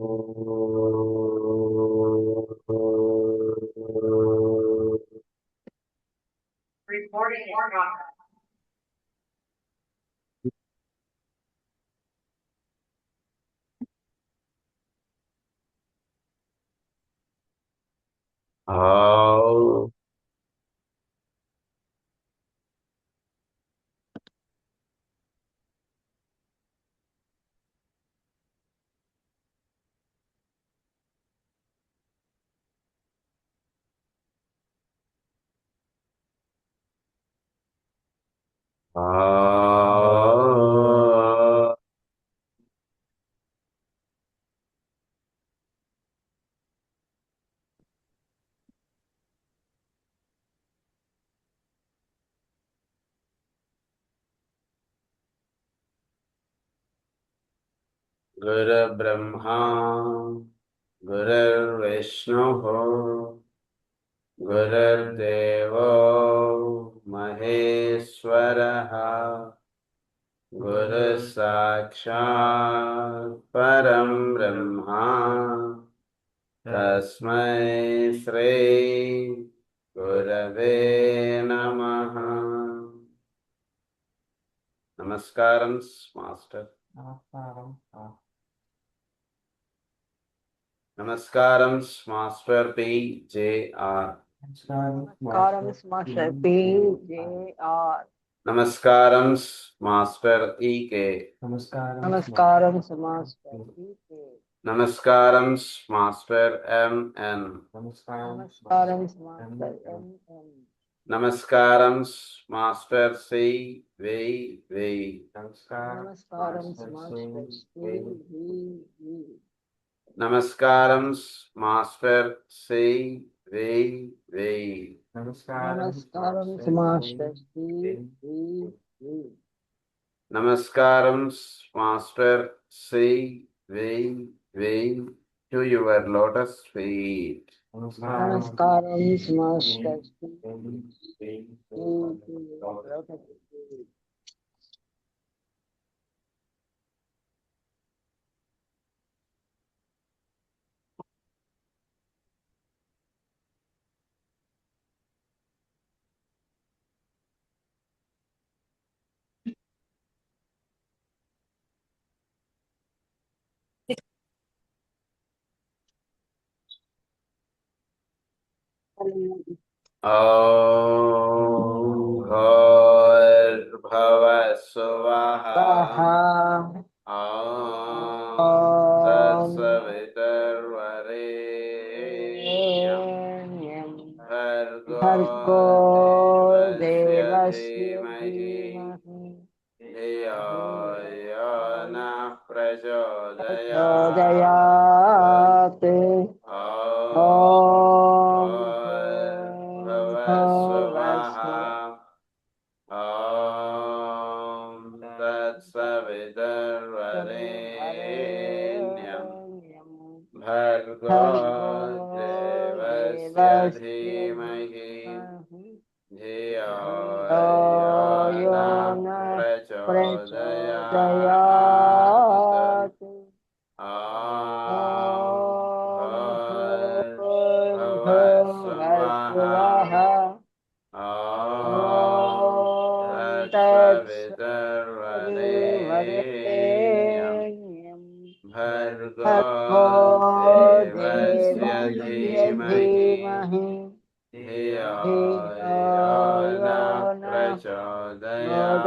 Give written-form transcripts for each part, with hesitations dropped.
Recording in progress. Oh. गुरुर्ब्रह्मा गुरुर्विष्णुः गुरुर्देवो महेश्वरः गुरुः साक्षात् परं ब्रह्मा तस्मै श्री गुरवे नमः। नमस्कारं मास्टर। నమస్కారం మాస్టర్ PJR. నమస్కారం మాస్టర్ PJR. నమస్కారం మాస్టర్ EK. నమస్కారం మాస్టర్ EK. నమస్కారం మాస్టర్ MN. నమస్కారం మాస్టర్ MN. నమస్కారం మాస్టర్ CVV. నమస్కారం మాస్టర్ CVV. నమస్కారం మాస్టర్ CVV. నమస్కారం మాస్టర్ CVV. నమస్కారం master CVV to your lotus feet. నమస్కారం మాస్టర్ CVV. ॐ भूर्भुवः स्वः ॐ तत्सवितुर्वरेण्यं भर्गो देवस्य धीमहि धियो यो नः प्रचोदयात्। भर्गो देवस्य धीमहि धियो यो नः प्रचोदयात्। भर्गो देवस्य धीमहि धियो यो नः प्रचोदयात्।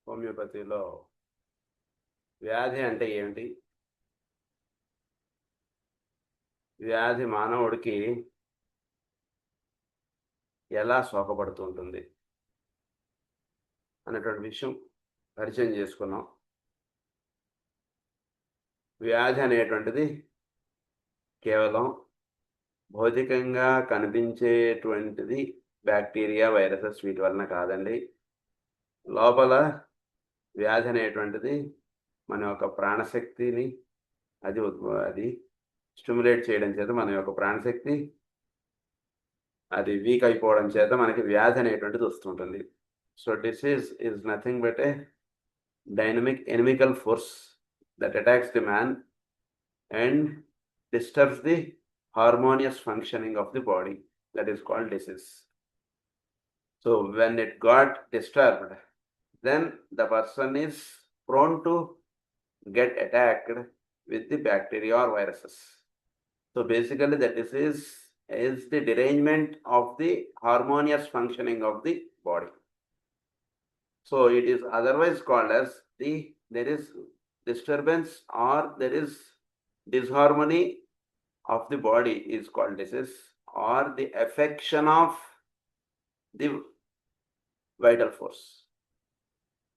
హోమియోపతిలో వ్యాధి అంటే ఏమిటి? వ్యాధి మానవుడికి ఎలా సోకబడుతూ ఉంటుంది అనేటువంటి విషయం పరిచయం చేసుకున్నాం. వ్యాధి అనేటువంటిది కేవలం భౌతికంగా కనిపించేటువంటిది బ్యాక్టీరియా, వైరసెస్ వీటి వలన కాదండి. లోపల వ్యాధి అనేటువంటిది మన యొక్క ప్రాణశక్తిని అది స్టిమ్యులేట్ చేయడం చేత మన యొక్క ప్రాణశక్తి అది వీక్ అయిపోవడం చేత మనకి వ్యాధి అనేటువంటిది వస్తుంటుంది. So disease is nothing but a dynamic inimical force that attacks the man and disturbs the harmonious functioning of the body. That is called disease. So when it got disturbed, then the person is prone to get attacked with the bacteria or viruses. So basically the disease is the derangement of the harmonious functioning of the body. So it is otherwise called as there is disturbance or there is disharmony of the body is called disease, or the affection of the vital force,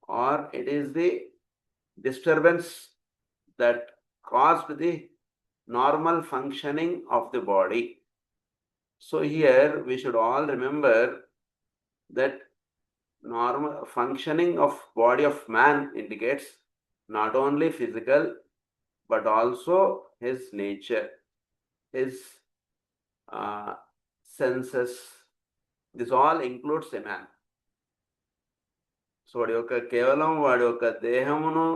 or it is the disturbance that caused the normal functioning of the body. So here we should all remember that normal functioning of body of man indicates not only physical but also his nature, his senses. This all includes a man. So కేవలం వాడి యొక్క దేహమును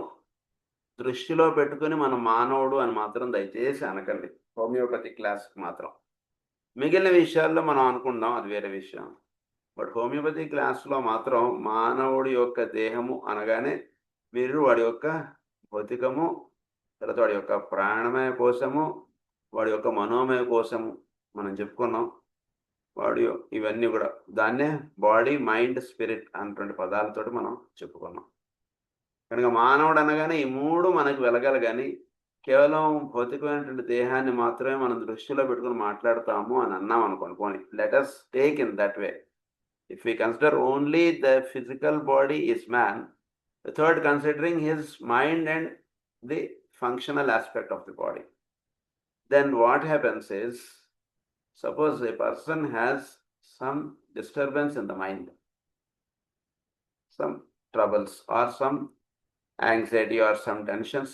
దృష్టిలో పెట్టుకుని మనం మానవుడు అని మాత్రం దయచేసి అనకండి, హోమియోపతి క్లాస్కి మాత్రం. మిగిలిన విషయాల్లో మనం అనుకుందాం, అది వేరే విషయం. బట్ హోమియోపతి క్లాస్లో మాత్రం మానవుడి యొక్క దేహము అనగానే మీరు వాడి యొక్క భౌతికము, తర్వాత వాడి యొక్క ప్రాణమయ కోశము, వాడి యొక్క మనోమయ కోశము మనం చెప్పుకున్నాం. వాడి ఇవన్నీ కూడా దాన్నే బాడీ, మైండ్, స్పిరిట్ అన్నటువంటి పదాలతోటి మనం చెప్పుకున్నాం. కనుక మానవుడు అనగానే ఈ మూడు మనకు వెలగాలి, కానీ కేవలం భౌతికమైనటువంటి దేహాన్ని మాత్రమే మనం దృష్టిలో పెట్టుకుని మాట్లాడతాము అని అన్నాం అనుకోండి. పోనీ let us take in that way. If we consider only the physical body is man, the third considering his mind and the functional aspect of the body, then what happens is, suppose a person has some disturbance in the mind, some troubles or some anxiety or some tensions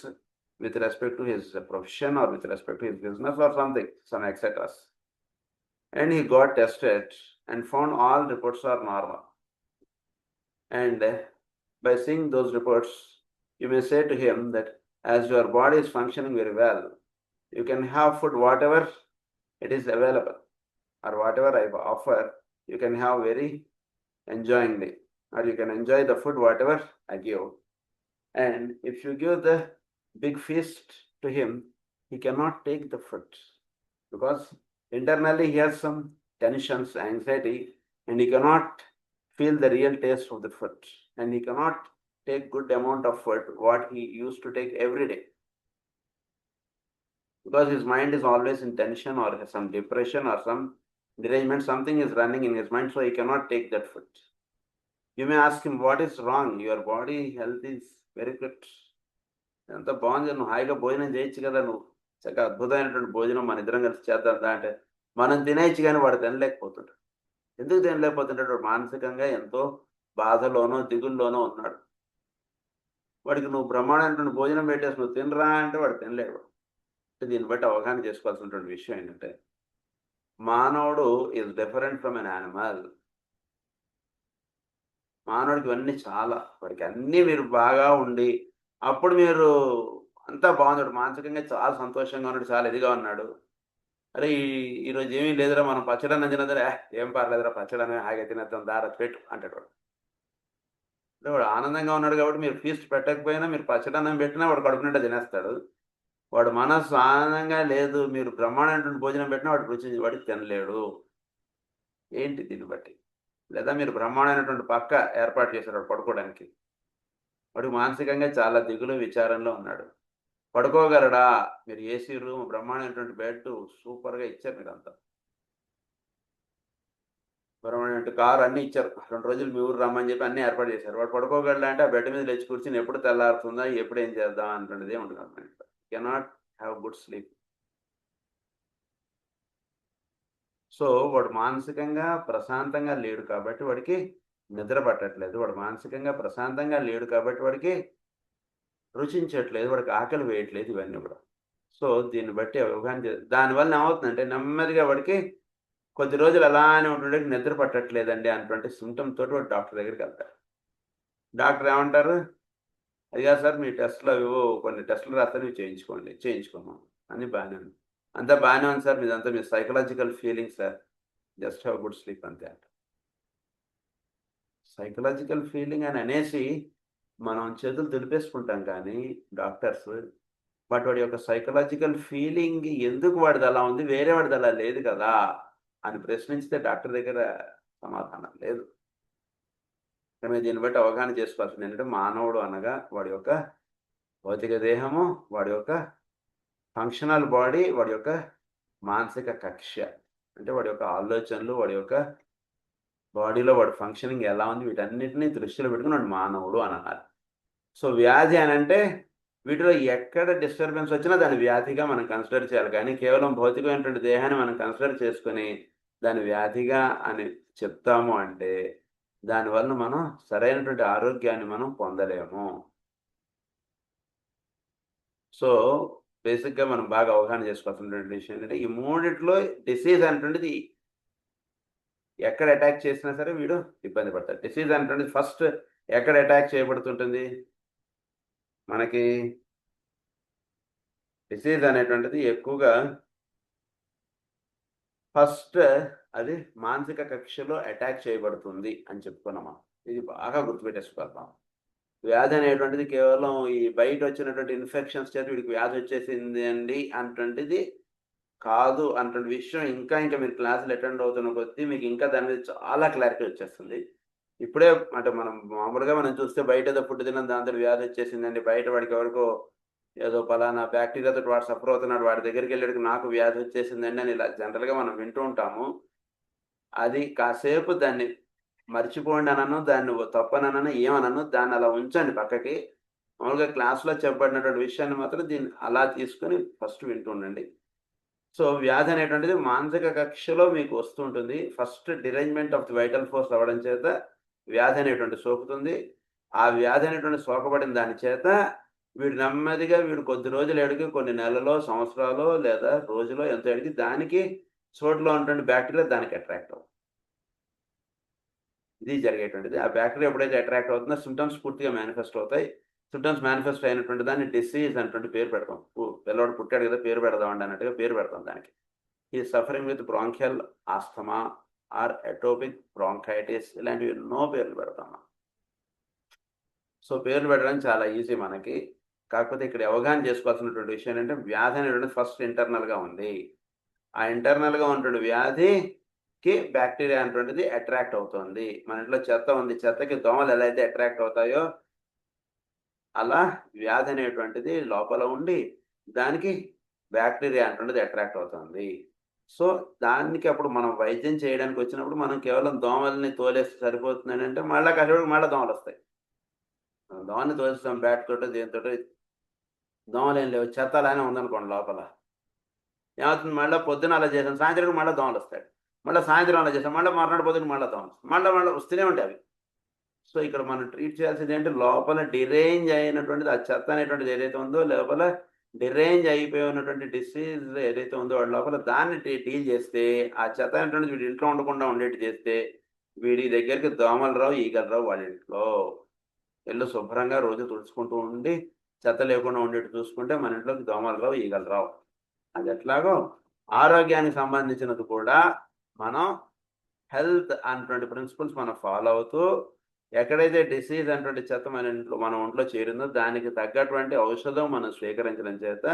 with respect to his profession or with respect to his business or something, some etc. And he got tested and found all reports are normal. And by seeing those reports, you may say to him that as your body is functioning very well, you can have food whatever it is available, or whatever I offer, you can have very enjoyingly, or you can enjoy the food whatever I give. And if you give the big feast to him, he cannot take the food because internally he has some tensions, anxiety, and he cannot feel the real taste of the food, and he cannot take good amount of food what he used to take every day, because his mind is always in tension or some depression or some derangement, something is running in his mind, so he cannot take that food. You may ask him, what is wrong? Your body health is very good, ఎంత బాగుంది, నువ్వు హాయిగా భోజనం చేయొచ్చు కదా, నువ్వు చక్కగా అద్భుతమైనటువంటి భోజనం మన ఇద్దరం కలిసి చేద్దాం అంటే మనం తినేయచ్చు, కానీ వాడు తినలేకపోతుంటాడు. ఎందుకు తినలేకపోతుంటాడు? వాడు మానసికంగా ఎంతో బాధలోనో దిగుల్లోనో ఉన్నాడు. వాడికి నువ్వు బ్రహ్మాండమైనటువంటి భోజనం పెట్టేసి నువ్వు తినరా అంటే వాడు తినలేడు. దీన్ని బట్టి అవగాహన చేసుకోవాల్సినటువంటి విషయం ఏంటంటే, మానవుడు is different from N animal. మానవుడికి ఇవన్నీ చాలా, వాడికి అన్నీ మీరు బాగా ఉండి అప్పుడు మీరు అంతా బాగున్నాడు, మానసికంగా చాలా సంతోషంగా ఉన్నాడు, చాలా ఇదిగా ఉన్నాడు. అరే ఈరోజు ఏమీ లేదురా, మనం పచ్చడన్నం తినదురా, ఏం పర్లేదురా పచ్చడన్నం హాయిగా తినేద్దాం దార పెట్టు అంటాడు వాడు. అంటే వాడు ఆనందంగా ఉన్నాడు కాబట్టి మీరు ఫీస్ట్ పెట్టకపోయినా, మీరు పచ్చడన్నం పెట్టినా వాడు కడుపు నిండా తినేస్తాడు. వాడు మనస్సు ఆనందంగా లేదు, మీరు బ్రహ్మాండమైనటువంటి భోజనం పెట్టినా వాడు రుచి వాడికి తినలేడు. ఏంటి దీన్ని బట్టి? లేదా మీరు బ్రహ్మాండమైనటువంటి పక్క ఏర్పాటు చేశారు వాడు పడుకోవడానికి, వాడు మానసికంగా చాలా దిగులు విచారంలో ఉన్నాడు, పడుకోగలడా? మీరు ఏసీ రూమ్, బ్రహ్మాండమైనటువంటి బెడ్ సూపర్గా ఇచ్చారు మీరంతా, పర్మనెంట్ కారు అన్నీ ఇచ్చారు. 2 రోజులు మీ ఊరు రమ్మని చెప్పి అన్నీ ఏర్పాటు చేశారు. వాడు పడుకోగలడా అంటే ఆ బెడ్ మీద లేచి కూర్చొని ఎప్పుడు తెల్లారుతుందా, ఎప్పుడు ఏం చేద్దాం అన్నటువంటిదే ఉంటుంది అన్నమాట. Cannot have good sleep. So వాడు మానసికంగా ప్రశాంతంగా లేడు కాబట్టి వాడికి నిద్ర పట్టట్లేదు. వాడు మానసికంగా ప్రశాంతంగా లేడు కాబట్టి వాడికి రుచించట్లేదు, వాడికి ఆకలి వేయట్లేదు, ఇవన్నీ కూడా. సో దీన్ని బట్టి అవగాహన దానివల్ల ఏమవుతుందంటే నెమ్మదిగా వాడికి కొద్ది రోజులు అలానే ఉంటుండే నిద్ర పట్టట్లేదండి అన్నటువంటి సిమ్టమ్ తోటి వాడు డాక్టర్ దగ్గరికి వెళ్తారు. డాక్టర్ ఏమంటారు, అది కాదు సార్ మీ టెస్ట్లో ఏవో కొన్ని టెస్టులు రాస్తాను ఇవి చేయించుకోండి. చేయించుకున్నాం అన్నీ బాగానే ఉంది. అంతా బాగానే ఉంది సార్, మీదంతా మీ psychological feeling sir, just have good sleep అంతే అంట. సైకలాజికల్ ఫీలింగ్ అని అనేసి మనం చేతులు దులిపేసుకుంటాం కానీ డాక్టర్స్, బట్ వాడి యొక్క సైకలాజికల్ ఫీలింగ్ ఎందుకు వాడిది అలా ఉంది, వేరే వాడిది అలా లేదు కదా అని ప్రశ్నించితే డాక్టర్ దగ్గర సమాధానం లేదు. కానీ దీన్ని బట్టి అవగాహన చేసుకోవాల్సింది ఏంటంటే మానవుడు అనగా వాడి యొక్క భౌతిక దేహము, వాడి యొక్క ఫంక్షనల్ బాడీ, వాడి యొక్క మానసిక కక్ష, అంటే వాడి యొక్క ఆలోచనలు, వాడి యొక్క బాడీలో వాడి ఫంక్షనింగ్ ఎలా ఉంది, వీటన్నిటిని దృష్టిలో పెట్టుకుని వాడు మానవుడు అని అన్నారు. సో వ్యాధి అని అంటే వీటిలో ఎక్కడ డిస్టర్బెన్స్ వచ్చినా దాన్ని వ్యాధిగా మనం కన్సిడర్ చేయాలి, కానీ కేవలం భౌతికమైనటువంటి దేహాన్ని మనం కన్సిడర్ చేసుకొని దాని వ్యాధిగా అని చెప్తాము అంటే దానివల్ల మనం సరైనటువంటి ఆరోగ్యాన్ని మనం పొందలేము. సో బేసిక్గా మనం బాగా అవగాహన చేసుకోవాల్సినటువంటి విషయం ఏంటంటే ఈ మూడిట్లో డిసీజ్ అనేటువంటిది ఎక్కడ అటాక్ చేసినా సరే వీడు ఇబ్బంది పడతాడు. డిసీజ్ అనేటువంటిది ఫస్ట్ ఎక్కడ అటాక్ చేయబడుతుంటుంది, మనకి డిసీజ్ అనేటువంటిది ఎక్కువగా ఫస్ట్ అది మానసిక కక్షలో అటాక్ చేయబడుతుంది అని చెప్పుకున్నాం. ఇది బాగా గుర్తుపెట్టేసుకోగలుగుతాం. వ్యాధి అనేటువంటిది కేవలం ఈ బయట వచ్చినటువంటి ఇన్ఫెక్షన్స్ చేత వీడికి వ్యాధి వచ్చేసింది అండి అన్నటువంటిది కాదు అన్నటువంటి విషయం ఇంకా మీరు క్లాసులు అటెండ్ అవుతున్న కొద్దీ మీకు ఇంకా దాని మీద చాలా క్లారిటీ వచ్చేస్తుంది. ఇప్పుడే అంటే మనం మామూలుగా మనం చూస్తే బయట ఏదో ఫుడ్ తిన్న దాంతో వ్యాధి వచ్చేసిందండి, బయట వాడికి ఎవరికో ఏదో పలానా బ్యాక్టీరియాతో వాడు సఫర్ అవుతున్నాడు, వాడి దగ్గరికి వెళ్ళాడికి నాకు వ్యాధి వచ్చేసిందండి అని ఇలా జనరల్గా మనం వింటూ ఉంటాము. అది కాసేపు దాన్ని మర్చిపోండి అనను, దాన్ని తప్పనను, ఏమనను, దాన్ని అలా ఉంచండి పక్కకి. మామూలుగా క్లాస్లో చెప్పబడినటువంటి విషయాన్ని మాత్రం దీన్ని అలా తీసుకొని ఫస్ట్ వింటూ ఉండండి. సో వ్యాధి అనేటువంటిది మానసిక కక్షలో మీకు వస్తుంటుంది. First derangement of the vital force అవ్వడం చేత వ్యాధి అనేటువంటి సోకుతుంది. ఆ వ్యాధి అనేటువంటి సోకబడిన దాని చేత వీడు నెమ్మదిగా వీడు కొద్ది రోజులు ఎడికి కొన్ని నెలలో, సంవత్సరాలు లేదా రోజులో ఎంతో ఎడికి దానికి చోటులో ఉన్నటువంటి బ్యాక్టీరియా దానికి అట్రాక్ట్ అవుతుంది. ఇది జరిగేటువంటిది. ఆ బ్యాక్టీరియా ఎప్పుడైతే అట్రాక్ట్ అవుతుందో సిమ్టమ్స్ పూర్తిగా మేనిఫెస్ట్ అవుతాయి. సిమ్టమ్స్ మేనిఫెస్ట్ అయినటువంటి దాన్ని డిసీజ్ అనేటువంటి పేరు పెడతాం. పిల్లవాడు పుట్టాడు కదా పేరు పెడదామండి అన్నట్టుగా పేరు పెడతాం దానికి. ఈ suffering with bronchial asthma or atopic bronchitis ఇలాంటివి ఎన్నో పేర్లు పెడతాం. సో పేర్లు పెట్టడం చాలా ఈజీ మనకి. కాకపోతే ఇక్కడ అవగాహన చేసుకోవాల్సినటువంటి విషయం ఏంటంటే వ్యాధి అనేటువంటి ఫస్ట్ ఇంటర్నల్గా ఉంది. ఆ ఇంటర్నల్గా ఉన్నటువంటి వ్యాధికి బ్యాక్టీరియా అనేటువంటిది అట్రాక్ట్ అవుతుంది. మన ఇంట్లో చెత్త ఉంది, చెత్తకి దోమలు ఎలా అయితే అట్రాక్ట్ అవుతాయో అలా వ్యాధి అనేటువంటిది లోపల ఉండి దానికి బ్యాక్టీరియా అనేటువంటిది అట్రాక్ట్ అవుతుంది. సో దానికి అప్పుడు మనం వైద్యం చేయడానికి వచ్చినప్పుడు మనం కేవలం దోమల్ని తోలేస్తే సరిపోతుందని అంటే మళ్ళీ కష్టపడి మళ్ళీ దోమలు వస్తాయి. దోమల్ని తోలిస్తాం బ్యాట్ తోటో దేనితో, దోమలు ఏం లేవు, చెత్త అలానే ఉందనుకోండి లోపల, ఏమవుతుంది మళ్ళీ పొద్దున అలా చేసాం సాయంత్రం మళ్ళీ దోమలు వస్తాయి, మళ్ళీ సాయంత్రం అలా చేసాం మళ్ళీ మర్నాడు పొద్దున మళ్ళీ దోమలు మళ్ళీ వస్తూనే ఉంటాయి అవి. సో ఇక్కడ మనం ట్రీట్ చేయాల్సింది ఏంటి, లోపల డిరేంజ్ అయినటువంటిది ఆ చెత్త అనేటువంటిది ఏదైతే ఉందో లోపల డిరేంజ్ అయిపోయి ఉన్నటువంటి డిసీజ్ ఏదైతే ఉందో వాడి లోపల దాన్ని డీల్ చేస్తే ఆ చెత్త అనేటువంటిది వీడి ఇంట్లో ఉండకుండా ఉండేట్టు చేస్తే వీడి దగ్గరికి దోమలు రావు, ఈగలు రావు. వాళ్ళ ఇంట్లో ఇల్లు శుభ్రంగా రోజు తుడుచుకుంటూ ఉండి చెత్త లేకుండా ఉండేట్టు చూసుకుంటే మన ఇంట్లోకి దోమలు రావు, ఈగలు రావు. అది ఎట్లాగో ఆరోగ్యానికి సంబంధించినది కూడా మనం హెల్త్ అనేటువంటి ప్రిన్సిపల్స్ మనం ఫాలో అవుతూ ఎక్కడైతే డిసీజ్ అనేటువంటి చెత్త మన ఒంట్లో చేరిందో దానికి తగ్గటువంటి ఔషధం మనం స్వీకరించడం చేత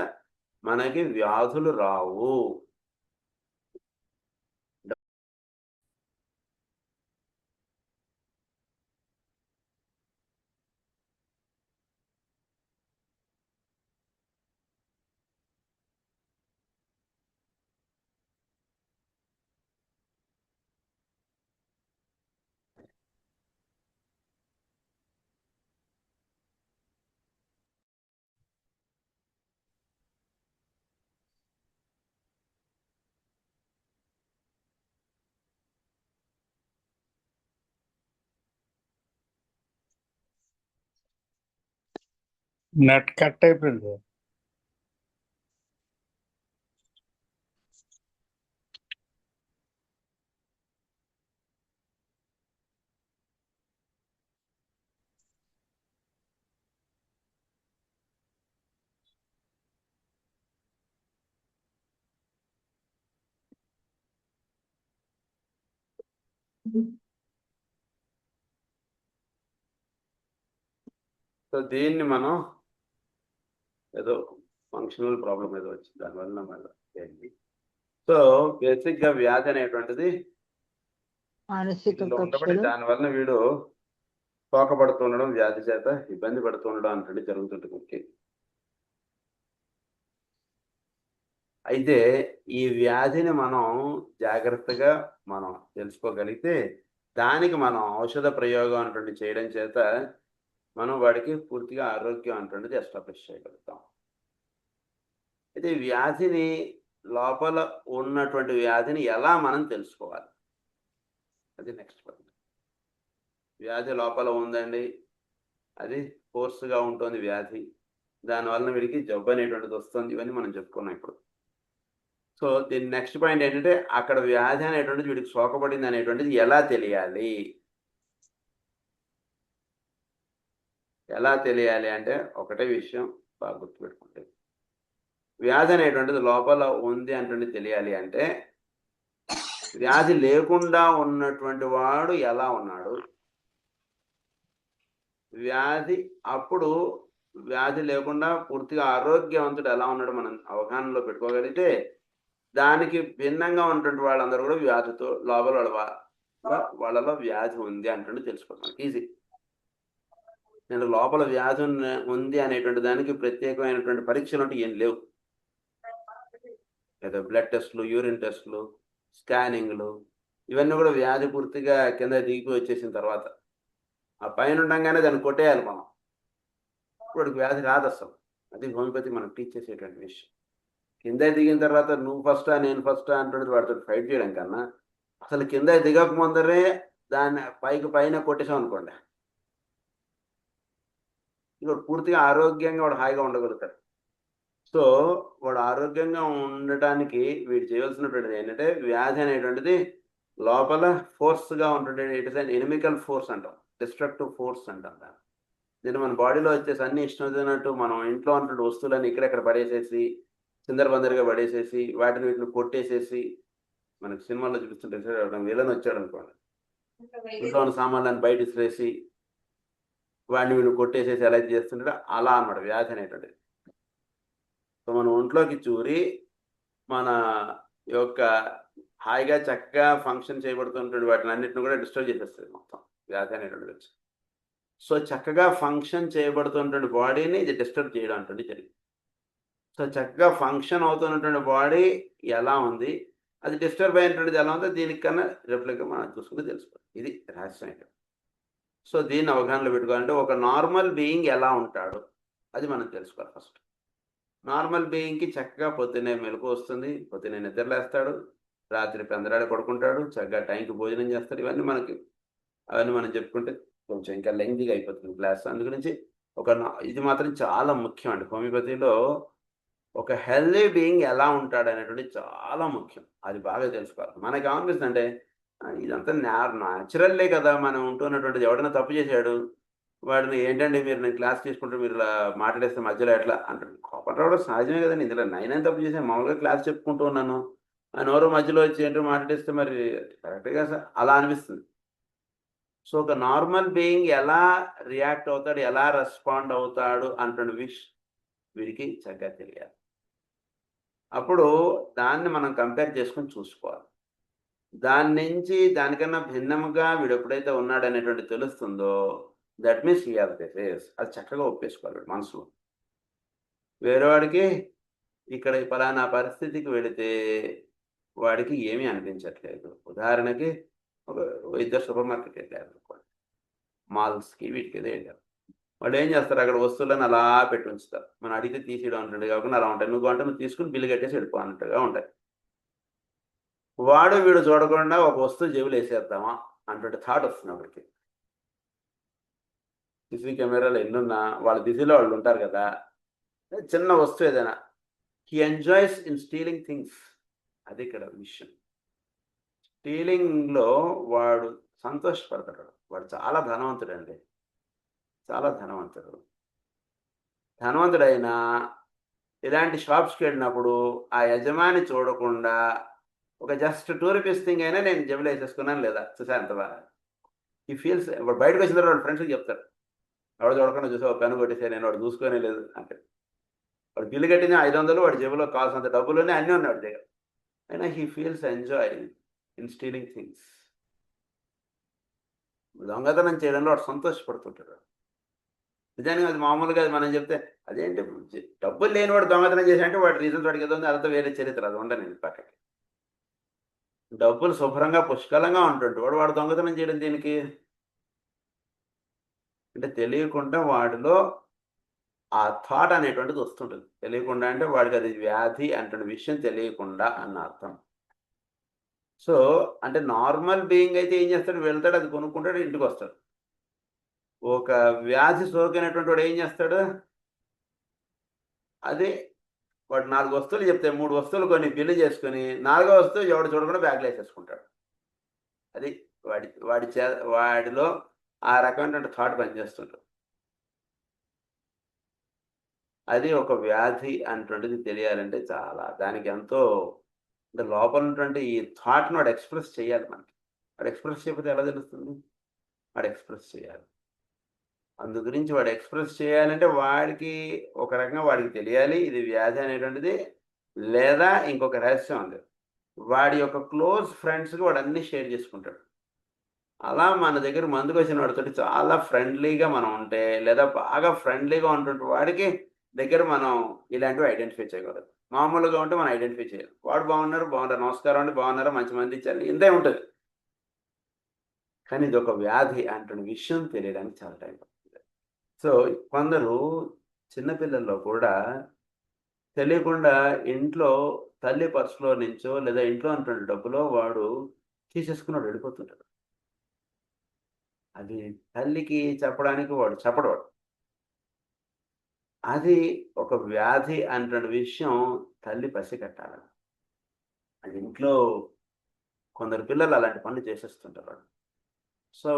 మనకి వ్యాధులు రావు. నెట్ కట్ అయిపోయింది. సో దీన్ని మనం ఏదో ఫంక్షనల్ ప్రాబ్లం ఏదో వచ్చింది దానివల్ల మళ్ళీ. సో బేసిక్ గా వ్యాధి అనేటువంటిది మానసిక వీడిలో ఉండబడి కక్షలు దానివల్ల వీడు తోకపడుతుండడం, వ్యాధి చేత ఇబ్బంది పడుతుండడం అంటే జరుగుతుంటుంది. అయితే ఈ వ్యాధిని మనం జాగ్రత్తగా మనం తెలుసుకోగలిగితే దానికి మనం ఔషధ ప్రయోగం అటువంటి చేయడం చేత మనం వాడికి పూర్తిగా ఆరోగ్యం అటువంటిది ఎస్టాబ్లిష్ చేయగలుగుతాం. అయితే వ్యాధిని లోపల ఉన్నటువంటి వ్యాధిని ఎలా మనం తెలుసుకోవాలి, అది నెక్స్ట్ పాయింట్. వ్యాధి లోపల ఉందండి, అది ఫోర్స్గా ఉంటుంది వ్యాధి, దానివల్ల వీడికి జబ్బు అనేటువంటిది వస్తుంది, ఇవన్నీ మనం చెప్పుకున్నాం ఇప్పుడు. సో దీని నెక్స్ట్ పాయింట్ ఏంటంటే అక్కడ వ్యాధి అనేటువంటిది వీడికి సోకబడింది అనేటువంటిది ఎలా తెలియాలి. ఎలా తెలియాలి అంటే ఒకటే విషయం బాగా గుర్తుపెట్టుకుంటే, వ్యాధి అనేటువంటిది లోపల ఉంది అనేటువంటిది తెలియాలి అంటే వ్యాధి లేకుండా ఉన్నటువంటి వాడు ఎలా ఉన్నాడు, వ్యాధి అప్పుడు వ్యాధి లేకుండా పూర్తిగా ఆరోగ్యవంతుడు ఎలా ఉన్నాడు మనం అవగాహనలో పెట్టుకోగలిగితే దానికి భిన్నంగా ఉన్నటువంటి వాళ్ళందరూ కూడా వ్యాధితో లోపల వాళ్ళలో వ్యాధి ఉంది అంటుండే తెలుసుకోవడం ఈజీ. నేను లోపల వ్యాధి ఉంది అనేటువంటి దానికి ప్రత్యేకమైనటువంటి పరీక్షలు అంటే ఏం లేవు. ఏదో బ్లడ్ టెస్టులు, యూరిన్ టెస్టులు, స్కానింగ్లు, ఇవన్నీ కూడా వ్యాధి పూర్తిగా కింద దిగిపోయి వచ్చేసిన తర్వాత ఆ పైన ఉండగానే దాన్ని కొట్టేయాలి మనం. ఇప్పుడు వ్యాధి రాదు అసలు. అది హోమియోపతి మనకు టీచ్ చేసేటువంటి విషయం. కింద దిగిన తర్వాత నువ్వు ఫస్టా నేను ఫస్టా అంటున్నది వాడితో ఫైట్ చేయడం కన్నా అసలు కింద దిగక ముందరే దాన్ని పైన కొట్టేసాం అనుకోండి, ఇప్పుడు పూర్తిగా ఆరోగ్యంగా వాడు హాయిగా ఉండగలుగుతాడు. సో వాడు ఆరోగ్యంగా ఉండటానికి వీడు చేయవలసినటువంటిది ఏంటంటే వ్యాధి అనేటువంటిది లోపల ఫోర్స్గా ఉంటుంది. It is an inimical force అంటాం, డిస్ట్రక్టివ్ ఫోర్స్ అంటాం దాన్ని. దీన్ని మన బాడీలో వచ్చేసి అన్ని ఇష్టం వచ్చినట్టు మనం ఇంట్లో ఉన్నటువంటి వస్తువులన్నీ ఇక్కడెక్కడ పడేసేసి చిందరబందరిగా పడేసేసి వాటిని వీటిని కొట్టేసేసి, మనకి సినిమాల్లో చూపిస్తుంటే విలన్ వచ్చాడు అనుకోండి, ఇంట్లో ఉన్న సామాన్లను బయట ఇసిరేసి వాడిని వీడు కొట్టేసేసి ఎలా చేస్తుంటాడో అలా అన్నమాట వ్యాధి అనేటువంటిది. సో మన ఒంట్లోకి చూరి మన యొక్క హాయిగా చక్కగా ఫంక్షన్ చేయబడుతున్నటువంటి వాటిని అన్నింటిని కూడా డిస్టర్బ్ చేసేస్తుంది మొత్తం వ్యాధి అనేటువంటిది వచ్చి. సో చక్కగా ఫంక్షన్ చేయబడుతున్నటువంటి బాడీని ఇది డిస్టర్బ్ చేయడం అంటే జరిగింది. సో చక్కగా ఫంక్షన్ అవుతున్నటువంటి బాడీ ఎలా ఉంది, అది డిస్టర్బ్ అయినటువంటిది ఎలా ఉందో దీనికన్నా రిప్లైగా మనం చూసుకుంటే తెలుసుకోవాలి. ఇది రహస్యం. సో దీన్ని అవగాహనలో పెట్టుకోవాలంటే ఒక నార్మల్ బీయింగ్ ఎలా ఉంటాడు అది మనం తెలుసుకోవాలి ఫస్ట్. నార్మల్ బీయింగ్కి చక్కగా పొద్దున్నే మెలకు వస్తుంది, పొద్దున్నే నిద్రలేస్తాడు, రాత్రి పెందరాడ పడుకుంటాడు, చక్కగా టైంకి భోజనం చేస్తాడు. ఇవన్నీ అవన్నీ మనం చెప్పుకుంటే కొంచెం ఇంకా లెంగ్తీగా అయిపోతుంది క్లాస్. అందుగురించి ఇది మాత్రం చాలా ముఖ్యం అండి. హోమియోపతిలో ఒక హెల్దీ బీయింగ్ ఎలా ఉంటాడు అనేటువంటి చాలా ముఖ్యం. అది బాగా తెలుసుకోవాలి. మనకి ఏమనిపిస్తుంది అంటే ఇదంతా న్యాచురల్లే కదా మనం ఉంటున్నటువంటిది. ఎవడైనా తప్పు చేశాడు వాడిని ఏంటండి మీరు నేను క్లాస్ తీసుకుంటే మీరు ఇలా మాట్లాడేస్తే మధ్యలో ఎట్లా అంటాడు. కోపం రావడం సహజమే కదండి. ఇందులో నేనేం తప్పు చేశాను, మామూలుగా క్లాస్ చెప్పుకుంటూ ఉన్నాను, ఆయన ఎవరో మధ్యలో వచ్చి ఏంటో మాట్లాడేస్తే మరి కరెక్ట్గా అలా అనిపిస్తుంది. సో ఒక నార్మల్ బీయింగ్ ఎలా రియాక్ట్ అవుతాడు, ఎలా రెస్పాండ్ అవుతాడు అంటున్న వీడికి చక్కగా తెలియాలి. అప్పుడు దాన్ని మనం కంపేర్ చేసుకొని చూసుకోవాలి. దాని నుంచి దానికన్నా భిన్నముగా వీడు ఎప్పుడైతే ఉన్నాడు అనేటువంటి తెలుస్తుందో that means he has disease. అది చక్కగా ఒప్పేసుకోవాలి మనసులో. వేరేవాడికి ఇక్కడ ఫలానా పరిస్థితికి వెళితే వాడికి ఏమీ అనిపించట్లేదు. ఉదాహరణకి ఇద్దరు సూపర్ మార్కెట్ వెళ్ళారు అనుకోండి, మాల్స్కి వీటికి ఏదో వెళ్ళారు. వాళ్ళు ఏం చేస్తారు, అక్కడ వస్తువులను అలా పెట్టి ఉంచుతారు. మనం అడిగితే తీసేయడం అంటుండే కాకుండా అలా ఉంటాయి. నువ్వు తీసుకుని బిల్లు కట్టేసి వెళ్ళిపో అన్నట్టుగా ఉంటాయి. వాడు వీడు చూడకుండా ఒక వస్తువు జేబులు వేసేద్దామా అంటే థాట్ వస్తుంది అప్పటికి. సీసీ కెమెరాలు ఎన్నున్నా వాళ్ళ దిశలో వాళ్ళు ఉంటారు కదా, చిన్న వస్తువు ఏదైనా he enjoys in stealing things. అది ఇక్కడ విషయం. స్టీలింగ్లో వాడు సంతోషపడతాడు. వాడు చాలా ధనవంతుడు అండి, చాలా ధనవంతుడు. ధనవంతుడైనా ఇలాంటి షాప్స్కి వెళ్ళినప్పుడు ఆ యజమాని చూడకుండా ఒక జస్ట్ 2 రూపీస్ థింగ్ అయినా నేను జేబులో వేసేసుకున్నాను లేదా చూసా ఎంత బాగా ఈ ఫీల్స్. వాడు బయటకు వచ్చిన తర్వాత వాడు ఫ్రెండ్స్కి చెప్తాడు, ఎవడు చూడకుండా చూసా పెను కొట్టేసా నేను, వాడు చూసుకునే లేదు అంటే. వాడు బిల్లు కట్టిన 500, వాడి జేబులో కావాల్సినంత డబ్బులునే అన్నీ ఉన్నాయి వాడి దగ్గర, అయినా he feels enjoy in stealing things. దొంగతనం చేయడంలో వాడు సంతోషపడుతుంటాడు. నిజానికి అది మామూలుగా అది మనం చెప్తే అదేంటి డబ్బులు లేని వాడు దొంగతనం చేసి అంటే వాడి రీజన్స్ వాడికి ఏదో ఉంది, అదంతా వేరే చరిత్ర, అది ఉండని పక్కకి. డబ్బులు శుభ్రంగా పుష్కలంగా ఉంటుంటే వాడు దొంగతనం చేయడం దీనికి అంటే తెలియకుండా వాడిలో ఆ థాట్ అనేటువంటిది వస్తుంటుంది. తెలియకుండా అంటే వాడికి అది వ్యాధి అంటే విషయం తెలియకుండా అన్న అర్థం. సో అంటే నార్మల్ బీయింగ్ అయితే ఏం చేస్తాడు, వెళ్తాడు, అది కొనుక్కుంటాడు, ఇంటికి వస్తాడు. ఒక వ్యాధి సోకినటువంటి వాడు ఏం చేస్తాడు, అదే వాడు 4 వస్తువులు చెప్తే 3 వస్తువులు కొని బిల్లు చేసుకొని 4వ వస్తువు ఎవడు చూడకుండా బ్యాగ్లో వేసేసుకుంటాడు. అది వాడిలో ఆ రకమైనటువంటి థాట్ పనిచేస్తుంటాడు. అది ఒక వ్యాధి అనేటువంటిది తెలియాలంటే చాలా దానికి ఎంతో అంటే లోపల ఉన్నటువంటి ఈ థాట్ను వాడు ఎక్స్ప్రెస్ చేయాలి. మనకి వాడు ఎక్స్ప్రెస్ చేయకపోతే ఎలా తెలుస్తుంది, వాడు ఎక్స్ప్రెస్ చేయాలి. అందు గురించి వాడు ఎక్స్ప్రెస్ చేయాలంటే వాడికి ఒక రకంగా వాడికి తెలియాలి ఇది వ్యాధి అనేటువంటిది, లేదా ఇంకొక రహస్యం ఉంది. వాడి యొక్క క్లోజ్ ఫ్రెండ్స్కి వాడు అన్నీ షేర్ చేసుకుంటాడు. అలా మన దగ్గర మందుకు వచ్చిన వాడితో చాలా ఫ్రెండ్లీగా మనం ఉంటే, లేదా బాగా ఫ్రెండ్లీగా ఉంటుంటే వాడికి దగ్గర మనం ఇలాంటివి ఐడెంటిఫై చేయగలదు. మామూలుగా ఉంటే మనం ఐడెంటిఫై చేయాలి. వాడు బాగున్నారు, నమస్కారం అండి, బాగున్నారా, మంచి మంది ఇచ్చారు, ఇంతే ఉంటుంది. కానీ ఇది ఒక వ్యాధి అంటున్న విషయం తెలియడానికి చాలా టైం పడుతుంది. సో కొందరు చిన్నపిల్లల్లో కూడా తెలియకుండా ఇంట్లో తల్లి పర్సులో నుంచో లేదా ఇంట్లో ఉన్నటువంటి డబ్బులో వాడు తీసేసుకున్నాడు, వెళ్ళిపోతుంటాడు. అది తల్లికి చెప్పడానికి వాడు చెప్పడవాడు. అది ఒక వ్యాధి అన్న విషయం తల్లి పసిగట్టాలి. అది ఇంట్లో కొందరు పిల్లలు అలాంటి పనులు చేసేస్తుంటారు. సో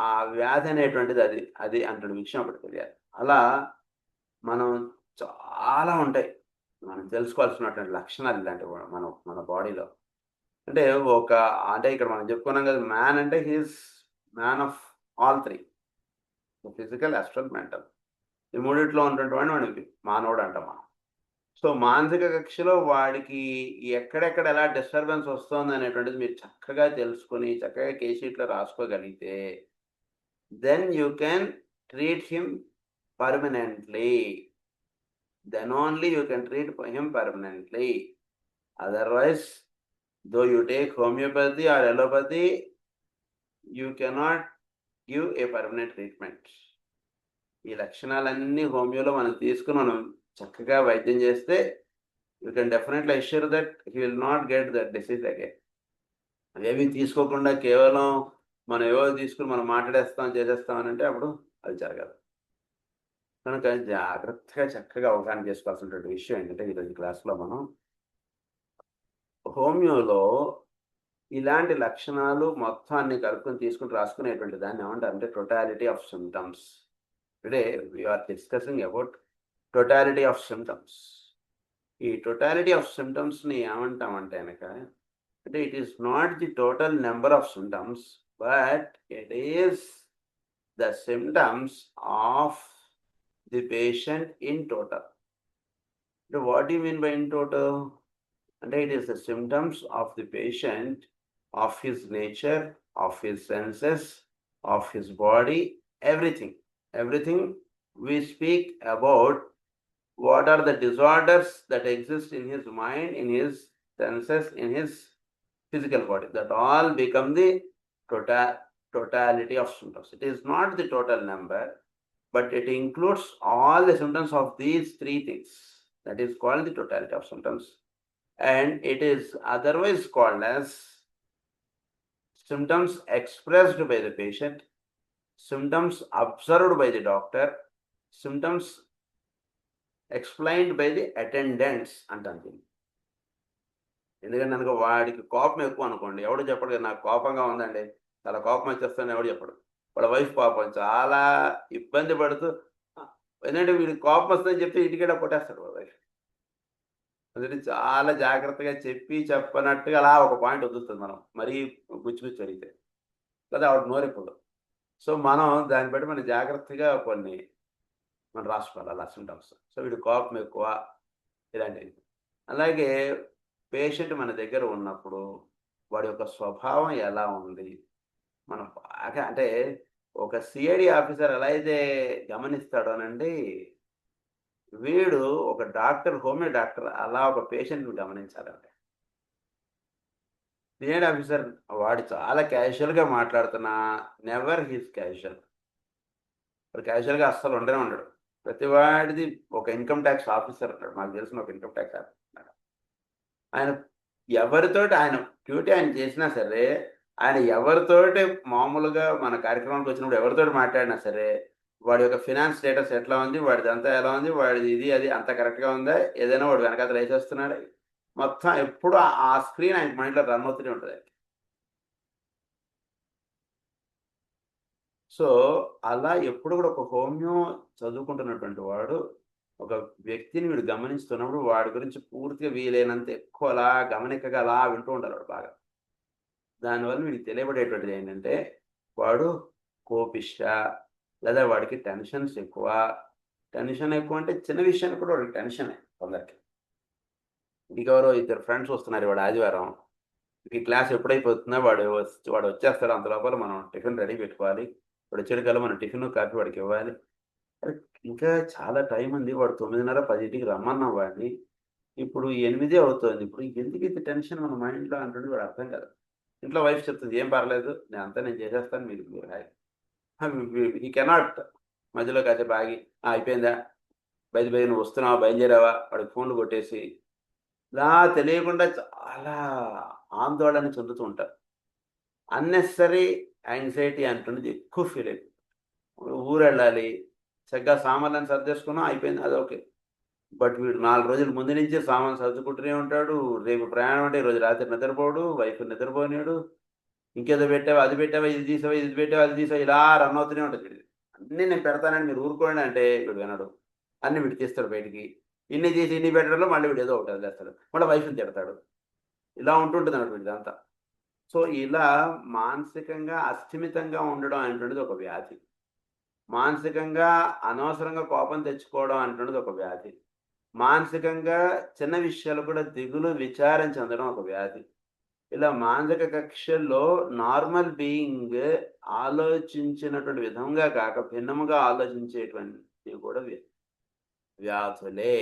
ఆ వ్యాధి అనేటువంటిది అది అంటున్న విషయం ఒకటి తెలియాలి. అలా మనం చాలా ఉంటాయి మనం తెలుసుకోవాల్సినటువంటి లక్షణాలు ఇలాంటివి మన బాడీలో. అంటే అంటే ఇక్కడ మనం చెప్పుకున్నాం కదా, మ్యాన్ అంటే he's man of all 3, physical, astral, mental. ఈ మూడిట్లో ఉన్నటువంటి వాడిని మానవుడు అంటాం మనం. సో మానసిక కక్షలో వాడికి ఎక్కడెక్కడ ఎలా డిస్టర్బెన్స్ వస్తుంది అనేటువంటిది మీరు చక్కగా తెలుసుకొని చక్కగా కేస్ షీట్లో రాసుకోగలిగితే then you can treat him permanently. then only you can treat him permanently. Otherwise, though you take homeopathy or allopathy, you cannot give a permanent treatment. ఈ లక్షణాలన్నీ హోమియోలో మనం తీసుకుని మనం చక్కగా వైద్యం చేస్తే you can definitely assure that he will not get that disease again. అవేమీ తీసుకోకుండా కేవలం మనం ఏవో తీసుకుని మనం మాట్లాడేస్తాం చేసేస్తాం అని అంటే అప్పుడు అది జరగదు. కనుక జాగ్రత్తగా చక్కగా అవగాహన చేసుకోవాల్సినటువంటి విషయం ఏంటంటే ఈరోజు క్లాస్లో మనం హోమియోలో ఇలాంటి లక్షణాలు మొత్తాన్ని కలుపుకొని తీసుకుని రాసుకునేటువంటి దాన్ని ఏమంటారంటే totality of symptoms. Today we are discussing about totality of symptoms. ఈ టోటాలిటీ ఆఫ్ సిమ్టమ్స్ని ఏమంటామంటే కనుక అంటే it is not the total number of symptoms, but it is the symptoms of the patient in total. So what do you mean by in total? And it is the symptoms of the patient, of his nature, of his senses, of his body, everything we speak about. What are the disorders that exist in his mind, in his senses, in his physical body, that all become the totality of symptoms. It is not the total number, but it includes all the symptoms of these 3 things. That is called the totality of symptoms. And it is otherwise called as symptoms expressed by the patient symptoms observed by the doctor, symptoms explained by the attendants అంటాను. ఎందుకంటే నాకు వాడికి కోపం ఎక్కువ అనుకోండి, ఎవడు చెప్పడు కదా నాకు కోపంగా ఉందండి, చాలా కోపం వచ్చేస్తాను ఎవడు చెప్పడు. వాళ్ళ వైఫ్ పాపం చాలా ఇబ్బంది పడుతూ ఎందుకంటే వీడికి కోపం వస్తుందని చెప్తే ఇంటికెళ్ళి కొట్టేస్తాడు వాళ్ళ వైఫ్. అందుకని చాలా జాగ్రత్తగా చెప్పి చెప్పనట్టుగా అలా ఒక పాయింట్ వదులుతుంది మనం, మరీ గుచ్చి అడిగితే లేదా ఆవిడ నోరెప్పుడు. సో మనం దాన్ని బట్టి మనం జాగ్రత్తగా కొన్ని మనం రాసుకోవాలి అలా సింటమ్స్. సో వీడి కోపం ఎక్కువ ఇలాంటివి. అలాగే పేషెంట్ మన దగ్గర ఉన్నప్పుడు వాడి యొక్క స్వభావం ఎలా ఉంది, మనం బాగా అంటే ఒక సిఐడి ఆఫీసర్ ఎలా అయితే గమనిస్తాడో అనండి, వీడు ఒక డాక్టర్, హోమియో డాక్టర్ అలా ఒక పేషెంట్ని గమనించాలండి. సిఐడి ఆఫీసర్ వాడు చాలా క్యాజువల్గా మాట్లాడుతున్నా నెవర్ హీస్ క్యాజువల్. వాడు క్యాజువల్గా అస్సలు ఉండనే ఉండడు. ప్రతి వాడిది ఒక ఇన్కమ్ ట్యాక్స్ ఆఫీసర్ ఉంటాడు, నాకు తెలిసిన ఒక ఇన్కమ్ ట్యాక్స్ ఆఫీసర్ ఉన్నాడు. ఆయన ఎవరితోటి ఆయన డ్యూటీ ఆయన చేసినా సరే, ఆయన ఎవరితోటి మామూలుగా మన కార్యక్రమానికి వచ్చినప్పుడు ఎవరితోటి మాట్లాడినా సరే, వాడి యొక్క ఫినాన్స్ స్టేటస్ ఎట్లా ఉంది, వాడిదంతా ఎలా ఉంది, వాడిది ఇది అది అంతా కరెక్ట్గా ఉందా, ఏదైనా వాడు వెనకాతలు వేసేస్తున్నాడు, మొత్తం ఎప్పుడు ఆ స్క్రీన్ ఆయన మైండ్లో రన్ అవుతూనే ఉంటుంది. సో అలా ఎప్పుడు కూడా ఒక హోమియో చదువుకుంటున్నటువంటి వాడు ఒక వ్యక్తిని వీడు గమనిస్తున్నప్పుడు వాడి గురించి పూర్తిగా వీలైనంత ఎక్కువ అలా గమనికగా అలా వింటూ ఉంటారు వాడు బాగా. దానివల్ల వీడికి తెలియబడేటువంటిది ఏంటంటే వాడు కోపిష్ట, లేదా వాడికి టెన్షన్స్ ఎక్కువ. టెన్షన్ ఎక్కువ అంటే చిన్న విషయానికి కూడా వాడికి టెన్షనే కొందరికి. ఇంకెవరో ఇద్దరు ఫ్రెండ్స్ వస్తున్నారు వాడు ఆదివారం, ఈ క్లాస్ ఎప్పుడైపోతుందో వాడు వచ్చేస్తాడు, అంత లోపల మనం టిఫిన్ రెడీ పెట్టుకోవాలి, వాడు వచ్చేటికల్లా మనం టిఫిన్ కాఫీ వాడికి ఇవ్వాలి. ఇంకా చాలా టైం ఉంది, వాడు 9:30 10కి రమ్మన్నాం వాడిని, ఇప్పుడు 8 అవుతుంది, ఇప్పుడు ఎందుకు ఇంత టెన్షన్ మన మైండ్లో అంటుండే వాడు అర్థం కాదు. ఇంట్లో వైఫ్ చెప్తుంది ఏం పర్లేదు నేను చేసేస్తాను, మీరు ఈ కెనాట్ మధ్యలో కాసేపు ఆగి అయిపోయిందా బయట నువ్వు వస్తున్నావా బయలుదేరావా వాడికి ఫోన్లు కొట్టేసి ఇలా తెలియకుండా చాలా ఆందోళన చెందుతూ ఉంటారు. అన్నెసరీ యాంగ్జైటీ అంటున్నది ఎక్కువ ఫీల్ అయిపోతుంది. ఊరు వెళ్ళాలి, చక్కగా సామాన్లను సర్దేసుకున్నాం అయిపోయింది, అది ఓకే. బట్ వీడు 4 రోజుల ముందు నుంచే సామాన్ సర్దుకుంటూనే ఉంటాడు, రేపు ప్రయాణం అంటే ఈరోజు రాత్రి నిద్రపోడు, వైఫ్ నిద్రపోనివాడు, ఇంకేదో పెట్టావా అది పెట్టావా ఇది తీసావా ఇది పెట్టావా అది తీసావా ఇలా రన్ అవుతూనే ఉంటుంది. అన్నీ నేను పెడతానని మీరు ఊరుకోండి అంటే వీడు వినడు, అన్ని వీడు తీస్తాడు బయటికి. ఇన్ని తీసి ఇన్ని పెట్టడంలో మళ్ళీ వీడు ఏదో ఒకటి వదిలేస్తాడు, మళ్ళీ వైఫ్ని తిడతాడు, ఇలా ఉంటుంటుంది అన్నట్టు వీడిదంతా. సో ఇలా మానసికంగా అస్థిమితంగా ఉండడం అనేటువంటిది ఒక వ్యాధి. మానసికంగా అనవసరంగా కోపం తెచ్చుకోవడం అనేటువంటిది ఒక వ్యాధి. మానసికంగా చిన్న విషయాలు కూడా దిగులు విచారం చెందడం ఒక వ్యాధి. ఇలా మానసిక కక్షల్లో నార్మల్ బీయింగ్ ఆలోచించినటువంటి విధంగా కాక భిన్నముగా ఆలోచించేటువంటివి కూడా వ్యాధులే.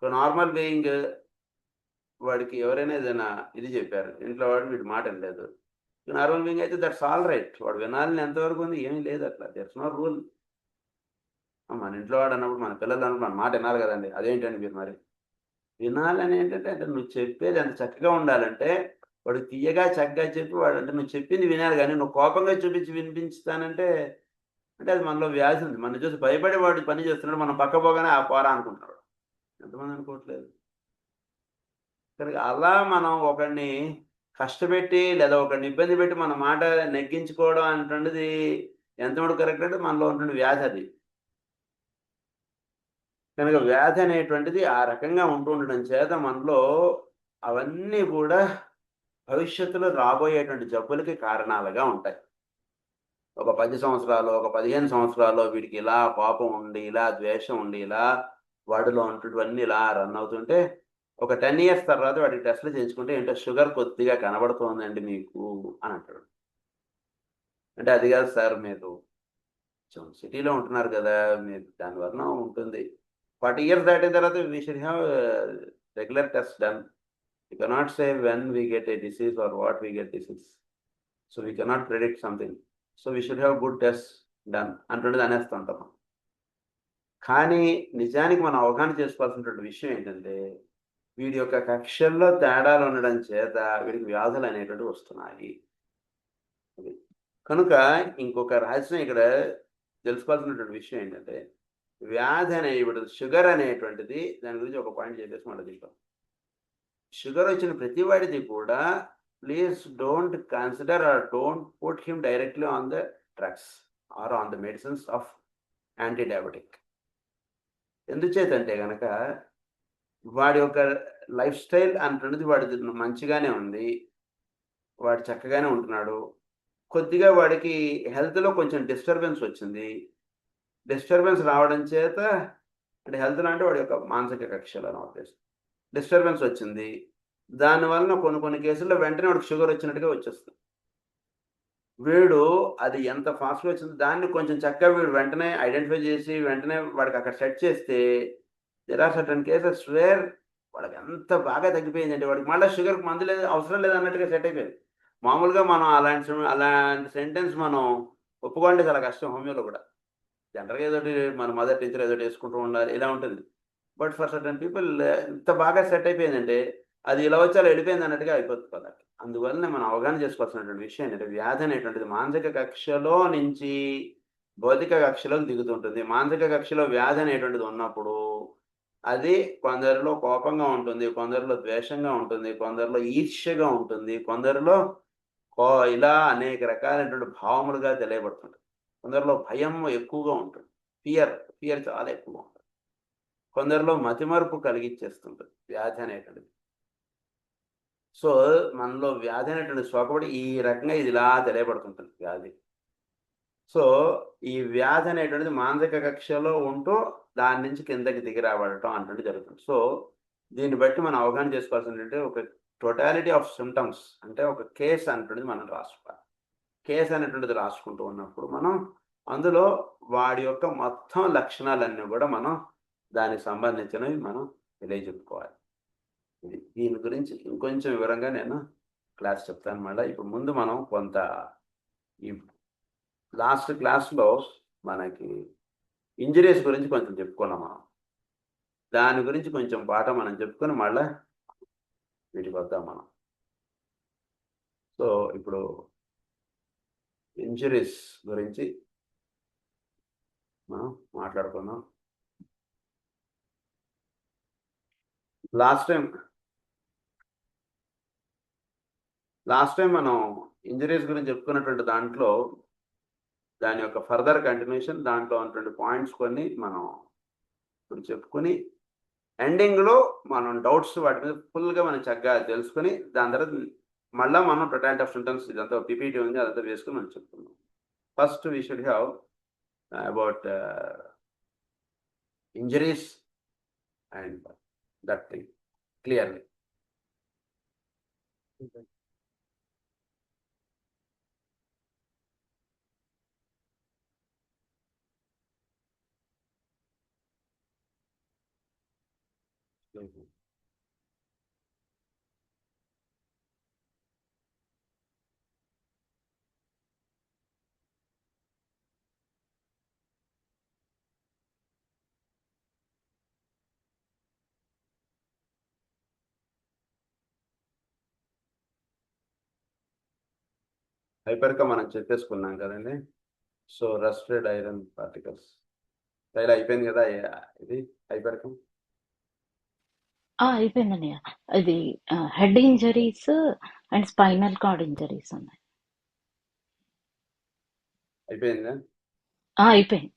నార్మల్ బీయింగ్ వాడికి ఎవరైనా ఏదైనా ఇది చెప్పారు, ఇంట్లో వాడు వీడి మాట వినలేదు, నార్మల్ బీయింగ్ అయితే దట్స్ ఆల్ రైట్, వాడు వినాలని ఎంతవరకు ఉంది ఏమీ లేదు, అట్లా దట్స్ నో రూల్. మన ఇంట్లో వాడు అన్నప్పుడు మన పిల్లలు అన్నప్పుడు మన మాట వినాలి కదండి, అదేంటండి మీరు మరి వినాలని ఏంటంటే అంటే నువ్వు చెప్పేది ఎంత చక్కగా ఉండాలంటే వాడు తీయగా చక్కగా చెప్పి వాడు అంటే నువ్వు చెప్పింది వినాలి, కానీ నువ్వు కోపంగా చూపించి వినిపించుతానంటే అంటే అది మనలో వ్యాధి ఉంది. మన చూసి భయపడి వాడు పని చేస్తున్నాడు, మనం పక్క పోగానే ఆ పోరా అనుకుంటున్నాడు. ఎంతమంది అనుకోవట్లేదు. కనుక అలా మనం ఒకడిని కష్టపెట్టి లేదా ఒకడిని ఇబ్బంది పెట్టి మన మాట నెగ్గించుకోవడం అంటున్నది ఎంతవరకు కరెక్ట్ అంటే మనలో ఉంటున్న వ్యాధి అది. కనుక వ్యాధి అనేటువంటిది ఆ రకంగా ఉంటూ ఉండడం చేత మనలో అవన్నీ కూడా భవిష్యత్తులో రాబోయేటువంటి జబ్బులకి కారణాలుగా ఉంటాయి. ఒక 10 సంవత్సరాలు ఒక 15 సంవత్సరాల్లో వీడికి ఇలా కోపం ఉండి ఇలా ద్వేషం ఉండి ఇలా వాడిలో ఉంటున్నవన్నీ ఇలా రన్ అవుతుంటే ఒక 10 ఇయర్స్ తర్వాత వాడికి టెస్ట్లు చేయించుకుంటే ఏంటో షుగర్ కొద్దిగా కనబడుతోందండి మీకు అని అంటాడు. అంటే అది కాదు సార్, మీరు సిటీలో ఉంటున్నారు కదా, మీరు దానివల్ల ఉంటుంది. 40 years దాటిన తర్వాత we should have regular tests done. We cannot say when we get a disease or what we get disease. So we cannot predict something. So we should have good tests done అంటుండేది అనేస్తుంటాం. కానీ నిజానికి మనం అవగాహన చేసుకోవాల్సినటువంటి విషయం ఏంటంటే వీడి యొక్క కక్షల్లో తేడాలు ఉండడం చేత వీడికి వ్యాధులు అనేటువంటివి వస్తున్నాయి. కనుక ఇంకొక రహస్యం ఇక్కడ తెలుసుకోవాల్సినటువంటి విషయం ఏంటంటే, వ్యాధి అనే ఇప్పుడు షుగర్ అనేటువంటిది దాని గురించి ఒక పాయింట్ చెప్పేసి మళ్ళీ దీంట్లో షుగర్ వచ్చిన ప్రతి వాడిది కూడా please don't consider or don't put him directly on the drugs or on the medicines of anti diabetic. ఎందుచేతంటే కనుక వాడి యొక్క లైఫ్ స్టైల్ అంటున్నది వాడిది మంచిగానే ఉంది, వాడు చక్కగానే ఉంటున్నాడు. కొద్దిగా వాడికి హెల్త్లో కొంచెం డిస్టర్బెన్స్ వచ్చింది. డిస్టర్బెన్స్ రావడం చేత అంటే హెల్త్లో అంటే వాడి యొక్క మానసిక కక్షలో నా ఉద్దేశం డిస్టర్బెన్స్ వచ్చింది. దానివలన కొన్ని కేసుల్లో వెంటనే వాడికి షుగర్ వచ్చినట్టుగా వచ్చేస్తుంది. వీడు అది ఎంత ఫాస్ట్గా వచ్చింది దాన్ని కొంచెం చక్కగా వీడు వెంటనే ఐడెంటిఫై చేసి వెంటనే వాడికి అక్కడ సెట్ చేస్తే there are certain cases where వాడికి ఎంత బాగా తగ్గిపోయిందంటే వాడికి మళ్ళీ షుగర్కి మందు లేదు అవసరం లేదు అన్నట్టుగా సెట్ అయిపోయింది. మామూలుగా మనం అలాంటి సెంటెన్స్ మనం ఒప్పుకోవాలంటే చాలా కష్టం. హోమియోలో కూడా జనరల్గా ఏదోటి మన మదర్ టీచర్ ఏదోటి వేసుకుంటూ ఉండాలి ఇలా ఉంటుంది. బట్ ఫర్ సర్టన్ పీపుల్ ఇంత బాగా సెట్ అయిపోయిందంటే అది ఇలా వచ్చి అలా వెళ్ళిపోయింది అన్నట్టుగా అయిపోతుంది కదా. అందువల్ల మనం అవగాహన చేసుకోవాల్సినటువంటి విషయం ఏంటంటే వ్యాధి అనేటువంటిది మానసిక కక్షలో నుంచి భౌతిక కక్షలోకి దిగుతుంటుంది. మానసిక కక్షలో వ్యాధి అనేటువంటిది ఉన్నప్పుడు అది కొందరిలో కోపంగా ఉంటుంది, కొందరిలో ద్వేషంగా ఉంటుంది, కొందరిలో ఈర్ష్యగా ఉంటుంది, కొందరిలో ఇలా అనేక రకాలైనటువంటి భావములుగా తెలియబడుతుంది. కొందరిలో భయం ఎక్కువగా ఉంటుంది, ఫియర్ చాలా ఎక్కువగా ఉంటుంది. కొందరిలో మతిమరుపు కలిగించేస్తుంటుంది వ్యాధి అనేటువంటిది. సో మనలో వ్యాధి అనేటువంటి సోకబడి ఈ రకంగా ఇది ఇలా తెలియబడుతుంటుంది వ్యాధి. సో ఈ వ్యాధి అనేటువంటిది మానసిక కక్షలో ఉంటూ దాని నుంచి కిందకి దిగి రావడటం అంటే జరుగుతుంది. సో దీన్ని బట్టి మనం అవగాహన చేసుకోవాల్సిందంటే ఒక టోటాలిటీ ఆఫ్ సిమ్టమ్స్ అంటే ఒక కేసు అనేటువంటిది మనం రాసుకోవాలి. కేసు అనేటువంటిది రాసుకుంటూ ఉన్నప్పుడు మనం అందులో వాడి యొక్క మొత్తం లక్షణాలన్నీ కూడా మనం దానికి సంబంధించినవి మనం తెలియజెప్పుకోవాలి. దీని గురించి ఇంకొంచెం వివరంగా నేను క్లాస్ చెప్తాను. మళ్ళీ ఇప్పుడు ముందు మనం కొంత ఈ లాస్ట్ క్లాస్లో మనకి ఇంజరీస్ గురించి కొంచెం చెప్పుకున్నాం. మనం దాని గురించి కొంచెం పాఠం మనం చెప్పుకొని మళ్ళీ వీటికి వద్దాం మనం. సో ఇప్పుడు ఇంజరీస్ గురించి మనం మాట్లాడుకుందాం. లాస్ట్ టైం మనం ఇంజరీస్ గురించి చెప్పుకున్నటువంటి దాంట్లో దాని యొక్క ఫర్దర్ కంటిన్యూషన్ దాంట్లో ఉన్నటువంటి పాయింట్స్ కొన్ని మనం ఇప్పుడు చెప్పుకొని ఎండింగ్లో మనం డౌట్స్ వాటి మీద ఫుల్గా మనం చక్కగా తెలుసుకొని దాని తర్వాత మళ్ళీ మనం టోటాలిటీ ఆఫ్ సిమ్టమ్స్ ఇదంతా పీపీటీ ఉంది అదంతా వేసుకుని మనం చెప్పుకుందాం. First we should have about injuries and that thing clearly. హైపర్గా మనం చెప్పేసుకున్నాం కదండి. సో రస్టెడ్ ఐరన్ పార్టికల్స్ ఇలా అయిపోయింది కదా. ఇది హైపర్కం అయిపోయిందండి. ఇది head injuries and spinal cord injuries ఉన్నాయి. అయిపోయిందా? అయిపోయింది.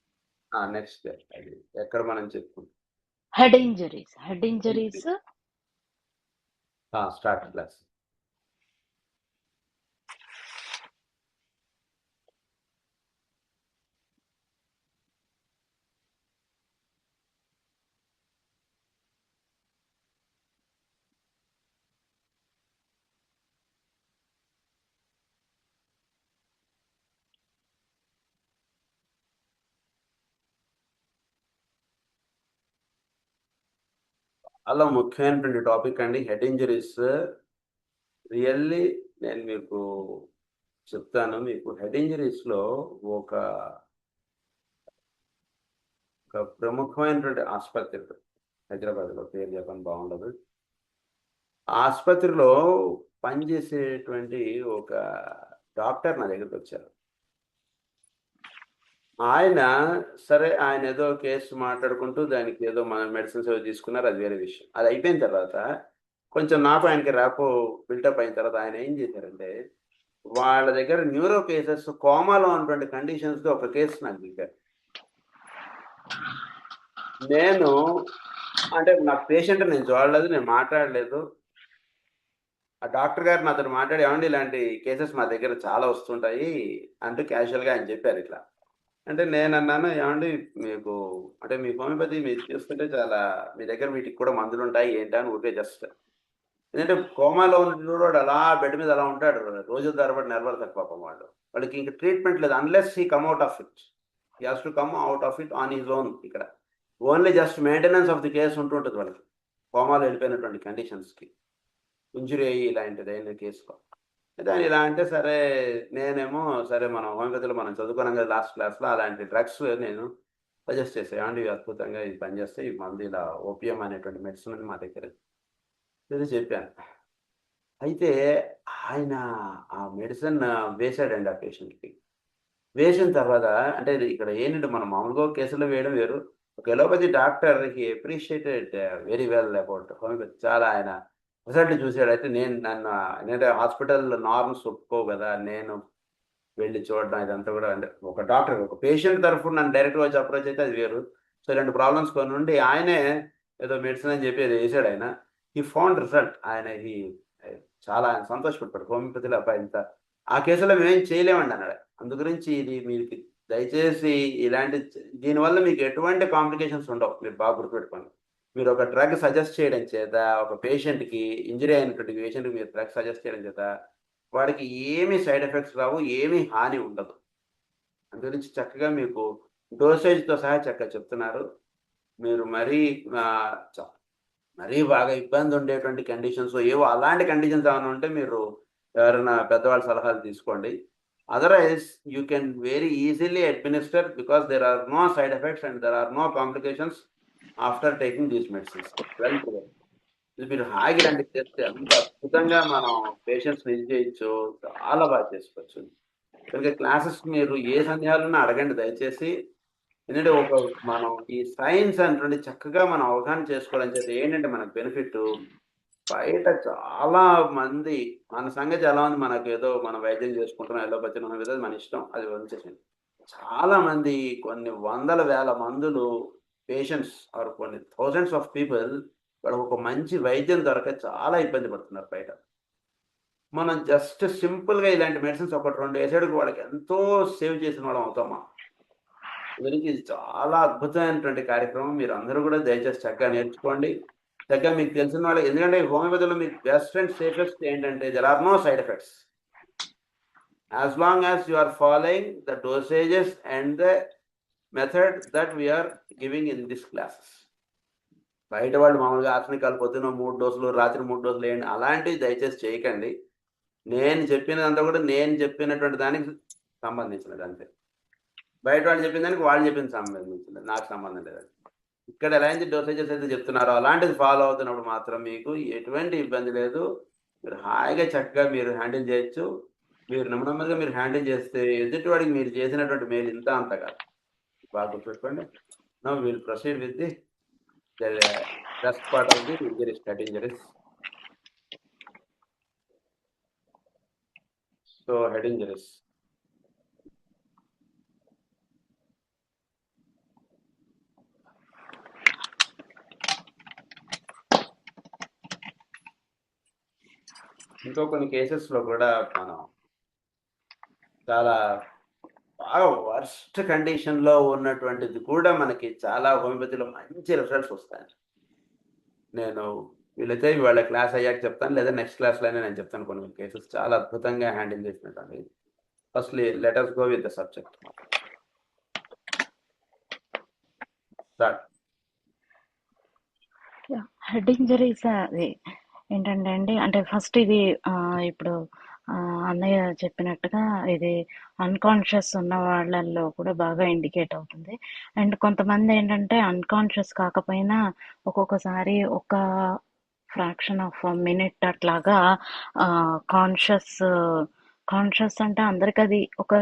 నెక్స్ట్ అది ఎక్కడ మనం చెప్పుకుంటాం హెడ్ ఇంజరీస్ స్టార్ట్ క్లాస్. అలా ముఖ్యమైనటువంటి టాపిక్ అండి హెడ్ ఇంజరీస్. రియల్లీ నేను మీకు చెప్తాను. మీకు హెడ్ ఇంజరీస్లో ఒక ప్రముఖమైనటువంటి ఆసుపత్రి హైదరాబాద్లో, పేరు చెప్పని బాగుండదు. ఆసుపత్రిలో పనిచేసేటువంటి ఒక డాక్టర్ నా దగ్గరికి వచ్చారు. ఆయన సరే ఆయన ఏదో కేసు మాట్లాడుకుంటూ దానికి ఏదో మన మెడిసిన్స్ ఏదో తీసుకున్నారు, అది వేరే విషయం. అది అయిపోయిన తర్వాత కొంచెం నాకు ఆయనకి ర్యాపో బిల్డప్ అయిన తర్వాత ఆయన ఏం చేశారంటే వాళ్ళ దగ్గర న్యూరో కేసెస్ కోమాలో ఉన్నటువంటి కండిషన్స్ ఒక కేసు నాకు దిగారు. నేను అంటే నాకు పేషెంట్ నేను చూడలేదు, నేను మాట్లాడలేదు. ఆ డాక్టర్ గారు నాతో మాట్లాడి ఏమండి ఇలాంటి కేసెస్ మా దగ్గర చాలా వస్తుంటాయి అంటూ క్యాజువల్గా ఆయన చెప్పారు ఇట్లా. అంటే నేను అన్నాను ఏమండి మీకు అంటే మీ హోమియోపతి మీరు చూస్తుంటే చాలా మీ దగ్గర వీటికి కూడా మందులు ఉంటాయి ఏంటి అని ఊరికే జస్ట్ ఎందుకంటే కోమాలో ఉన్న వాడు అలా బెడ్ మీద అలా ఉంటాడు రోజు తరబడి నిలబడతారు పాపం వాళ్ళు. వాళ్ళకి ఇంకా ట్రీట్మెంట్ లేదు unless he come out of it. He has to come out of it on his own. ఇక్కడ only just maintenance of the case ఉంటుంటుంది వాళ్ళకి కోమాలో వెళ్ళిపోయినటువంటి కండిషన్స్కి ఇంజురీ అయ్యి ఇలాంటిది అయిన కేసులో. అయితే ఆయన ఇలా అంటే సరే నేనేమో సరే మనం హోమియోపతిలో మనం చదువుకున్నాం కదా లాస్ట్ క్లాస్లో అలాంటి డ్రగ్స్ నేను సజెస్ట్ చేసాను ఏమంటే ఇవి అద్భుతంగా ఇది పనిచేస్తే ఈ మందు ఇలా ఓపియం అనేటువంటి మెడిసిన్ అని మా దగ్గర ఇది చెప్పాను. అయితే ఆయన ఆ మెడిసిన్ వేశాడండి ఆ పేషెంట్కి. వేసిన తర్వాత అంటే ఇది ఇక్కడ ఏంటంటే మనం మామూలుగా కేసులో వేయడం వేరు. ఒక allopathy doctor he appreciated very well about homeopathy. చాలా ఆయన రిజల్ట్ చూసాడు. అయితే నేను హాస్పిటల్ నార్మ్స్ ఒప్పుకోవు కదా నేను వెళ్ళి చూడడం ఇదంతా కూడా అంటే ఒక డాక్టర్ ఒక పేషెంట్ తరఫున నన్ను డైరెక్ట్గా వచ్చి అప్రోచ్ అయితే అది వేరు. సో ఇలాంటి ప్రాబ్లమ్స్ కొన్ని ఉండి ఆయనే ఏదో మెడిసిన్ అని చెప్పి అది వేసాడు ఆయన. ఈ ఫౌండ్ రిజల్ట్ ఆయన చాలా ఆయన సంతోషపడ్డాడు హోమియోపతిలో అబ్బాయి ఇంత ఆ కేసులో మేమేం చేయలేమండి అన్నాడు. అందు గురించి ఇది మీకు దయచేసి ఇలాంటి దీనివల్ల మీకు ఎటువంటి కాంప్లికేషన్స్ ఉండవు, మీరు బాగా గుర్తుపెట్టుకోండి. మీరు ఒక డ్రగ్ సజెస్ట్ చేయడం చేత ఒక పేషెంట్కి ఇంజరీ అయినటువంటి పేషెంట్కి మీరు డ్రగ్ సజెస్ట్ చేయడం చేత వాడికి ఏమీ సైడ్ ఎఫెక్ట్స్ రావు, ఏమీ హాని ఉండదు. అందు గురించి చక్కగా మీకు డోసేజ్తో సహా చక్కగా చెప్తున్నారు. మీరు మరీ బాగా ఇబ్బంది ఉండేటువంటి కండిషన్స్ ఏవో అలాంటి కండిషన్స్ ఏమైనా ఉంటే మీరు ఎవరైనా పెద్దవాళ్ళ సలహాలు తీసుకోండి. Otherwise you can very easily administer because there are no side effects and there are no complications after taking these medicines. Well ఇది మీరు హాయిగా రండి చేస్తే అంత అద్భుతంగా మనం పేషెంట్స్ ఇది చేయొచ్చు, చాలా బాగా చేసుకోవచ్చు. కనుక క్లాసెస్ మీరు ఏ సందేహాలున్నా అడగండి దయచేసి. ఎందుకంటే మనం ఈ సైన్స్ అంటే చక్కగా మనం అవగాహన చేసుకోవడం చేత ఏంటంటే మనకు బెనిఫిట్ బయట చాలా మంది మన సంగతి ఎలా ఉంది మనకు ఏదో మనం వైద్యం చేసుకుంటున్నాం ఎలోపతి మన ఇష్టం అది వచ్చేసింది. చాలా మంది కొన్ని వందల వేల మందులు పేషెంట్స్ ఆర్ కొన్ని థౌజండ్స్ ఆఫ్ పీపుల్ వాళ్ళకి ఒక మంచి వైద్యం దొరక చాలా ఇబ్బంది పడుతున్నారు బయట. మనం జస్ట్ సింపుల్గా ఇలాంటి మెడిసిన్స్ ఒకటి రెండు వేసేటికి వాళ్ళకి ఎంతో సేవ్ చేసిన వాళ్ళం అవుతామా. గురించి ఇది చాలా అద్భుతమైనటువంటి కార్యక్రమం. మీరు అందరూ కూడా దయచేసి చక్కగా నేర్చుకోండి. చక్కగా మీకు తెలిసిన వాళ్ళు ఎందుకంటే హోమియోపతిలో మీకు బెస్ట్ అండ్ సేఫెస్ట్ ఏంటంటే there are no side effects as long as you are following the dosages and the method that we are giving in this classes. బయట వాళ్ళు మామూలుగా ఆర్సనికాలు పొద్దున్న 3 డోసులు రాత్రి 3 డోసులు వేయండి అలాంటివి దయచేసి చేయకండి. నేను చెప్పినదంతా కూడా నేను చెప్పినటువంటి దానికి సంబంధించినది అంతే. బయట వాళ్ళు చెప్పిన దానికి వాళ్ళు చెప్పిన సంబంధించినది, నాకు సంబంధం లేదు. ఇక్కడ ఎలాంటి డోసేజెస్ అయితే చెప్తున్నారో అలాంటిది ఫాలో అవుతున్నప్పుడు మాత్రం మీకు ఎటువంటి ఇబ్బంది లేదు. మీరు హాయిగా చక్కగా మీరు హ్యాండిల్ చేయొచ్చు. మీరు నెమ్మదిగా మీరు హ్యాండిల్ చేస్తే ఎదుటివాడికి మీరు చేసినటువంటి మేలు ఇంత అంత కాదు. బాగా గుర్తుపెట్టుకోండి. Now will proceed with the rest part of the injuries, head injuries. So head injuries. ఇంకో కొన్ని కేసెస్లో కూడా మనం చాలా బాగా వర్స్ట్ కండిషన్లో ఉన్నటువంటిది కూడా మనకి చాలా హోమియోపతిలో మంచి రిజల్ట్స్ వస్తాయి. నేను వీళ్ళైతే వాళ్ళ క్లాస్ అయ్యాక చెప్తాను, లేదా నెక్స్ట్ క్లాస్లోనే నేను చెప్తాను కొన్ని కేసెస్ చాలా అద్భుతంగా హ్యాండిల్ చేసినట్టు. Firstly let us go with the subject. Start. Head injuries అది ఏంటంటే అండి అంటే ఫస్ట్ ఇది ఇప్పుడు అన్నయ్య చెప్పినట్టుగా ఇది అన్కాన్షియస్ ఉన్న వాళ్ళల్లో కూడా బాగా ఇండికేట్ అవుతుంది. అండ్ కొంతమంది ఏంటంటే అన్కాన్షియస్ కాకపోయినా ఒక్కొక్కసారి ఒక ఫ్రాక్షన్ ఆఫ్ మినిట్ అట్లాగా కాన్షియస్ కాన్షియస్ అంటే అందరికి అది ఒక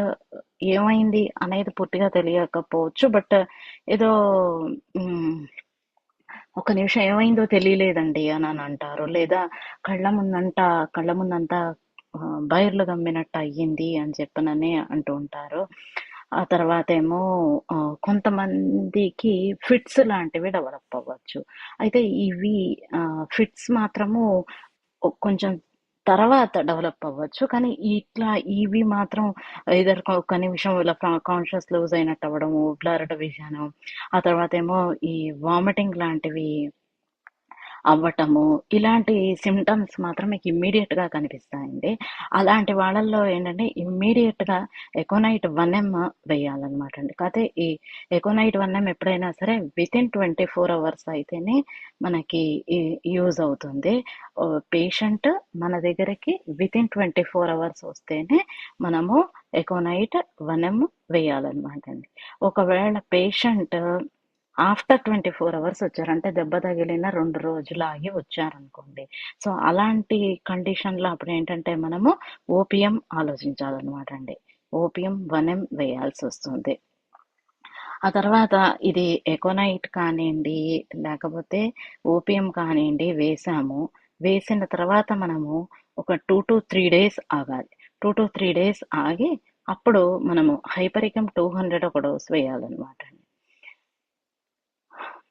ఏమైంది అనేది పూర్తిగా తెలియకపోవచ్చు. బట్ ఏదో మ్, ఒక నిమిషం ఏమైందో తెలియలేదండి అని అంటారు. లేదా కళ్ళ ముందంతా బైర్లు గమ్మినట్టు అయ్యింది అని చెప్పనని అంటూ ఉంటారు. ఆ తర్వాత ఏమో కొంతమందికి ఫిట్స్ లాంటివి డెవలప్ అవ్వచ్చు. అయితే ఇవి ఫిట్స్ మాత్రము కొంచెం తర్వాత డెవలప్ అవ్వచ్చు. కానీ ఇట్లా ఇవి మాత్రం ఐదర్ ఒక నిమిషం ఇలా కాన్షియస్ లూజ్ అయినట్టు అవ్వడము, బ్లర్డ్ విజన్, ఆ తర్వాత ఏమో ఈ వామిటింగ్ లాంటివి అవ్వటము, ఇలాంటి సిమ్టమ్స్ మాత్రం మీకు ఇమ్మీడియట్ గా కనిపిస్తాయండి. అలాంటి వాళ్ళల్లో ఏంటంటే ఇమ్మీడియట్ గా ఎకోనైట్ 1M వేయాలన్నమాట అండి. కాకపోతే ఈ ఎకోనైట్ 1M ఎప్పుడైనా సరే వితిన్ 24 అవర్స్ అయితేనే మనకి యూజ్ అవుతుంది. పేషెంట్ మన దగ్గరికి వితిన్ 24 అవర్స్ వస్తేనే మనము ఎకోనైట్ 1M వేయాలన్నమాట అండి. ఒకవేళ పేషెంట్ ఆఫ్టర్ 24 అవర్స్ వచ్చారు, అంటే దెబ్బ తగిలిన 2 రోజులు ఆగి వచ్చారనుకోండి, సో అలాంటి కండిషన్లో అప్పుడు ఏంటంటే మనము ఓపీఎం ఆలోచించాలన్నమాట అండి. ఓపీఎం 1M వేయాల్సి వస్తుంది. ఆ తర్వాత ఇది ఎకోనైట్ కానివ్వండి, లేకపోతే ఓపీఎం కానివ్వండి వేసాము. వేసిన తర్వాత మనము ఒక 2 to 3 days ఆగాలి. 2 to 3 days ఆగి అప్పుడు మనము హైపరికం 200 ఒక డోస్ వేయాలన్నమాట.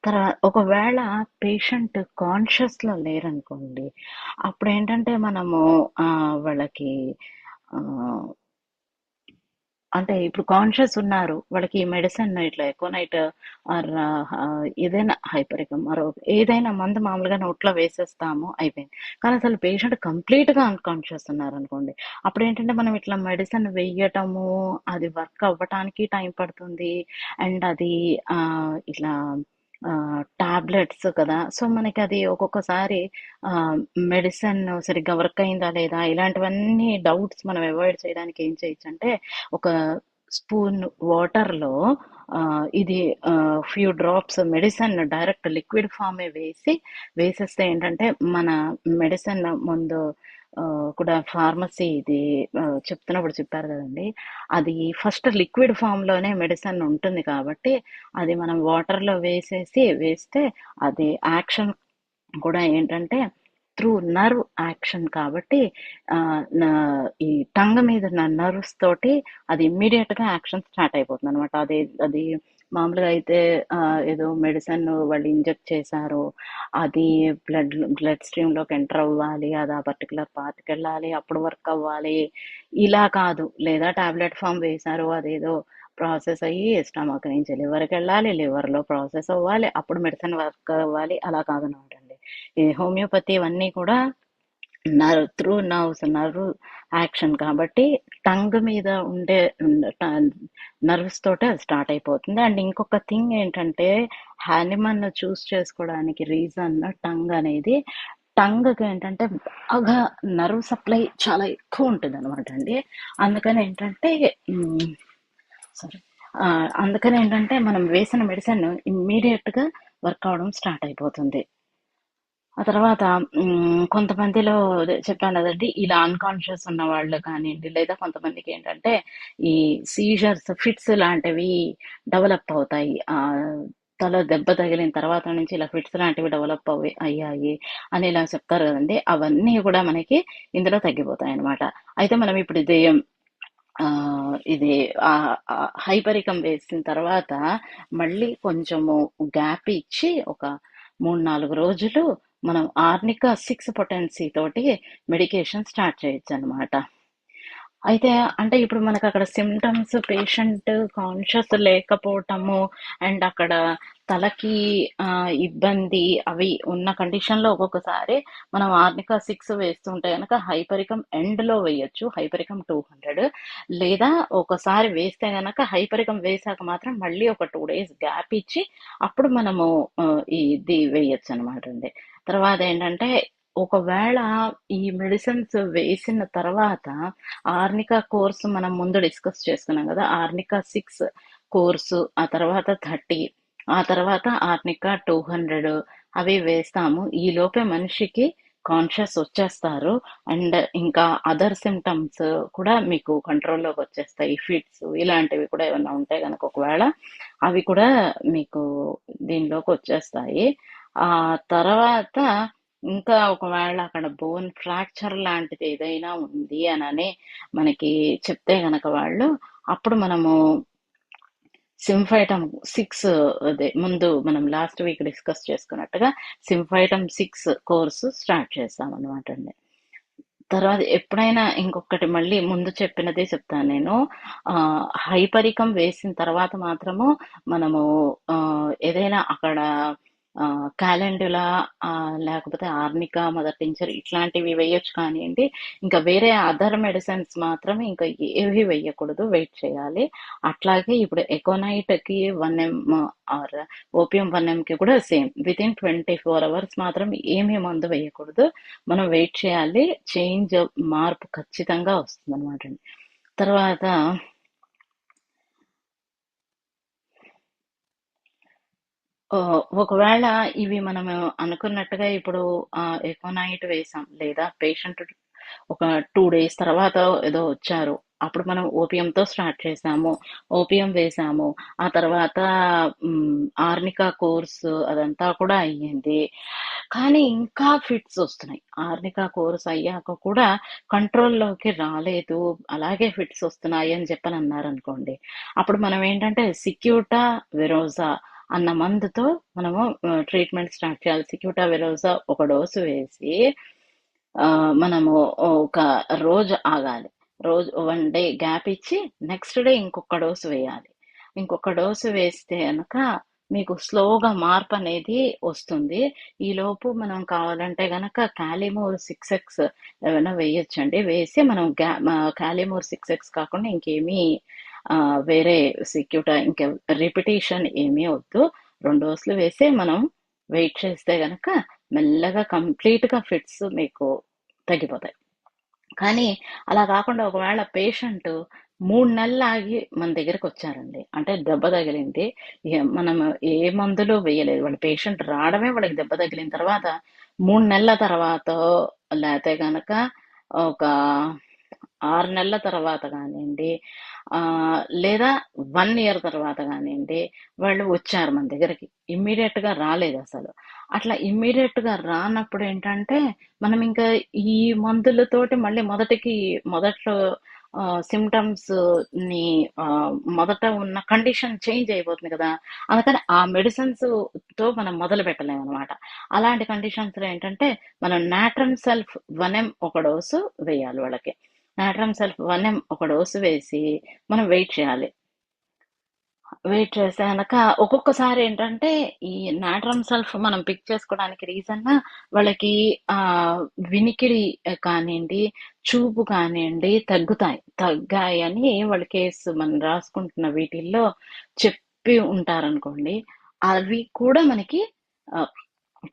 తర్వాత ఒకవేళ పేషెంట్ కాన్షియస్ లో లేరనుకోండి, అప్పుడు ఏంటంటే మనము వాళ్ళకి ఆ, అంటే ఇప్పుడు కాన్షియస్ ఉన్నారు, వాళ్ళకి మెడిసిన్ ఇట్లా ఎకోనైట్ ఆర్ ఏదైనా హైపరికం మరో ఏదైనా మందు మామూలుగా నోట్లో వేసేస్తాము, అయిపోయింది. కానీ అసలు పేషెంట్ కంప్లీట్ గా అన్కాన్షియస్ ఉన్నారు అనుకోండి, అప్పుడు ఏంటంటే మనం ఇట్లా మెడిసిన్ వెయ్యటము అది వర్క్ అవ్వటానికి టైం పడుతుంది. అండ్ అది ఇట్లా టాబ్లెట్స్ కదా, సో మనకి అది ఒక్కొక్కసారి మెడిసిన్ సరిగ్గా వర్క్ అయిందా లేదా ఇలాంటివన్నీ డౌట్స్ మనం అవాయిడ్ చేయడానికి ఏం చేయొచ్చు అంటే ఒక స్పూన్ వాటర్లో ఇది few drops medicine direct liquid ఫామే వేసేస్తే ఏంటంటే మన మెడిసిన్ ముందు కూడా ఫార్మసీ ఇది చెప్తున్నప్పుడు చెప్పారు కదండి, అది ఫస్ట్ లిక్విడ్ ఫామ్ లోనే మెడిసిన్ ఉంటుంది కాబట్టి అది మనం వాటర్లో వేస్తే అది యాక్షన్ కూడా ఏంటంటే త్రూ నర్వ్ యాక్షన్ కాబట్టి ఈ టంగ్ మీద ఉన్న నర్వ్స్ తోటి అది ఇమ్మీడియట్ గా యాక్షన్ స్టార్ట్ అయిపోతుంది అనమాట. అది మామూలుగా అయితే ఏదో మెడిసిన్ వాళ్ళు ఇంజెక్ట్ చేశారు, అది బ్లడ్ స్ట్రీమ్ లోకి ఎంటర్ అవ్వాలి, అది ఆ పర్టికులర్ పార్ట్కి వెళ్ళాలి, అప్పుడు వర్క్ అవ్వాలి, ఇలా కాదు. లేదా టాబ్లెట్ ఫామ్ వేశారు, అదేదో ప్రాసెస్ అయ్యి స్టమక్ నుంచి లివర్కి వెళ్ళాలి, లివర్ లో ప్రాసెస్ అవ్వాలి, అప్పుడు మెడిసిన్ వర్క్ అవ్వాలి, అలా కాదనమాట అండి. ఈ హోమియోపతి ఇవన్నీ కూడా త్రూ నర్వ్ యాక్షన్ కాబట్టి టంగ్ మీద ఉండే నర్వ్స్ తోటే అది స్టార్ట్ అయిపోతుంది. అండ్ ఇంకొక థింగ్ ఏంటంటే హ్యానిమన్ చూస్ చేసుకోవడానికి రీజన్ టంగ్ అనేది, టంగ్ ఏంటంటే బాగా నర్వ్ సప్లై చాలా ఎక్కువ ఉంటుంది అనమాట అండి. అందుకని ఏంటంటే సారీ అందుకని ఏంటంటే మనం వేసిన మెడిసిన్ ఇమ్మీడియట్ గా వర్క్ అవడం స్టార్ట్ అయిపోతుంది. ఆ తర్వాత కొంతమందిలో చెప్పాను కదండి, ఇలా అన్కాన్షియస్ ఉన్న వాళ్ళు కానివ్వండి, లేదా కొంతమందికి ఏంటంటే ఈ సీజర్స్ ఫిట్స్ లాంటివి డెవలప్ అవుతాయి. తల దెబ్బ తగిలిన తర్వాత నుంచి ఇలా ఫిట్స్ లాంటివి డెవలప్ అయ్యాయి అని ఇలా చెప్తారు కదండి, అవన్నీ కూడా మనకి ఇందులో తగ్గిపోతాయి అన్నమాట. అయితే మనం ఇప్పుడు ఇది హైపరికం వేసిన తర్వాత మళ్ళీ కొంచెము గ్యాప్ ఇచ్చి ఒక 3-4 రోజులు మనం ఆర్నికా 6 పొటెన్సీ తోటి మెడికేషన్ స్టార్ట్ చేయొచ్చు అనమాట. అయితే అంటే ఇప్పుడు మనకు అక్కడ సిమ్టమ్స్ పేషెంట్ కాన్షియస్ లేకపోవటము అండ్ అక్కడ తలకి ఇబ్బంది అవి ఉన్న కండిషన్ లో ఒక్కొక్కసారి మనం ఆర్నికా 6 వేస్తుంటే కనుక హైపరికం ఎండ్ లో వేయొచ్చు, హైపరికం 200. లేదా ఒకసారి వేస్తే గనక హైపరికం వేసాక మాత్రం మళ్ళీ ఒక 2 days గ్యాప్ ఇచ్చి అప్పుడు మనము ఇది వేయొచ్చు అనమాట అండి. తర్వాత ఏంటంటే ఒకవేళ ఈ మెడిసిన్స్ వేసిన తర్వాత ఆర్నికా కోర్సు మనం ముందు డిస్కస్ చేసుకున్నాం కదా, ఆర్నికా 6 కోర్సు, ఆ తర్వాత 30, ఆ తర్వాత ఆర్నికా 200 అవి వేస్తాము. ఈ లోపే మనిషికి కాన్షియస్ వచ్చేస్తారు. అండ్ ఇంకా అదర్ సిమ్టమ్స్ కూడా మీకు కంట్రోల్లోకి వచ్చేస్తాయి. ఫిట్స్ ఇలాంటివి కూడా ఏమైనా ఉంటే కనుక ఒకవేళ అవి కూడా మీకు దీనిలోకి వచ్చేస్తాయి. ఆ తర్వాత ఇంకా ఒకవేళ అక్కడ బోన్ ఫ్రాక్చర్ లాంటిది ఏదైనా ఉంది అని మనకి చెప్తే గనక వాళ్ళు, అప్పుడు మనము సింఫైటమ్ 6, అదే ముందు మనం లాస్ట్ వీక్ డిస్కస్ చేసుకున్నట్టుగా సింఫైటమ్ 6 కోర్సు స్టార్ట్ చేస్తాం అనమాట అండి. తర్వాత ఎప్పుడైనా ఇంకొకటి మళ్ళీ ముందు చెప్పినదే చెప్తాను నేను. హైపరికం వేసిన తర్వాత మాత్రము మనము ఏదైనా అక్కడ క్యాలెండులా లేకపోతే ఆర్నికా, మదర్ టించర్ ఇట్లాంటివి వేయొచ్చు కానివ్వండి. ఇంకా వేరే అదర్ మెడిసిన్స్ మాత్రమే ఇంకా ఏవి వేయకూడదు, వెయిట్ చేయాలి. అట్లాగే ఇప్పుడు ఎకోనైట్కి 1M ఆర్ ఓపియం 1Mకి కూడా సేమ్ వితిన్ 24 hours మాత్రం ఏమీ మందు వేయకూడదు, మనం వెయిట్ చేయాలి. చేంజ్ మార్పు ఖచ్చితంగా వస్తుంది అనమాట అండి. తర్వాత ఒకవేళ ఇవి మనము అనుకున్నట్టుగా ఇప్పుడు ఎకోనైట్ వేసాం, లేదా పేషెంట్ ఒక 2 days తర్వాత ఏదో వచ్చారు, అప్పుడు మనం ఓపియంతో స్టార్ట్ చేసాము, ఓపియం వేసాము. ఆ తర్వాత ఆర్నికా కోర్సు అదంతా కూడా అయ్యింది. కానీ ఇంకా ఫిట్స్ వస్తున్నాయి. ఆర్నికా కోర్స్ అయ్యాక కూడా కంట్రోల్లోకి రాలేదు, అలాగే ఫిట్స్ వస్తున్నాయి అని చెప్పని అన్నారనుకోండి, అప్పుడు మనం ఏంటంటే సిక్యూటా వెరోజా అన్న మందుతో మనము ట్రీట్మెంట్ స్టార్ట్ చేయాలి. సిక్యూటా వెరోజా ఒక డోసు వేసి మనము ఒక రోజు ఆగాలి. రోజు 1 day గ్యాప్ ఇచ్చి నెక్స్ట్ డే ఇంకొక డోసు వేయాలి. ఇంకొక డోసు వేస్తే కనుక మీకు స్లోగా మార్పు అనేది వస్తుంది. ఈలోపు మనం కావాలంటే గనక కాలిమోర్ 6X ఏమైనా వేయొచ్చండి. వేసి మనం కాలిమోర్ 6X కాకుండా ఇంకేమీ వేరే సిక్యూటా ఇంకా రిపిటేషన్ ఏమీ వద్దు. 2 డోసులు వేసి మనం వెయిట్ చేస్తే గనక మెల్లగా కంప్లీట్గా ఫిట్స్ మీకు తగ్గిపోతాయి. కానీ అలా కాకుండా ఒకవేళ పేషెంట్ 3 నెలలు ఆగి మన దగ్గరకు వచ్చారండి, అంటే దెబ్బ తగిలింది, మనం ఏ మందులు వేయలేదు, వాళ్ళ పేషెంట్ రావడమే వాళ్ళకి దెబ్బ తగిలిన తర్వాత 3 నెలల తర్వాత, లేకపోతే గనక ఒక 6 నెలల తర్వాత కానివ్వండి, లేదా 1 year తర్వాత కానివ్వండి, వాళ్ళు వచ్చారు మన దగ్గరికి, ఇమ్మీడియట్గా రాలేదు అసలు. అట్లా ఇమ్మీడియట్గా రానప్పుడు ఏంటంటే మనం ఇంకా ఈ మందులతోటి మళ్ళీ మొదట్లో సిమ్టమ్స్ ని మొదట ఉన్న కండిషన్ చేంజ్ అయిపోతుంది కదా, అందుకని ఆ మెడిసిన్స్ తో మనం మొదలు పెట్టలేము అనమాట. అలాంటి కండిషన్స్ లో ఏంటంటే మనం నాట్రమ్ సెల్ఫ్ 1M ఒక డోసు వేయాలి వాళ్ళకి. నాట్రమ్ సెల్ఫ్ 1M ఒక డోసు వేసి మనం వెయిట్ చేయాలి. వెయిట్ చేస్తే కనుక ఒక్కొక్కసారి ఏంటంటే ఈ నాట్రమ్ సెల్ఫ్ మనం పిక్ చేసుకోవడానికి రీజన్ వాళ్ళకి వినికిడి కానివ్వండి, చూపు కానివ్వండి తగ్గాయి అని వాళ్ళ కేసు మనం రాసుకుంటున్న వీటిల్లో చెప్పి ఉంటారనుకోండి, అవి కూడా మనకి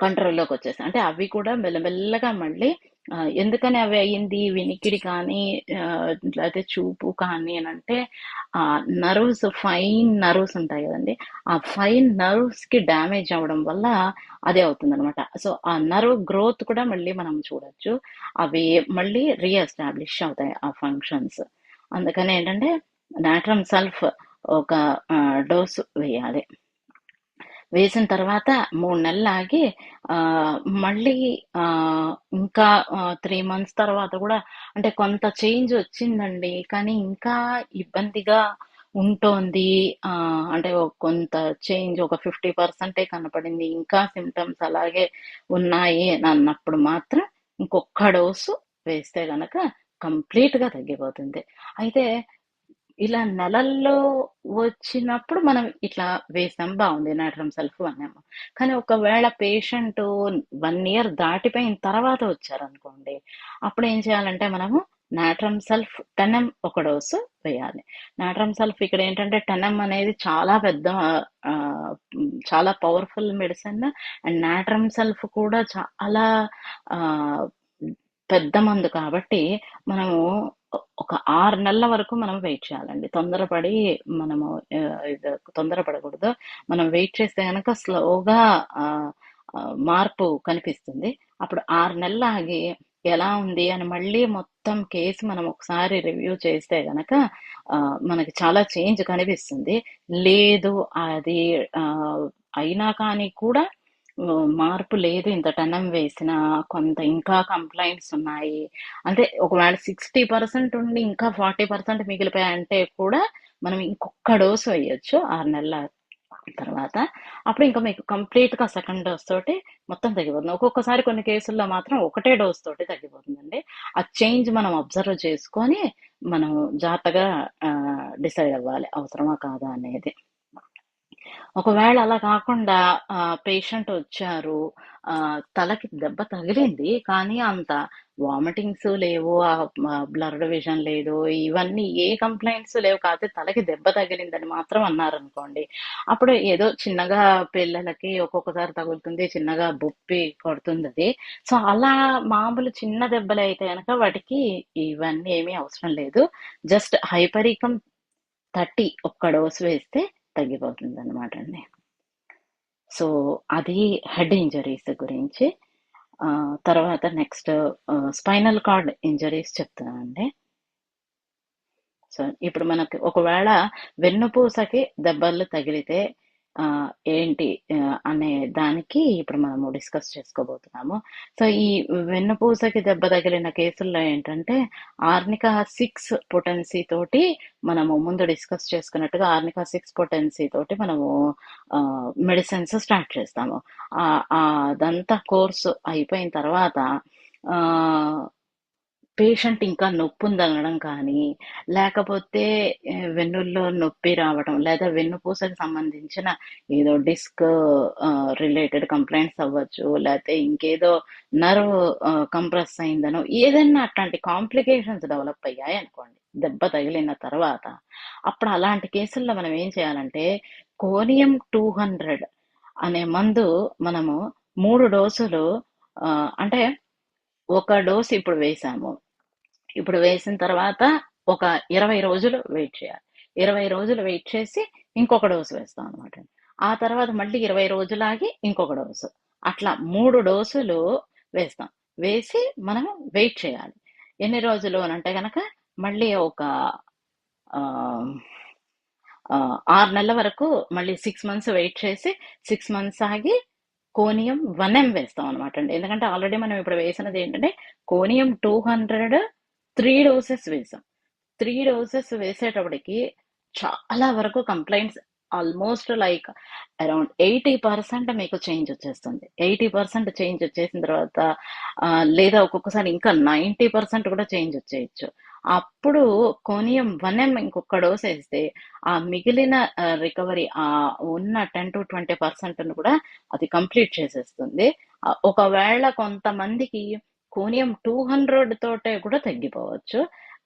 కంట్రోల్లోకి వచ్చేస్తాయి. అంటే అవి కూడా మెల్లమెల్లగా మళ్ళీ ఎందుకని అవి అయ్యింది, వినికిడి కానీ లేకపోతే చూపు కానీ అని అంటే నర్వ్స్, ఫైన్ నర్వ్స్ ఉంటాయి కదండి, ఆ ఫైన్ నర్వ్స్ కి డ్యామేజ్ అవ్వడం వల్ల అదే అవుతుంది అనమాట. సో ఆ నర్వ్ గ్రోత్ కూడా మళ్ళీ మనం చూడొచ్చు, అవి మళ్ళీ రీఎస్టాబ్లిష్ అవుతాయి ఆ ఫంక్షన్స్. అందుకని ఏంటంటే నాట్రమ్ సెల్ఫ్ ఒక డోసు వేయాలి. వేసిన తర్వాత 3 నెలలు ఆగి మళ్ళీ ఇంకా 3 months తర్వాత కూడా, అంటే కొంత చేంజ్ వచ్చిందండి కానీ ఇంకా ఇబ్బందిగా ఉంటోంది, అంటే కొంత చేంజ్ ఒక 50% కనపడింది, ఇంకా సిమ్టమ్స్ అలాగే ఉన్నాయి అన్నప్పుడు మాత్రం ఇంకొక డోసు వేస్తే గనక కంప్లీట్గా తగ్గిపోతుంది. అయితే ఇలా నెలల్లో వచ్చినప్పుడు మనం ఇట్లా వేసాం, బాగుంది నాట్రమ్ సెల్ఫ్ 1M. కానీ ఒకవేళ పేషెంట్ 1 year దాటిపోయిన తర్వాత వచ్చారనుకోండి, అప్పుడు ఏం చేయాలంటే మనము నాట్రమ్ సెల్ఫ్ 10M ఒక డోసు వేయాలి. నాట్రమ్ సెల్ఫ్ ఇక్కడ ఏంటంటే 10M అనేది చాలా పెద్ద చాలా powerful medicine, and natrum self కూడా చాలా పెద్ద మందు కాబట్టి మనము ఒక 6 నెలల వరకు మనం వెయిట్ చేయాలండి. మనము తొందరపడకూడదు. మనం వెయిట్ చేస్తే కనుక స్లోగా మార్పు కనిపిస్తుంది. అప్పుడు 6 నెలలు ఆగి ఎలా ఉంది అని మళ్ళీ మొత్తం కేసు మనం ఒకసారి రివ్యూ చేస్తే గనక మనకి చాలా చేంజ్ కనిపిస్తుంది. లేదు అది అయినా కానీ కూడా మార్పు లేదు, ఇంత టన్నం వేసినా కొంత ఇంకా కంప్లైంట్స్ ఉన్నాయి అంటే, ఒకవేళ 60% ఉండి ఇంకా 40% మిగిలిపోయాయంటే కూడా మనం ఇంకొక డోసు వేయొచ్చు 6 నెలల తర్వాత. అప్పుడు ఇంకా మీకు కంప్లీట్గా సెకండ్ డోస్ తోటి మొత్తం తగ్గిపోతుంది. ఒక్కొక్కసారి కొన్ని కేసుల్లో మాత్రం ఒకటే డోస్ తోటి తగ్గిపోతుందండి. ఆ చేంజ్ మనం అబ్జర్వ్ చేసుకొని మనం జాగ్రత్తగా డిసైడ్ అవ్వాలి అవసరమా కాదా అనేది. ఒకవేళ అలా కాకుండా పేషెంట్ వచ్చారు, తలకి దెబ్బ తగిలింది కానీ అంత వామిటింగ్స్ లేవు, బ్లర్డ్ విజన్ లేదు, ఇవన్నీ ఏ కంప్లైంట్స్ లేవు, కాకపోతే తలకి దెబ్బ తగిలిందని మాత్రం అన్నారనుకోండి, అప్పుడు ఏదో చిన్నగా పిల్లలకి ఒక్కొక్కసారి తగులుతుంది, చిన్నగా బొప్పి కొడుతుంది అది. సో అలా మామూలు చిన్న దెబ్బలు అయితే కనుక వాటికి ఇవన్నీ ఏమీ అవసరం లేదు. జస్ట్ హైపరికం 30 ఒక్క డోసు వేస్తే తగ్గిపోతుంది అనమాట అండి. సో అది హెడ్ ఇంజరీస్ గురించి. తర్వాత నెక్స్ట్ స్పైనల్ కార్డ్ ఇంజరీస్ చెప్తానండి. సో ఇప్పుడు మనకి ఒకవేళ వెన్నుపూసకి దెబ్బలు తగిలితే ఏంటి అనే దానికి ఇప్పుడు మనము డిస్కస్ చేసుకోబోతున్నాము. సో ఈ వెన్నుపూసకి దెబ్బ తగిలిన కేసుల్లో ఏంటంటే ఆర్నికా 6 పొటెన్సీ తోటి మనము ముందు డిస్కస్ చేసుకున్నట్టుగా ఆర్నికా 6 పొటెన్సీ తోటి మనము మెడిసిన్స్ స్టార్ట్ చేస్తాము. అదంతా కోర్సు అయిపోయిన తర్వాత పేషెంట్ ఇంకా నొప్పి ఉందనడం కానీ, లేకపోతే వెన్నుల్లో నొప్పి రావడం, లేదా వెన్నుపూసకి సంబంధించిన ఏదో డిస్క్ రిలేటెడ్ కంప్లైంట్స్ అవ్వచ్చు, లేకపోతే ఇంకేదో నర్వ్ కంప్రెస్ అయిందనో ఏదైనా అట్లాంటి కాంప్లికేషన్స్ డెవలప్ అయ్యాయి అనుకోండి దెబ్బ తగిలిన తర్వాత, అప్పుడు అలాంటి కేసుల్లో మనం ఏం చేయాలంటే కోనియం 200 అనే మందు మనము 3 డోసులు అంటే ఒక డోసు ఇప్పుడు వేసాము, ఇప్పుడు వేసిన తర్వాత ఒక 20 రోజులు వెయిట్ చేయాలి. 20 రోజులు వెయిట్ చేసి ఇంకొక డోసు వేస్తాం అనమాట. ఆ తర్వాత మళ్ళీ 20 రోజులాగి ఇంకొక డోసు, అట్లా 3 డోసులు వేస్తాం. వేసి మనం వెయిట్ చేయాలి. ఎన్ని రోజులు అని అంటే కనుక మళ్ళీ ఒక 6 నెలల వరకు మళ్ళీ 6 మంత్స్ వెయిట్ చేసి 6 మంత్స్ ఆగి కోనియం 1M వేస్తాం అనమాట అండి. ఎందుకంటే ఆల్రెడీ మనం ఇప్పుడు వేసినది ఏంటంటే కోనియం 200 3 డోసెస్ వేసాం. 3 డోసెస్ వేసేటప్పటికి చాలా వరకు కంప్లైంట్స్ ఆల్మోస్ట్ లైక్ అరౌండ్ 80% మీకు చేంజ్ వచ్చేస్తుంది. 80% చేంజ్ వచ్చేసిన తర్వాత లేదా ఒక్కొక్కసారి ఇంకా 90% కూడా చేంజ్ వచ్చేయచ్చు. అప్పుడు కోనియం 1M ఇంకొక డోస్ వేస్తే ఆ మిగిలిన రికవరీ ఉన్న 10 to 20% కూడా అది కంప్లీట్ చేసేస్తుంది. ఒకవేళ కొంతమందికి కోనియం 200 తోటే కూడా తగ్గిపోవచ్చు.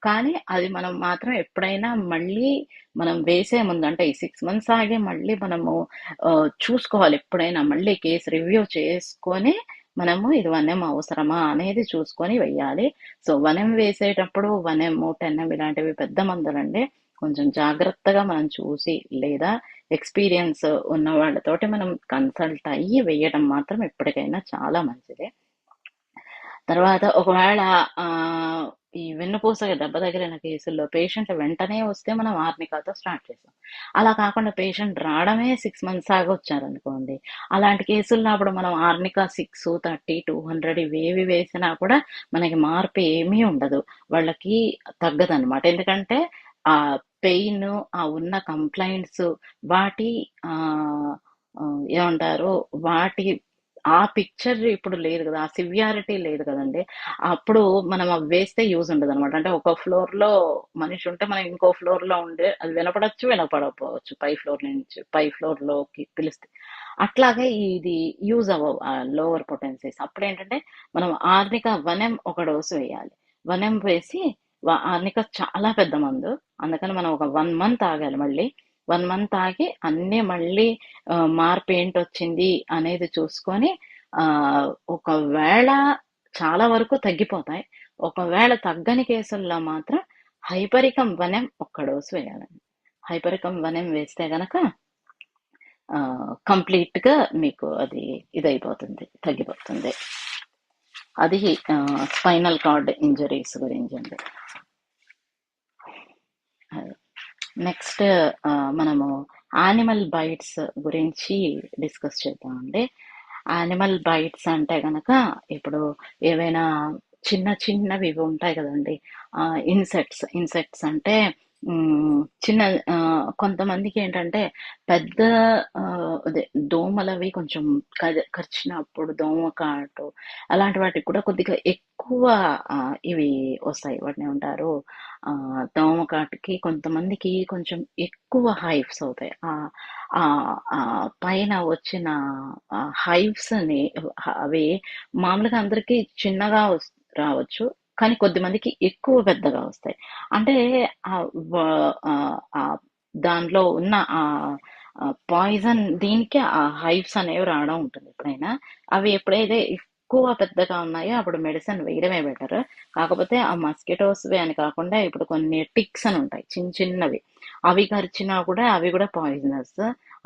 కానీ అది మనం మాత్రం ఎప్పుడైనా మళ్ళీ మనం వేసే ముందు అంటే ఈ 6 మంత్స్ ఆగి మళ్ళీ మనము చూసుకోవాలి. ఎప్పుడైనా మళ్ళీ కేసు రివ్యూ చేసుకొని మనము ఇది 1M అవసరమా అనేది చూసుకొని వెయ్యాలి. సో 1M వేసేటప్పుడు 1M 10M ఇలాంటివి పెద్ద మందులండి, కొంచెం జాగ్రత్తగా మనం చూసి లేదా ఎక్స్పీరియన్స్ ఉన్న వాళ్ళతోటి మనం కన్సల్ట్ అయ్యి వేయడం మాత్రం ఎప్పటికైనా చాలా మంచిది. తర్వాత ఒకవేళ ఈ వెన్నుపూసకి దెబ్బ తగిలిన కేసుల్లో పేషెంట్ వెంటనే వస్తే మనం ఆర్నికాతో స్టార్ట్ చేస్తాం. అలా కాకుండా పేషెంట్ రావడమే 6 మంత్స్ ఆగి వచ్చారనుకోండి, అలాంటి కేసుల్లో అప్పుడు మనం ఆర్నికా 6, 30, 200 ఇవేవి వేసినా కూడా మనకి మార్పు ఏమీ ఉండదు, వాళ్ళకి తగ్గదనమాట. ఎందుకంటే ఆ పెయిన్, ఆ ఉన్న కంప్లైంట్స్, వాటి ఏమంటారు వాటి ఆ పిక్చర్ ఇప్పుడు లేదు కదా, ఆ సివియారిటీ లేదు కదండి. అప్పుడు మనం అవి వేస్తే యూజ్ ఉండదు అనమాట. అంటే ఒక ఫ్లోర్ లో మనిషి ఉంటే మనం ఇంకో ఫ్లోర్ లో ఉండే అది వినపడచ్చు, వినపడకపోవచ్చు, పై ఫ్లోర్ లోకి పిలిస్తే. అట్లాగే ఇది యూజ్ అవ్వవు లోవర్ పొటెన్సీస్. అప్పుడు ఏంటంటే మనం ఆర్నికా 1M ఒక డోసు వేయాలి. 1M వేసి ఆర్నికా చాలా పెద్ద మందు, అందుకని మనం ఒక 1 month ఆగాలి. మళ్ళీ 1 month ఆగి అన్నీ మళ్ళీ మార్పు ఏంటొచ్చింది అనేది చూసుకొని ఒకవేళ చాలా వరకు తగ్గిపోతాయి. ఒకవేళ తగ్గని కేసుల్లో మాత్రం హైపరికం 1M ఒక్క డోసు వేయాలండి. హైపరికం 1M వేస్తే గనక కంప్లీట్గా మీకు అది ఇదైపోతుంది, తగ్గిపోతుంది. అది స్పైనల్ కార్డ్ ఇంజరీస్ గురించి అండి. నెక్స్ట్ మనము యానిమల్ బైట్స్ గురించి డిస్కస్ చేద్దామండి. యానిమల్ బైట్స్ అంటే కనుక ఇప్పుడు ఏవైనా చిన్న చిన్నవి ఇవి ఉంటాయి కదండి, ఇన్సెక్ట్స్ అంటే చిన్న కొంతమందికి ఏంటంటే పెద్ద ఆ, అదే దోమలవి కొంచెం కరిచినప్పుడు దోమ కాటు అలాంటి వాటికి కూడా కొద్దిగా ఎక్కువ ఇవి వస్తాయి. వాటిని ఏమంటారు, ఆ, దోమ కాటుకి కొంతమందికి కొంచెం ఎక్కువ హైవ్స్ అవుతాయి. ఆ ఆ పైన వచ్చిన హైవ్స్ ని అవి మామూలుగా అందరికి చిన్నగా రావచ్చు, కానీ కొద్ది మందికి ఎక్కువ పెద్దగా వస్తాయి. అంటే ఆ ఆ దానిలో ఉన్న ఆ పాయిజన్ దీనికి ఆ హైవ్స్ అనేవి రావడం ఉంటుంది ఎప్పుడైనా. అవి ఎప్పుడైతే ఎక్కువ పెద్దగా ఉన్నాయో అప్పుడు మెడిసిన్ వేయడమే బెటర్. కాకపోతే ఆ మస్కిటోస్ అని కాకుండా ఇప్పుడు కొన్ని టిక్స్ అని ఉంటాయి చిన్న చిన్నవి, అవి కరిచినా కూడా అవి కూడా పాయిజనస్.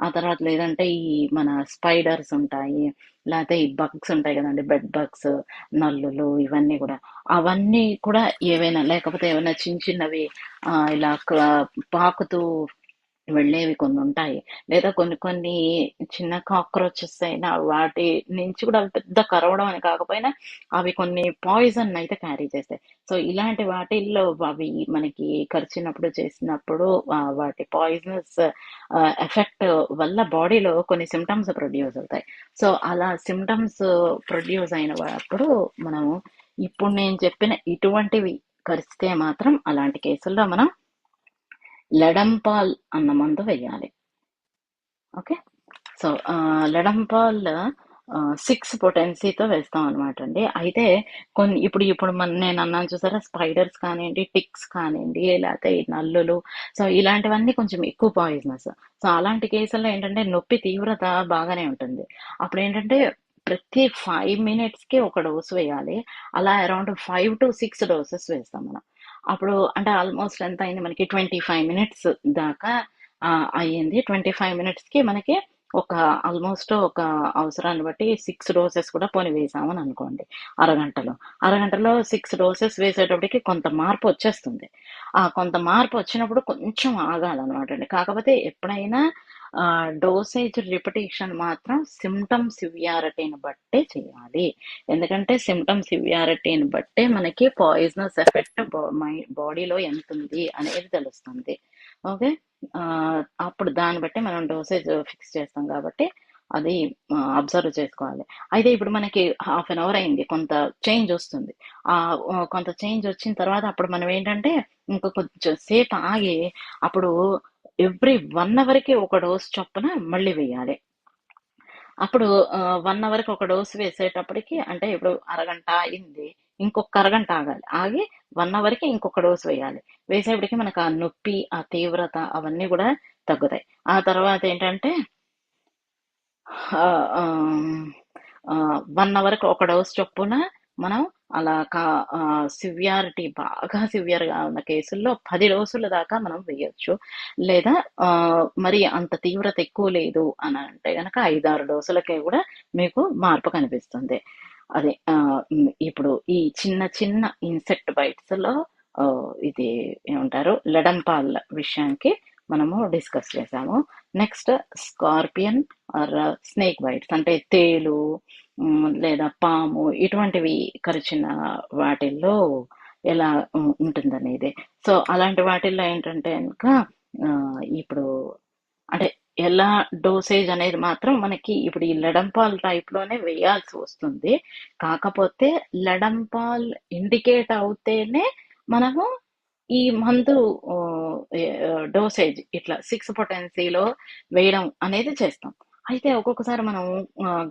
ఆ తర్వాత లేదంటే ఈ మన స్పైడర్స్ ఉంటాయి, లేకపోతే ఈ బగ్స్ ఉంటాయి కదండి, బెడ్ బగ్స్, నల్లులు, ఇవన్నీ కూడా, అవన్నీ కూడా ఏవైనా లేకపోతే ఏమైనా చిన్న చిన్నవి ఇలా పాకుతూ వెళ్ళేవి కొన్ని ఉంటాయి. లేదా కొన్ని కొన్ని చిన్న కాక్రోచెస్ అయినా వాటి నుంచి కూడా అవి పెద్ద కరవడం అని కాకపోయినా అవి కొన్ని పాయిజన్ అయితే క్యారీ చేస్తాయి. సో ఇలాంటి వాటిల్లో అవి మనకి కరిచినప్పుడు చేసినప్పుడు వాటి పాయిజనస్ ఎఫెక్ట్ వల్ల బాడీలో కొన్ని సిమ్టమ్స్ ప్రొడ్యూస్ అవుతాయి. సో అలా సిమ్టమ్స్ ప్రొడ్యూస్ అయినప్పుడు మనము ఇప్పుడు నేను చెప్పిన ఇటువంటివి కరిస్తే మాత్రం అలాంటి కేసుల్లో మనం లెడంపాల్ అన్న మందు వేయాలి. ఓకే. సో లెడంపాల్ 6 పొటెన్సీతో వేస్తాం అనమాట అండి. అయితే ఇప్పుడు నేను అన్నాను చూసారా, స్పైడర్స్ కానివ్వండి, టిక్స్ కానివ్వండి, లేకపోతే ఈ నల్లులు, సో ఇలాంటివన్నీ కొంచెం ఎక్కువ పాయిజనస్. సో అలాంటి కేసుల్లో ఏంటంటే నొప్పి తీవ్రత బాగానే ఉంటుంది. అప్పుడు ఏంటంటే ప్రతి 5 మినిట్స్కి ఒక డోసు వేయాలి. అలా అరౌండ్ 5 to 6 డోసెస్ వేస్తాం మనం. అప్పుడు అంటే ఆల్మోస్ట్ ఎంత అయింది మనకి, 25 మినిట్స్ దాకా అయ్యింది. 25 మినిట్స్కి మనకి ఆల్మోస్ట్ ఒక అవసరాన్ని బట్టి 6 డోసెస్ కూడా పోని వేసామని అనుకోండి. అరగంటలో 6 డోసెస్ వేసేటప్పటికి కొంత మార్పు వచ్చేస్తుంది. కొంత మార్పు వచ్చినప్పుడు కొంచెం ఆగాలన్నమాట అండి. కాకపోతే ఎప్పుడైనా డోసేజ్ రిపిటేషన్ మాత్రం సిమ్టమ్ సివియారిటీని బట్టే చేయాలి. ఎందుకంటే సిమ్టమ్ సివియారిటీని బట్టే మనకి పాయిజనస్ ఎఫెక్ట్ బాడీలో ఎంత ఉంది అనేది తెలుస్తుంది. ఓకే. అప్పుడు దాన్ని బట్టి మనం డోసేజ్ ఫిక్స్ చేస్తాం కాబట్టి అది అబ్జర్వ్ చేసుకోవాలి. అయితే ఇప్పుడు మనకి హాఫ్ అన్ అవర్ అయింది, కొంత చేంజ్ వస్తుంది. కొంత చేంజ్ వచ్చిన తర్వాత అప్పుడు మనం ఏంటంటే ఇంకో కొంచెం సేపు ఆగి అప్పుడు ఎవ్రీ 1 అవర్కి ఒక డోస్ చొప్పున మళ్ళీ వేయాలి. అప్పుడు 1 అవర్కి ఒక డోస్ వేసేటప్పటికి అంటే ఇప్పుడు అరగంట అయింది, ఇంకొక అరగంట ఆగాలి. ఆగి 1 అవర్కి ఇంకొక డోస్ వేయాలి. వేసేప్పటికి మనకు ఆ నొప్పి, ఆ తీవ్రత అవన్నీ కూడా తగ్గుతాయి. ఆ తర్వాత ఏంటంటే 1 అవర్కి ఒక డోస్ చొప్పున మనం అలా సివియారిటీ బాగా సివియర్గా ఉన్న కేసుల్లో 10 డోసుల దాకా మనం వేయొచ్చు. లేదా మరి అంత తీవ్రత ఎక్కువ లేదు అని అంటే కనుక 5-6 డోసులకే కూడా మీకు మార్పు కనిపిస్తుంది. అదే ఇప్పుడు ఈ చిన్న చిన్న ఇన్సెక్ట్ బైట్స్లో ఇది ఏమంటారు, లెడంపాల్ విషయానికి మనము డిస్కస్ చేసాము. Next scorpion or snake bites అంటే తేలు, లేదా పాము, ఇటువంటివి కరిచిన వాటిల్లో ఎలా ఉంటుందనేది. సో అలాంటి వాటిల్లో ఏంటంటే కనుక ఇప్పుడు అంటే ఎలా డోసేజ్ అనేది మాత్రం మనకి ఇప్పుడు ఈ లెడంపాల్ టైప్ లోనే వేయాల్సి వస్తుంది. కాకపోతే లెడంపాల్ ఇండికేట్ అవుతేనే మనము ఈ మందు డోసేజ్ ఇట్లా 6 పొటెన్సీలో వేయడం అనేది చేస్తాం. అయితే ఒక్కొక్కసారి మనం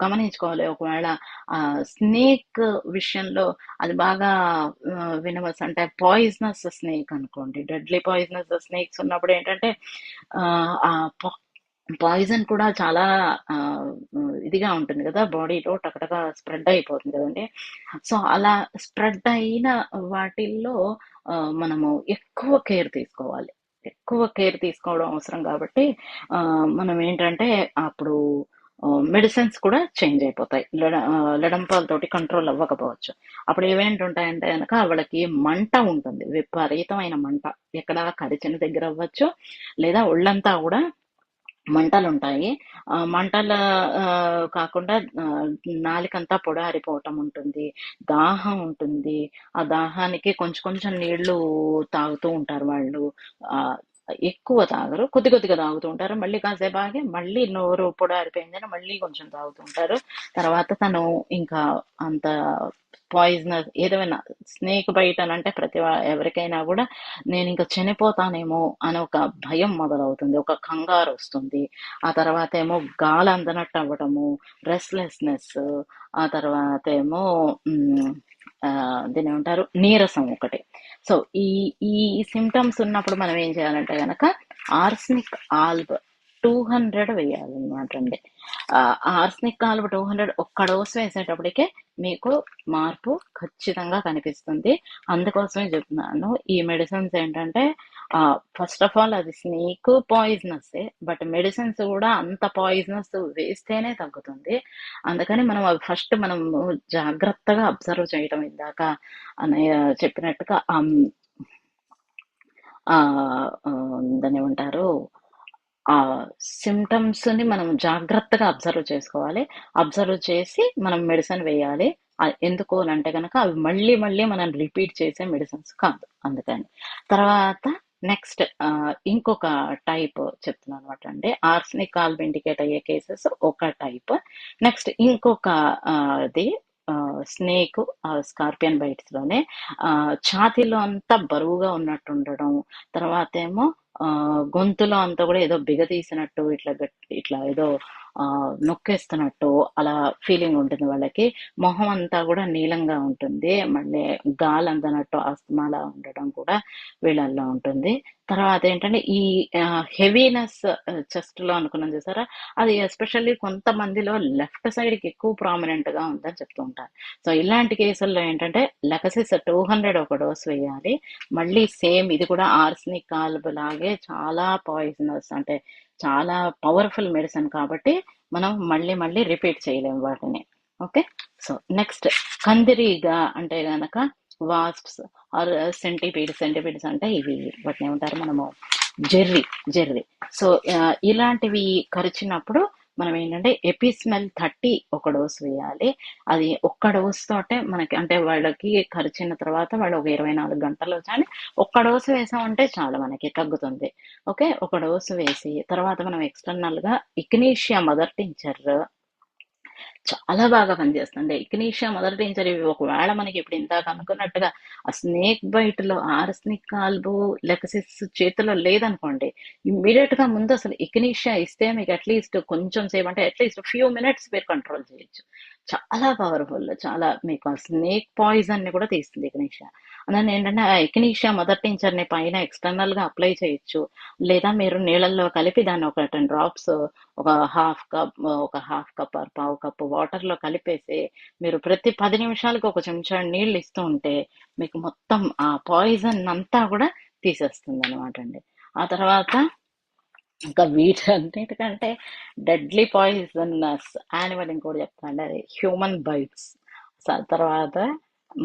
గమనించుకోవాలి, ఒకవేళ స్నేక్ విషయంలో అది బాగా వినవస్ అంటే పాయిజనస్ స్నేక్ అనుకోండి, డెడ్లీ పాయిజనస్ స్నేక్స్ ఉన్నప్పుడు ఏంటంటే ఆ పాయిజన్ కూడా చాలా ఇదిగా ఉంటుంది కదా, బాడీలో టకటగా స్ప్రెడ్ అయిపోతుంది కదండి. సో అలా స్ప్రెడ్ అయిన వాటిల్లో మనము ఎక్కువ కేర్ తీసుకోవాలి. ఎక్కువ కేర్ తీసుకోవడం అవసరం కాబట్టి మనం ఏంటంటే అప్పుడు మెడిసిన్స్ కూడా చేంజ్ అయిపోతాయి. లెడంపాలతోటి కంట్రోల్ అవ్వకపోవచ్చు. అప్పుడు ఏమేంటుంటాయంటే కనుక వాళ్ళకి మంట ఉంటుంది, విపరీతమైన మంట. ఎక్కడ కరిచిన దగ్గర అవ్వచ్చు, లేదా ఒళ్ళంతా కూడా మంటలుంటాయి. మంటల కాకుండా నాలికంతా పొడారిపోవటం ఉంటుంది, దాహం ఉంటుంది. ఆ దాహానికి కొంచెం కొంచెం నీళ్లు తాగుతూ ఉంటారు వాళ్ళు. ఎక్కువ తాగరు, కొద్ది కొద్దిగా తాగుతూ ఉంటారు. మళ్ళీ కాసేపు ఆగి మళ్ళీ నోరు పొడారిపోయిందని మళ్ళీ కొంచెం తాగుతూ ఉంటారు. తర్వాత తను ఇంకా అంత పాయిజనస్ ఏదైనా స్నేక్ బైట్ అని అంటే ఎవరికైనా కూడా నేను ఇంకా చనిపోతానేమో అని ఒక భయం మొదలవుతుంది, ఒక కంగారు వస్తుంది. ఆ తర్వాత ఏమో గాలి అందనట్టు అవ్వటము, రెస్ట్లెస్నెస్. ఆ తర్వాత ఏమో దీని ఏమంటారు, నీరసం ఒకటి. సో ఈ ఈ సిమ్టమ్స్ ఉన్నప్పుడు మనం ఏం చేయాలంటే గనక ఆర్సనిక్ ఆల్బ్ 200 వేయాలన్నమాట అండి. ఆర్సనిక్ ఆల్బ్ 200 ఒక్క డోస్ వేసేటప్పటికే మీకు మార్పు ఖచ్చితంగా కనిపిస్తుంది. అందుకోసమే చెప్తున్నాను, ఈ మెడిసిన్స్ ఏంటంటే ఫస్ట్ ఆఫ్ ఆల్ అది స్నేక్ పాయిజనస్, బట్ మెడిసిన్స్ కూడా అంత పాయిజనస్ వేస్తేనే తగ్గుతుంది. అందుకని మనం ఫస్ట్ మనం జాగ్రత్తగా అబ్జర్వ్ చేయటం, ఇందాక అన్నయ్య చెప్పినట్టుగా దాన్ని ఏమంటారు, ఆ సిమ్టమ్స్ ని మనం జాగ్రత్తగా అబ్జర్వ్ చేసుకోవాలి. అబ్జర్వ్ చేసి మనం మెడిసిన్ వేయాలి. ఎందుకు అని అంటే కనుక అవి మళ్ళీ మళ్ళీ మనం రిపీట్ చేసే మెడిసిన్స్ కాదు, అందుకని. తర్వాత నెక్స్ట్ ఇంకొక టైప్ చెప్తున్నాను అనమాట అండి. ఆర్సనిక్ ఆల్బ్ ఇండికేట్ అయ్యే కేసెస్ ఒక టైప్. నెక్స్ట్ ఇంకొక ఇది స్నేక్ స్కార్పియన్ బైట్స్ లోనే ఛాతీలో అంతా బరువుగా ఉన్నట్టు ఉండడం, తర్వాత ఏమో గొంతులో అంతా కూడా ఏదో బిగదీసినట్టు, ఇట్లా ఏదో నొక్కేస్తున్నట్టు అలా ఫీలింగ్ ఉంటుంది వాళ్ళకి. మొహం అంతా కూడా నీలంగా ఉంటుంది, మళ్ళీ గాలి అందనట్టు ఆస్తమాలా ఉండడం కూడా వీళ్ళల్లో ఉంటుంది. తర్వాత ఏంటంటే ఈ హెవీనెస్ చెస్ట్ లో అనుకున్నాం చూసారా, అది ఎస్పెషల్లీ కొంతమందిలో లెఫ్ట్ సైడ్ కి ఎక్కువ ప్రామినెంట్ గా ఉందని చెప్తూ ఉంటారు. సో ఇలాంటి కేసుల్లో ఏంటంటే లెకసిస్ 200 ఒక డోస్ వేయాలి. మళ్ళీ సేమ్ ఇది కూడా ఆర్సనిక్ ఆల్బ్ లాగే చాలా పాయిజనస్, అంటే చాలా పవర్ఫుల్ మెడిసిన్ కాబట్టి మనం మళ్ళీ మళ్ళీ రిపీట్ చేయలేము వాటిని. ఓకే. సో నెక్స్ట్ కందిరీగా అంటే గనక వాస్ప్స్ ఆర్ సెంటిపీడ్స్ అంటే ఇవి వాటిని ఏమంటారు మనము, జెర్రీ. సో ఇలాంటివి కరిచినప్పుడు మనం ఏంటంటే ఎపిస్మెల్ 30 ఒక డోస్ వేయాలి. అది ఒక్క డోస్ తోటే మనకి, అంటే వాళ్ళకి కరిచిన తర్వాత వాళ్ళు ఒక 24 గంటల్లో కానీ ఒక్క డోసు వేసామంటే చాలా మనకి తగ్గుతుంది. ఓకే. ఒక డోసు వేసి తర్వాత మనం ఎక్స్టర్నల్ గా ఇగ్నీషియా మదర్ టించర్ చాలా బాగా పనిచేస్తుంది. ఇగ్నీషియా మదర్ టించర్ ఇవి ఒకవేళ మనకి ఇప్పుడు ఇందాక అనుకున్నట్టుగా ఆ స్నేక్ బైట్ లో ఆర్సనిక్ ఆల్బ్ లెకసిస్ చేతిలో లేదనుకోండి, ఇమ్మీడియట్ గా ముందు అసలు ఇగ్నీషియా ఇస్తే మీకు అట్లీస్ట్ కొంచెం సేపు, అంటే అట్లీస్ట్ ఫ్యూ మినిట్స్ మీరు కంట్రోల్ చేయొచ్చు. చాలా పవర్ఫుల్, చాలా మీకు ఆ స్నేక్ పాయిజన్ ని కూడా తీస్తుంది ఇగ్నీషియా. అందుకని ఏంటంటే ఆ ఎకినీషియా మదర్ టించర్ ని పైన ఎక్స్టర్నల్ గా అప్లై చేయొచ్చు, లేదా మీరు నీళ్ళల్లో కలిపి దాన్ని ఒక 10 డ్రాప్స్ ఒక హాఫ్ కప్ ఆర్ పావు కప్ వాటర్ లో కలిపేసి మీరు ప్రతి 10 నిమిషాలకు ఒక చెంచా నీళ్ళు ఇస్తూ ఉంటే మీకు మొత్తం ఆ పాయిజన్ అంతా కూడా తీసేస్తుంది అనమాట అండి. ఆ తర్వాత ఇంకా వీటన్నిటికంటే డెడ్లీ పాయిజనస్ యానిమల్ ఇంకోటి చెప్తాండి, అది హ్యూమన్ బైట్స్. తర్వాత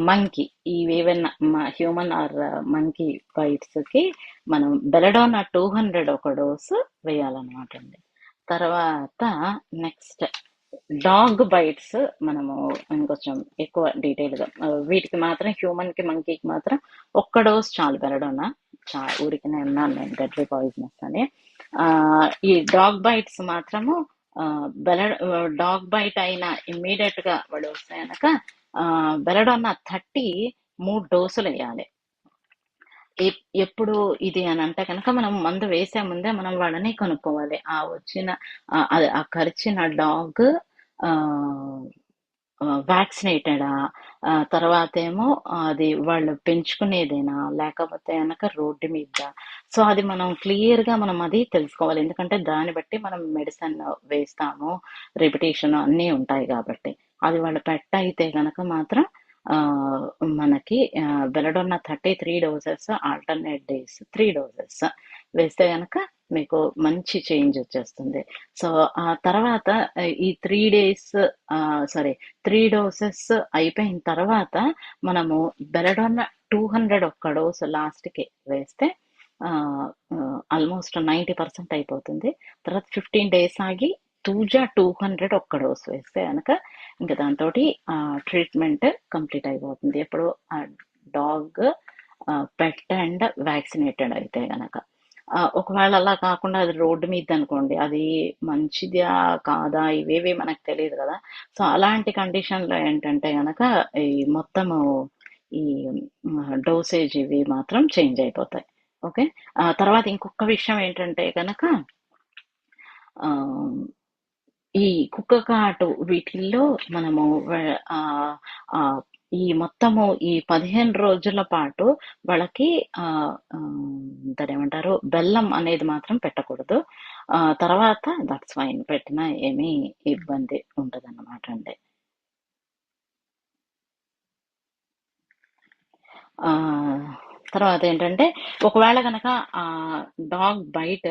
మంకీ, ఇవేవైనా హ్యూమన్ ఆర్ మంకీ బైట్స్ కి మనం బెలడోనా 200 ఒక డోసు వేయాలన్నమాట అండి. తర్వాత నెక్స్ట్ డాగ్ బైట్స్ మనము ఇంకొంచెం ఎక్కువ డీటెయిల్ గా వీటికి మాత్రం హ్యూమన్ కి మంకీకి మాత్రం ఒక్క డోస్ చాలు బెలడోనా. ఊరికనే ఉన్నాను నేను డెడ్లీ పాయిజనస్ అని. ఈ డాగ్ బైట్స్ మాత్రము డాగ్ బైట్ అయిన ఇమ్మీడియట్ గా వాళ్ళు వస్తే కనుక బెలడోనా 30 3 డోసులు వేయాలి. ఎప్పుడు ఇది అని అంటే కనుక మనం మందు వేసే ముందే మనం వాళ్ళని కనుక్కోవాలి, ఆ కరిచిన డాగ్ వ్యాక్సినేటెడా, తర్వాత ఏమో అది వాళ్ళు పెంచుకునేదేనా, లేకపోతే కనుక రోడ్డు మీద. సో అది మనం క్లియర్ గా మనం అది తెలుసుకోవాలి, ఎందుకంటే దాన్ని బట్టి మనం మెడిసిన్ వేస్తాము, రిపిటేషన్ అన్నీ ఉంటాయి కాబట్టి. అది వాళ్ళ పెట్ అయితే కనుక మాత్రం మనకి బెలడోన్నా 33 డోసెస్, ఆల్టర్నేట్ డేస్ 3 డోసెస్ వేస్తే గనక మీకు మంచి చేంజ్ వచ్చేస్తుంది. సో ఆ తర్వాత ఈ 3 డేస్ సారీ 3 డోసెస్ అయిపోయిన తర్వాత మనము బెలడోన్నా 200 ఒక్క డోసు లాస్ట్కి వేస్తే ఆల్మోస్ట్ 90% అయిపోతుంది. తర్వాత 15 డేస్ ఆగి తూజా 200 ఒక్క డోసు వేస్తే కనుక ఇంకా దాంతో ట్రీట్మెంట్ కంప్లీట్ అయిపోతుంది. ఎప్పుడు డాగ్ పెట్ అండ్ వ్యాక్సినేటెడ్ అయితే గనక. ఒకవేళ అలా కాకుండా అది రోడ్డు మీద అనుకోండి, అది మంచిదా కాదా ఇవేవి మనకు తెలియదు కదా. సో అలాంటి కండిషన్లో ఏంటంటే గనక ఈ మొత్తము ఈ డోసేజ్ ఇవి మాత్రం చేంజ్ అయిపోతాయి. ఓకే. తర్వాత ఇంకొక విషయం ఏంటంటే కనుక ఈ కుక్క కాటు వీటిల్లో మనము ఈ మొత్తము ఈ 15 రోజుల పాటు వాళ్ళకి దాని ఏమంటారు బెల్లం అనేది మాత్రం పెట్టకూడదు. తర్వాత దట్స్ ఫైన్, పెట్టినా ఏమీ ఇబ్బంది ఉండదు అన్నమాట అండి. తర్వాత ఏంటంటే ఒకవేళ కనుక డాగ్ బైట్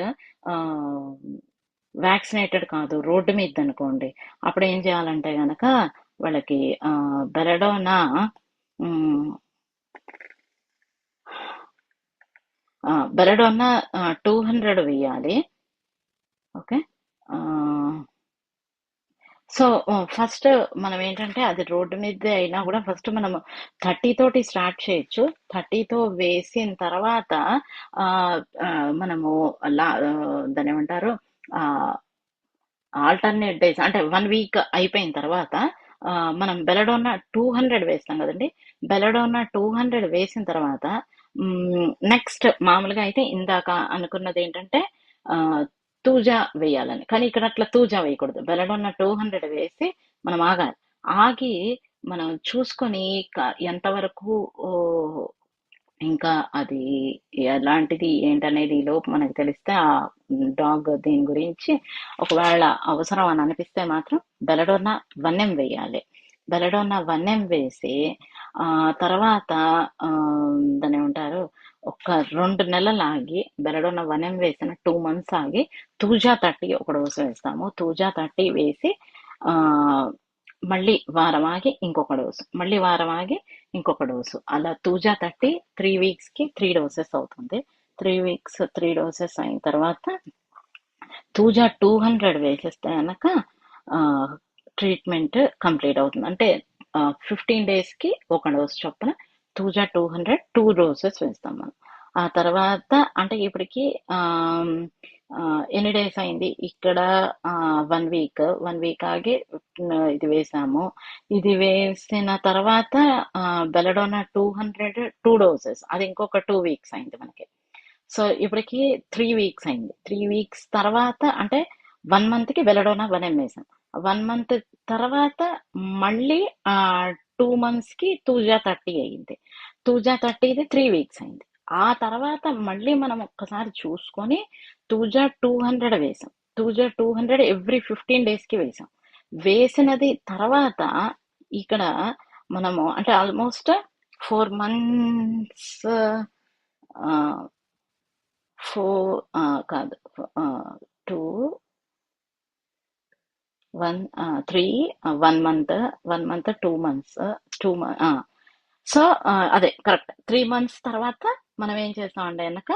వ్యాక్సినేటెడ్ కాదు, రోడ్డు మీద అనుకోండి, అప్పుడు ఏం చేయాలంటే గనక వాళ్ళకి బెలడోనా 200 వేయాలి. ఓకే. సో ఫస్ట్ మనం ఏంటంటే అది రోడ్డు మీద అయినా కూడా ఫస్ట్ మనం 30 తోటి స్టార్ట్ చేయొచ్చు. 30తో వేసిన తర్వాత మనము దాని ఏమంటారు ఆల్టర్నేట్ డేస్ అంటే 1 వీక్ అయిపోయిన తర్వాత మనం బెలడోన్నా 200 వేస్తాం కదండి. బెలడోన్నా 200 వేసిన తర్వాత నెక్స్ట్ మామూలుగా అయితే ఇందాక అనుకున్నది ఏంటంటే తూజా వేయాలని, కానీ ఇక్కడ అట్లా తూజా వేయకూడదు. బెలడోన్నా 200 వేసి మనం ఆగాలి. ఆగి మనం చూసుకొని ఎంతవరకు ఇంకా అది ఎలాంటిది ఏంటనేది లోపు మనకు తెలిస్తే ఆ డాగ్ దీని గురించి ఒకవేళ అవసరం అని అనిపిస్తే మాత్రం బెలడోన్నా 1M వేయాలి. బెలడోన్నా 1M వేసి తర్వాత దాని ఏమంటారు ఒక 2 నెలలు ఆగి బెలడోన్నా 1M వేసిన 2 months ఆగి తూజా 30 ఒక డోసు వేస్తాము. తూజా 30 వేసి మళ్ళీ వారం ఆగి ఇంకొక డోసు, మళ్ళీ వారం ఆగి ఇంకొక డోసు, అలా తూజా 30 3 weeksకి 3 doses అవుతుంది. 3 weeks 3 doses అయిన తర్వాత తూజా 200 వేసేస్తే కనుక ట్రీట్మెంట్ కంప్లీట్ అవుతుంది. అంటే 15 daysకి ఒక డోసు చొప్పున తూజా 200 2 doses వేస్తాం మనం. ఆ తర్వాత అంటే ఇప్పటికి ఎన్ని డేస్ అయింది ఇక్కడ 1 week ఆగి ఇది వేసాము. ఇది వేసిన తర్వాత బెలడోన్నా 200 2 doses, అది ఇంకొక 2 weeks అయింది మనకి. సో ఇప్పటికి 3 weeks అయింది. 3 weeks తర్వాత అంటే 1 monthకి బెలడోన్నా 1M వేసాం. 1 month తర్వాత మళ్ళీ 2 monthsకి తూజా 30 అయింది. తూజా 30ది 3 weeks అయింది. ఆ తర్వాత మళ్ళీ మనం ఒక్కసారి చూసుకొని తూజా 200 వేసాం. తూజా 200 ఎవ్రీ 15 daysకి వేసాం. వేసినది తర్వాత ఇక్కడ మనము అంటే ఆల్మోస్ట్ 4 months 4 కాదు 2 1 3 1 month 2 months 2 months. సో అదే కరెక్ట్ 3 months తర్వాత మనం ఏం చేస్తామంటే కనుక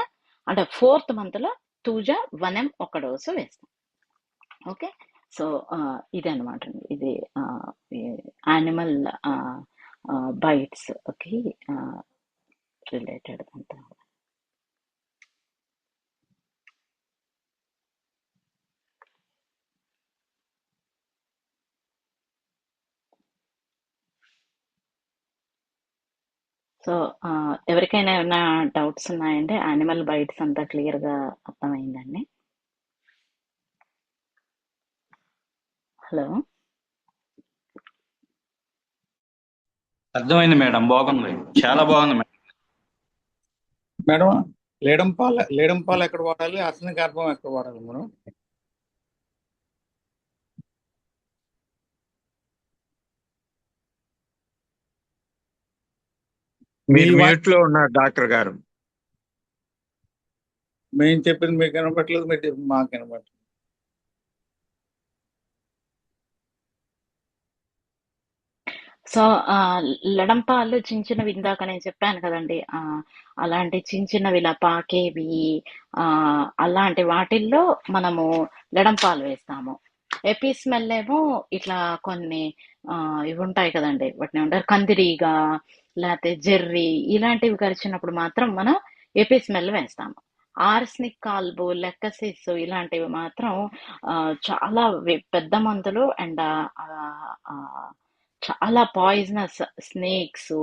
అంటే 4th monthలో తూజా 1M ఒక డోసు వేస్తాం. ఓకే. సో ఇదే అనమాట, ఇది యానిమల్ బైట్స్ ఓకే రిలేటెడ్ అంతా. సో ఎవరికైనా ఏమైనా డౌట్స్ ఉన్నాయంటే యానిమల్ బైట్స్ అంతా క్లియర్గా అర్థమైందండి. హలో, అర్థమైంది మేడం, బాగుంది, చాలా బాగుంది మేడం. మేడం లేడం పాలు ఎక్కడ వాడాలి, అసలు గర్భం ఎక్కడ వాడాలి మేడం? మీ వా- మ్యూట్ లో ఉన్నారు డాక్టర్ గారు. మేము చెప్పింది మీకు వినపట్లేదు, మీరు చెప్పింది మాకు వినపట్లేదు. సో లడంపాలు చిన్న చిన్నవి ఇందాక నేను చెప్పాను కదండి. అలాంటి చిన్న చిన్నవి ఇలా పాకేవి, అలాంటి వాటిల్లో మనము లడంపాలు వేస్తాము. ఎపి స్మెల్ ఏమో ఇట్లా కొన్ని ఇవి ఉంటాయి కదండి, వాటిని ఉంటారు కందిరీగా లేకపోతే జెర్రీ, ఇలాంటివి కరిచినప్పుడు మాత్రం మనం ఎపి స్మెల్ వేస్తాము. ఆర్స్నిక్ కాల్బు, లెక్కసిస్ ఇలాంటివి మాత్రం చాలా పెద్ద మందులు. అండ్ చాలా పాయిజనస్ స్నేక్స్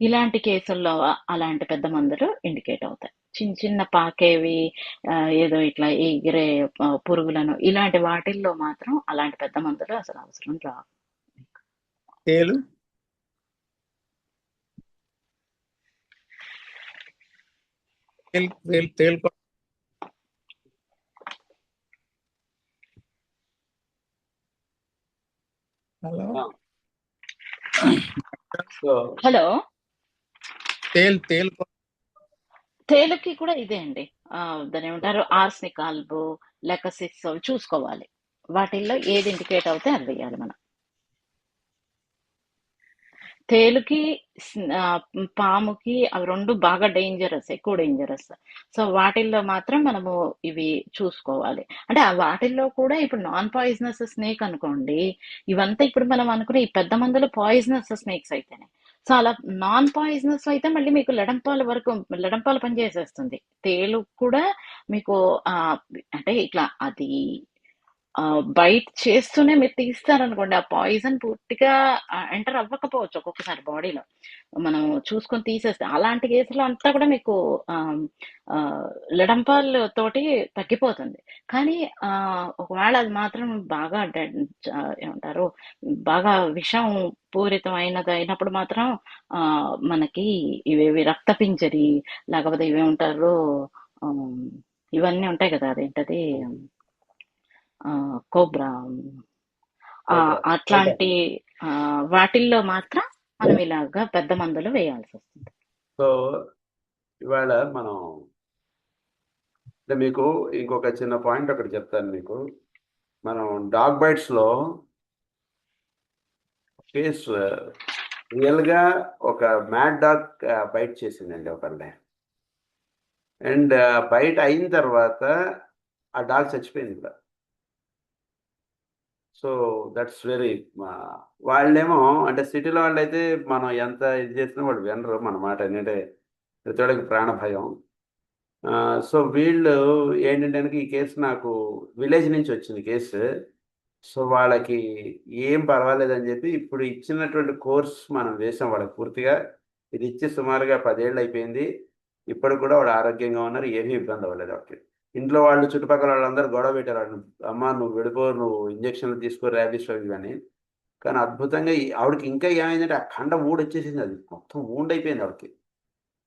ఇలాంటి కేసుల్లో అలాంటి పెద్ద మందులు ఇండికేట్ అవుతాయి. చిన్న చిన్న పాకేవి, ఏదో ఇట్లా ఎగిరే పురుగులను ఇలాంటి వాటిల్లో మాత్రం అలాంటి పెద్ద మందులు అసలు అవసరం రావు. తేలు తేలు తేలు తేలు హలో సో హలో, తేలు తేలుకి కూడా ఇదే అండి. దాని ఏమంటారు, ఆర్స్నిక్ ఆల్బు, లెక్కసిస్ అవి చూసుకోవాలి. వాటిల్లో ఏది ఇండికేట్ అవుతే అది వేయాలి మనం. తేలుకి పాముకి అవి రెండు బాగా డేంజరస్, ఎక్కువ డేంజరస్. సో వాటిల్లో మాత్రం మనము ఇవి చూసుకోవాలి. అంటే ఆ వాటిల్లో కూడా ఇప్పుడు నాన్ పాయిజనస్ స్నేక్ అనుకోండి, ఇవంతా ఇప్పుడు మనం అనుకునే ఈ పెద్ద మందులు పాయిజనస్ స్నేక్స్ అయితేనే. సో అలా నాన్ పాయిజనస్ అయితే మళ్ళీ మీకు లడంపాల వరకు లడంపాల పని చేసేస్తుంది. తేలు కూడా మీకు అంటే ఇట్లా అది బైట్ చేస్తూనే మీరు తీస్తారనుకోండి, ఆ పాయిజన్ పూర్తిగా ఎంటర్ అవ్వకపోవచ్చు ఒక్కొక్కసారి బాడీలో. మనం చూసుకొని తీసేస్తే అలాంటి కేసులో అంతా కూడా మీకు లడంపాల్ తోటి తగ్గిపోతుంది. కానీ ఒకవేళ అది మాత్రం బాగా ఏమంటారు, బాగా విషం పూరితం అయినప్పుడు మాత్రం మనకి ఇవేవి రక్తపింజరి, లేకపోతే ఇవేమంటారు, ఇవన్నీ ఉంటాయి కదా, అదేంటది, కోబ్రా, అట్లాంటి వాటిల్లో మాత్రం మనం ఇలాగా పెద్ద మందులు వేయాల్సి వస్తుంది. సో ఇవాళ మనం అంటే మీకు ఇంకొక చిన్న పాయింట్ ఒకటి చెప్తాను మీకు. మనం డాగ్ బైట్స్లో కేసు రియల్గా ఒక మ్యాడ్ డాగ్ బైట్ చేసిందండి ఒకరిని. అండ్ బైట్ అయిన తర్వాత ఆ డాగ్ చచ్చిపోయింది కూడా. సో దట్స్ వెరీ వాళ్ళేమో అంటే సిటీలో వాళ్ళు అయితే మనం ఎంత ఇది చేసినా వాళ్ళు వినరు మన మాట. ఎందుకంటే ప్రతి ప్రాణ భయం. సో వీళ్ళు ఏంటంటే ఈ కేసు నాకు విలేజ్ నుంచి వచ్చింది కేసు. సో వాళ్ళకి ఏం పర్వాలేదని చెప్పి ఇప్పుడు ఇచ్చినటువంటి కోర్స్ మనం వేసాం వాళ్ళకి పూర్తిగా. ఇది ఇచ్చి సుమారుగా 10 ఏళ్ళు అయిపోయింది. ఇప్పుడు కూడా వాడు ఆరోగ్యంగా ఉన్నారు, ఏమీ ఇబ్బంది అవ్వలేదు వాళ్ళకి. ఇంట్లో వాళ్ళు చుట్టుపక్కల వాళ్ళందరూ గొడవ పెట్టారు వాళ్ళు, అమ్మ నువ్వు వెళ్ళిపో, నువ్వు ఇంజక్షన్లు తీసుకో, ర్యాబీస్ అవి కానీ. కానీ అద్భుతంగా ఆవిడకి ఇంకా ఏమైందంటే ఆ కండ ఊడు వచ్చేసింది, అది మొత్తం ఊండ్ అయిపోయింది ఆవిడకి.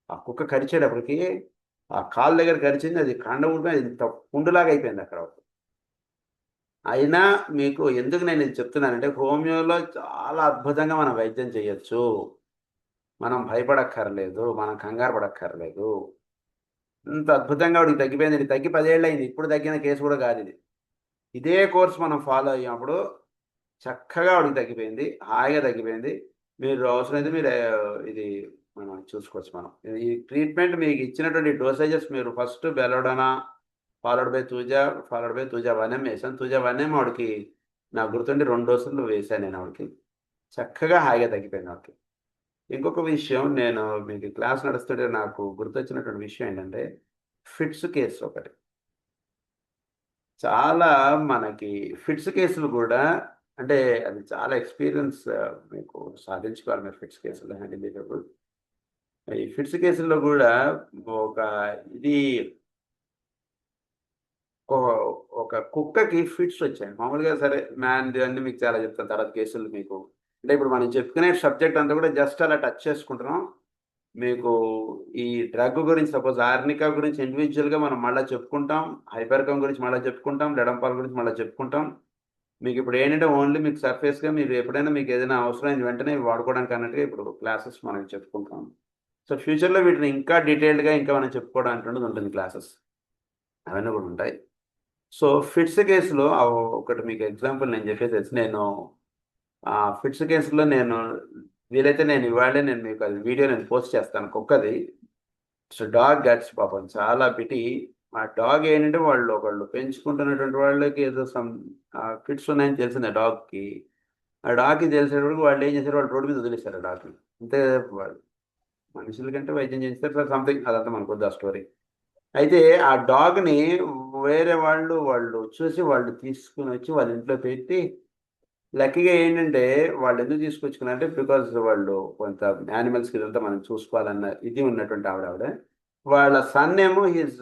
ఆ కుక్క కరిచేటప్పటికి ఆ కాళ్ళ దగ్గర కరిచింది, అది కండ ఊడిపోయి ఇంత పుండులాగా అయిపోయింది అక్కడ. అయినా మీకు ఎందుకు నేను ఇది చెప్తున్నానంటే హోమియోలో చాలా అద్భుతంగా మనం వైద్యం చేయొచ్చు. మనం భయపడక్కర్లేదు, మనం కంగారు పడక్కర్లేదు. ఇంత అద్భుతంగా వాడికి తగ్గిపోయింది. ఇది తగ్గి 10 ఏళ్ళు అయింది, ఇప్పుడు తగ్గిన కేసు కూడా కాదు ఇది. ఇదే కోర్స్ మనం ఫాలో అయ్యినప్పుడు చక్కగా వాడికి తగ్గిపోయింది, హాయిగా తగ్గిపోయింది. మీరు అవసరమైతే మీరు ఇది మనం చూసుకోవచ్చు. మనం ఈ ట్రీట్మెంట్ మీకు ఇచ్చినటువంటి డోసేజెస్ మీరు first belladonna followed by thuja, followed by thuja 1M వేసాను. తూజా 1M ఆవిడకి నాకు గుర్తుండి 2 డోసులు వేసాను నేను ఆవిడకి. చక్కగా హాయిగా తగ్గిపోయింది ఆవిడకి. ఇంకొక విషయం, నేను మీకు క్లాస్ నడుస్తుంటే నాకు గుర్తొచ్చినటువంటి విషయం ఏంటంటే ఫిట్స్ కేసు ఒకటి. చాలా మనకి ఫిట్స్ కేసులు కూడా అంటే అది చాలా ఎక్స్పీరియన్స్ మీకు సాధించుకోవాలి మీరు ఫిట్స్ కేసులో హ్యాండిల్ చేసేటప్పుడు. ఈ ఫిట్స్ కేసుల్లో కూడా ఒక ఇది ఒక కుక్కకి ఫిట్స్ వచ్చాయి మామూలుగా. సరే మ్యాన్ అన్ని మీకు చాలా చెప్తాను తర్వాత కేసులు మీకు. అంటే ఇప్పుడు మనం చెప్పుకునే సబ్జెక్ట్ అంతా కూడా జస్ట్ అలా టచ్ చేసుకుంటున్నాం. మీకు ఈ డ్రగ్ గురించి సపోజ్ ఆర్నికా గురించి ఇండివిజువల్గా మనం మళ్ళీ చెప్పుకుంటాం, హైపర్కమ్ గురించి మళ్ళీ చెప్పుకుంటాం, లడంపాల్ గురించి మళ్ళీ చెప్పుకుంటాం. మీకు ఇప్పుడు ఏంటంటే ఓన్లీ మీకు సర్ఫేస్గా మీరు ఎప్పుడైనా మీకు ఏదైనా అవసరమైన వెంటనే వాడుకోవడానికి అన్నట్టుగా ఇప్పుడు క్లాసెస్ మనం చెప్పుకుంటాం. సో ఫ్యూచర్లో వీటిని ఇంకా డీటెయిల్డ్గా ఇంకా మనం చెప్పుకోవడానికి ఉంటుంది క్లాసెస్, అవన్నీ కూడా ఉంటాయి. సో ఫిట్స్ కేసులో ఒకటి మీకు ఎగ్జాంపుల్ నేను చెప్పేసి నేను ఫిట్స్ కేసులో నేను వీలైతే నేను ఇవాళే నేను మీకు అది వీడియో నేను పోస్ట్ చేస్తాను కుక్కది. సో డాగ్ గట్స్ పాపం చాలా పిటి. ఆ డాగ్ ఏంటంటే వాళ్ళు ఒకళ్ళు పెంచుకుంటున్నటువంటి వాళ్ళకి ఏదో సమ్ ఫిట్స్ ఉన్నాయని తెలిసింది ఆ డాగ్కి. ఆ డాగ్కి తెలిసేటప్పుడు వాళ్ళు ఏం చేశారు, వాళ్ళు రోడ్డు మీద వదిలేశారు ఆ డాగ్ని. అంతే, వాళ్ళు మనుషుల కంటే వైద్యం చేస్తారు సంథింగ్, అదంతా మనకు ఆ స్టోరీ. అయితే ఆ డాగ్ని వేరే వాళ్ళు చూసి వాళ్ళు తీసుకుని వచ్చి వాళ్ళ ఇంట్లో పెట్టి, లక్కీగా ఏంటంటే వాళ్ళు ఎందుకు తీసుకొచ్చుకున్నారంటే బికాజ్ వాళ్ళు కొంత యానిమల్స్కి ఇదంతా మనం చూసుకోవాలన్న ఇది ఉన్నటువంటి ఆవిడ. వాళ్ళ సన్ ఏమో హీజ్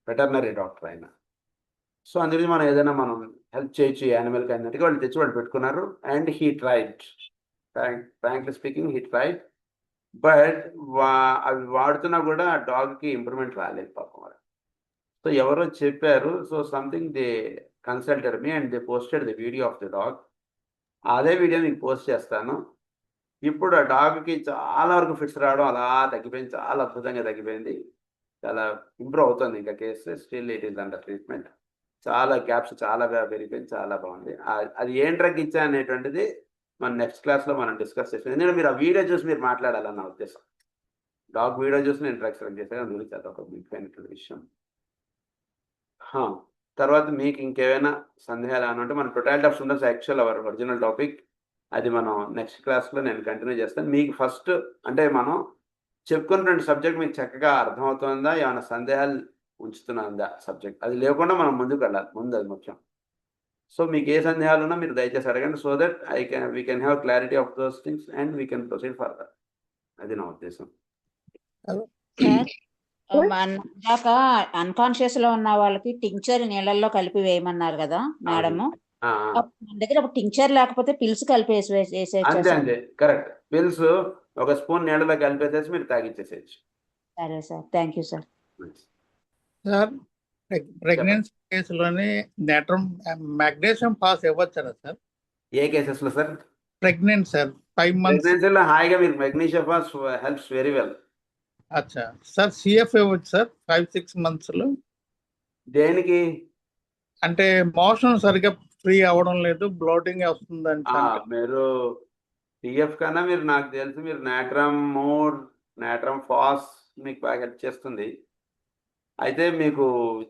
వెటర్నరీ డాక్టర్ ఆయన. సో అందుకని మనం ఏదైనా మనం హెల్ప్ చేయొచ్చు యానిమల్కి అన్నట్టుగా వాళ్ళు తెచ్చి వాళ్ళు పెట్టుకున్నారు. And he tried, frankly speaking he tried, but అవి వాడుతున్నా కూడా ఆ డాగ్కి ఇంప్రూవ్మెంట్ రాలేదు పాపం వాడు. సో ఎవరో చెప్పారు, so something they consulted me and they posted the video of the dog. అదే వీడియో మీకు పోస్ట్ చేస్తాను. ఇప్పుడు ఆ డాగ్కి చాలా వరకు ఫిట్స్ రావడం అలా తగ్గిపోయింది, చాలా అద్భుతంగా తగ్గిపోయింది, చాలా ఇంప్రూవ్ అవుతుంది. ఇంకా case still it is under treatment. చాలా గ్యాప్స్ చాలా పెరిగిపోయింది, చాలా బాగుంది. అది ఏం డ్రగ్ ఇచ్చా అనేటువంటిది మన నెక్స్ట్ క్లాస్లో మనం డిస్కస్ చేస్తాం. ఎందుకంటే మీరు ఆ వీడియో చూసి మీరు మాట్లాడాలన్న ఉద్దేశం. డాగ్ వీడియో చూసి నేను డ్రగ్ సెలెక్ట్ చేశాను, అందుకు గురించి అదొక ముఖ్యమైనటువంటి విషయం. తర్వాత మీకు ఇంకేమైనా సందేహాలు అని ఉంటే మన totality of students actual our original topic, అది మనం నెక్స్ట్ క్లాస్లో నేను కంటిన్యూ చేస్తాను. మీకు ఫస్ట్ అంటే మనం చెప్పుకున్నటువంటి సబ్జెక్ట్ మీకు చక్కగా అర్థమవుతుందా, ఏమైనా సందేహాలు ఉంచుతున్నా సబ్జెక్ట్, అది లేకుండా మనం ముందుకు వెళ్ళాలి, ముందు అది ముఖ్యం. సో మీకు ఏ సందేహాలు ఉన్నా మీరు దయచేసి అడగండి, so that we can have clarity of those things and we can proceed further. అది నా ఉద్దేశం. ఇందాక అన్కాన్షియస్ లో ఉన్న వాళ్ళకి టింక్చర్ నీళ్ళల్లో కలిపి వేయమన్నారు కదా మేడము. మన దగ్గర ఒక టింక్చర్ లేకపోతే పిల్స్ కలిపి అంతే అంతే కరెక్ట్. పిల్స్ ఒక స్పూన్ నీళ్ళలో కలిపేసేసి మీరు తాగిచ్చేసేయచ్చు. సరే sir, thank you sir. Sir pregnancy కేసులోని మాగ్నీషియం పాస్ ఇవ్వచ్చారా సార్? ఏ కేసెస్ లో సార్? Pregnant sir, 5 months. ప్రెగ్నెన్సీలో హాయిగా మీరు magnesium phos helps very well. అచ్చా సార్, సిఎఫ్ ఇవ్వచ్చు సార్ 5-6 months లో? దేనికి? అంటే మోషన్ సరిగ్గా ఫ్రీ అవ్వడం లేదు, బ్లోటింగ్ వస్తుందని. మీరు టిఎఫ్ కన్నా మీరు నాకు తెలిసి మీరు నాట్రమ్ ఫాస్ మీకు బాగా హెల్ప్ చేస్తుంది. అయితే మీకు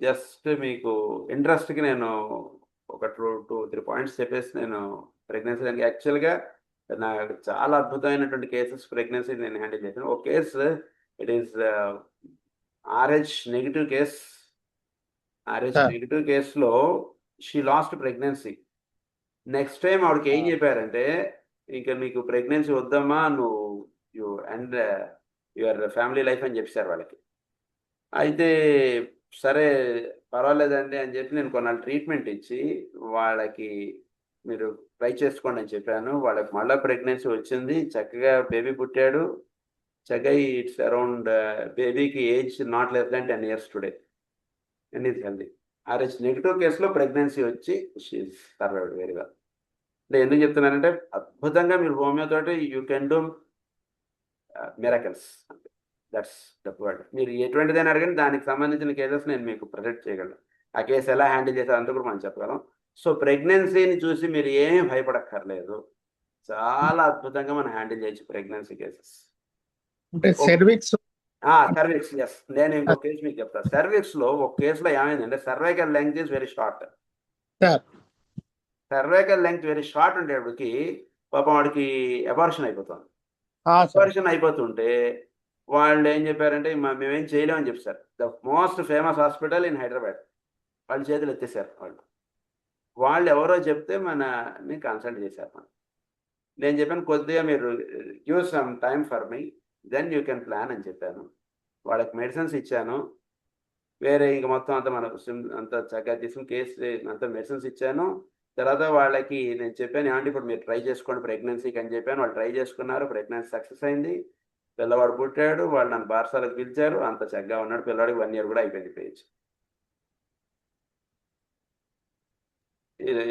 జస్ట్ మీకు ఇంట్రెస్ట్కి నేను ఒక 2-3 పాయింట్స్ చెప్పేసి నేను ప్రెగ్నెన్సీ దానికి యాక్చువల్గా నాకు చాలా అద్భుతమైనటువంటి కేసెస్ ప్రెగ్నెన్సీ నేను హ్యాండిల్ చేశాను. ఒక case it is RH negative case. RH negative కేసులో she lost pregnancy. Next time ఆవిడకి ఏం చెప్పారంటే, ఇంకా నీకు ప్రెగ్నెన్సీ వద్దమ్మా, you and your family life అని చెప్పారు వాళ్ళకి. అయితే సరే పర్వాలేదండి అని చెప్పి నేను కొన్నాళ్ళు ట్రీట్మెంట్ ఇచ్చి వాళ్ళకి మీరు ట్రై చేసుకోండి అని చెప్పాను. వాళ్ళకి మళ్ళీ ప్రెగ్నెన్సీ వచ్చింది, చక్కగా బేబీ పుట్టాడు. చక్కగా ఇట్స్ అరౌండ్ బేబీకి age not less than 10 years today and is healthy. RH negative కేసులో ప్రెగ్నెన్సీ వచ్చి షీ సర్వైవ్డ్ వెరీ వెల్. అంటే ఎందుకు చెప్తున్నానంటే అద్భుతంగా మీరు హోమియోతోటి you can do miracles. That's the word. మీరు ఎటువంటిదైనా అడగండి, దానికి సంబంధించిన కేసెస్ నేను మీకు ప్రొజెక్ట్ చేయగలను. ఆ కేసు ఎలా హ్యాండిల్ చేశారు అంతా కూడా మనం చెప్పగలం. సో ప్రెగ్నెన్సీని చూసి మీరు ఏమీ భయపడక్కర్లేదు, చాలా అద్భుతంగా మనం హ్యాండిల్ చేయొచ్చు ప్రెగ్నెన్సీ కేసెస్. అంటే సర్విక్స్ ఎస్, నేను ఇంకో కేసు మీకు చెప్తాను. సర్విక్స్లో ఒక కేసులో ఏమైందంటే cervical length is very short. Cervical length very short ఉండేవాడికి పాపం వాడికి అబార్షన్ అయిపోతుంది. అబార్షన్ అయిపోతుంటే వాళ్ళు ఏం చెప్పారంటే మేమేం చేయలేమని చెప్పారు. The most famous hospital in Hyderabad వాళ్ళు చేతులు ఎత్తేసారు. వాళ్ళు ఎవరో చెప్తే మనని కన్సల్ట్ చేశారు. నేను చెప్పాను కొద్దిగా మీరు give some time for me, then you can plan అని చెప్పాను. వాళ్ళకి మెడిసిన్స్ ఇచ్చాను, వేరే ఇంక మొత్తం అంతా మన అంతా చక్కగా తీసుకుని కేసు అంతా మెడిసిన్స్ ఇచ్చాను. తర్వాత వాళ్ళకి నేను చెప్పాను, ఏమంటే ఇప్పుడు మీరు ట్రై చేసుకోండి ప్రెగ్నెన్సీకి అని చెప్పాను. వాళ్ళు ట్రై చేసుకున్నారు, ప్రెగ్నెన్సీ సక్సెస్ అయింది, పిల్లవాడు పుట్టాడు. వాళ్ళు నన్ను బారసాలకు పిలిచారు, అంత చక్కగా ఉన్నాడు పిల్లవాడికి. 1 year కూడా అయిపోయింది పేజ్.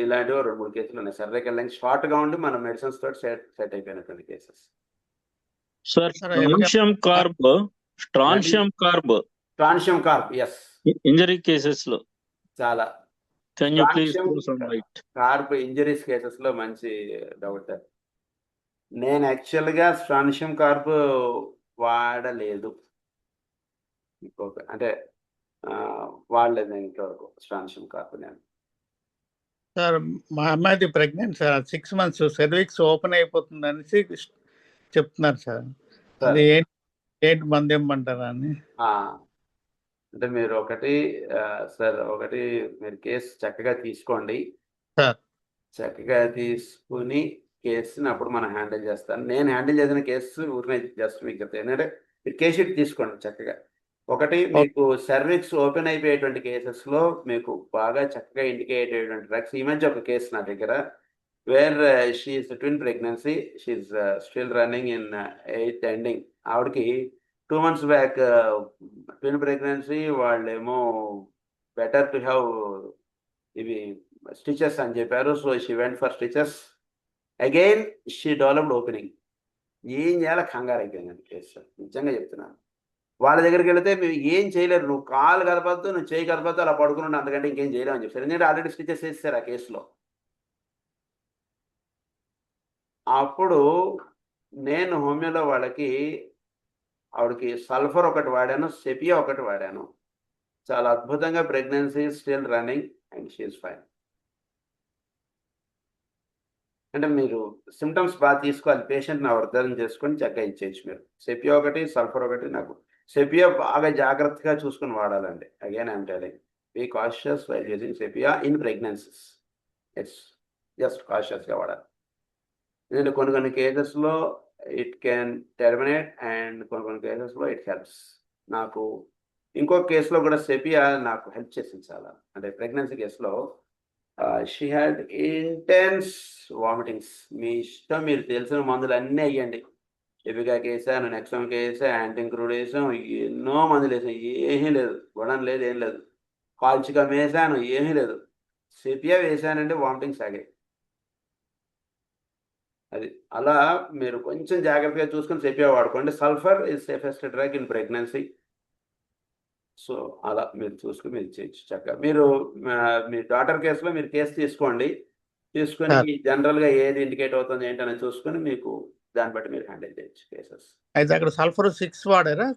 ఇలాంటివి 2-3 కేసులు ఉన్నాయి. సర్వైకల్ లెంగ్త్ షార్ట్గా ఉండి మన మెడిసిన్స్ తోటి సెట్ అయిపోయినటువంటి కేసెస్. సార్ సార్ ఎలాగ strontium carb strontium carb, yes, injury cases లో చాలా can you please strontium some light? Carb injuries cases లో మంచి డౌట్. నేను యాక్చువల్గా ట్రాన్షియం కార్బ్ వాడలేదు, ఇంకొక అంటే వాడలేదు నేను ఇంతవరకు ట్రాన్షియం కార్బ్. నేను సార్ మా అమ్మాయిది pregnant sir, 6 months cervix open అయిపోతుంది అనేసి చెప్తున్నారు సార్. అది ఏంటి మంది ఏమంటారా అని. అంటే మీరు ఒకటి సార్, ఒకటి మీరు కేసు చక్కగా తీసుకోండి సార్. చక్కగా తీసుకుని కేసుని అప్పుడు మనం హ్యాండిల్ చేస్తాను. నేను హ్యాండిల్ చేసిన కేసు ఊరినే జస్ట్ మీకు చెప్తాను. ఏంటంటే మీరు కేస్ షీట్ తీసుకోండి చక్కగా. ఒకటి, మీకు సర్విక్స్ ఓపెన్ అయిపోయేటువంటి కేసెస్లో మీకు బాగా చక్కగా ఇండికేట్ అయ్యేటువంటి డ్రగ్స్. ఈ మధ్య ఒక కేసు నా దగ్గర, where she is twin pregnancy, she is still running in 8th ఎండింగ్. ఆవిడకి 2 months బ్యాక్ ట్విన్ ప్రెగ్నెన్సీ, వాళ్ళేమో బెటర్ టు హ్యావ్ ఇవి స్టిచెస్ అని చెప్పారు. So she went for stitches. Again she developed opening. ఏం చేయాలో కంగారు అయిపోయిందండి కేసు, నిజంగా చెప్తున్నాను. వాళ్ళ దగ్గరికి వెళితే మీరు ఏం చేయలేరు, నువ్వు కాలు కలపద్దు, నువ్వు చేయి కలపద్దు, అలా పడుకుని అంతకంటే ఇంకేం చేయలేవు అని చెప్పారు. ఎందుకంటే ఆల్రెడీ స్టిచెస్ వేస్తారు ఆ కేసులో. అప్పుడు నేను హోమియోలో వాళ్ళకి, ఆవిడకి సల్ఫర్ ఒకటి వాడాను, సెపియా ఒకటి వాడాను. చాలా అద్భుతంగా pregnancy still running and she is fine. అంటే మీరు సిమ్టమ్స్ బాగా తీసుకోవాలి, పేషెంట్ని అర్థం చేసుకొని చక్కగా ఇచ్చేయచ్చు మీరు. సెపియా ఒకటి, సల్ఫర్ ఒకటి. నాకు సెపియా బాగా జాగ్రత్తగా చూసుకుని వాడాలండి. Again I'm telling, be cautious while using sepia in pregnancies. It's just కాషియస్గా వాడాలి. ఎందుకంటే కొన్ని కేసెస్లో ఇట్ క్యాన్ టెర్మినేట్ అండ్ కొన్ని కేసెస్లో ఇట్ హెల్ప్స్. నాకు ఇంకొక కేసులో కూడా సెపియా నాకు హెల్ప్ చేసింది చాలా. అంటే ప్రెగ్నెన్సీ కేసులో షీ హ్యాడ్ ఇంటెన్స్ వామిటింగ్స్. మీ ఇష్టం, మీరు తెలిసిన మందులు అన్నీ వేయండి. ఎపికాకి వేసాను, నెక్సమ్కి వేసా, యాంటింక్రూడ్ వేసాం, ఎన్నో మందులు వేసాం, ఏమీ లేదు, గుణం లేదు, ఏం లేదు. కాల్చికం వేసాను, ఏమీ లేదు. సెపియా వేసానంటే వామిటింగ్స్ ఆగాయి. అది అలా మీరు కొంచెం జాగ్రత్తగా చూసుకొని సెపియా వాడుకోండి. Sulphur is safest drug in pregnancy. So అలా మీరు చూసుకుని మీరు చేయొచ్చు చక్కగా. మీరు మీ డాటర్ కేసులో మీరు కేసు తీసుకోండి, తీసుకొని జనరల్గా ఏది ఇండికేట్ అవుతుంది ఏంటనేది చూసుకొని మీకు దాన్ని బట్టి మీరు హ్యాండిల్ చేయొచ్చు కేసెస్. అయితే అక్కడ సల్ఫర్ 6 వాడారా?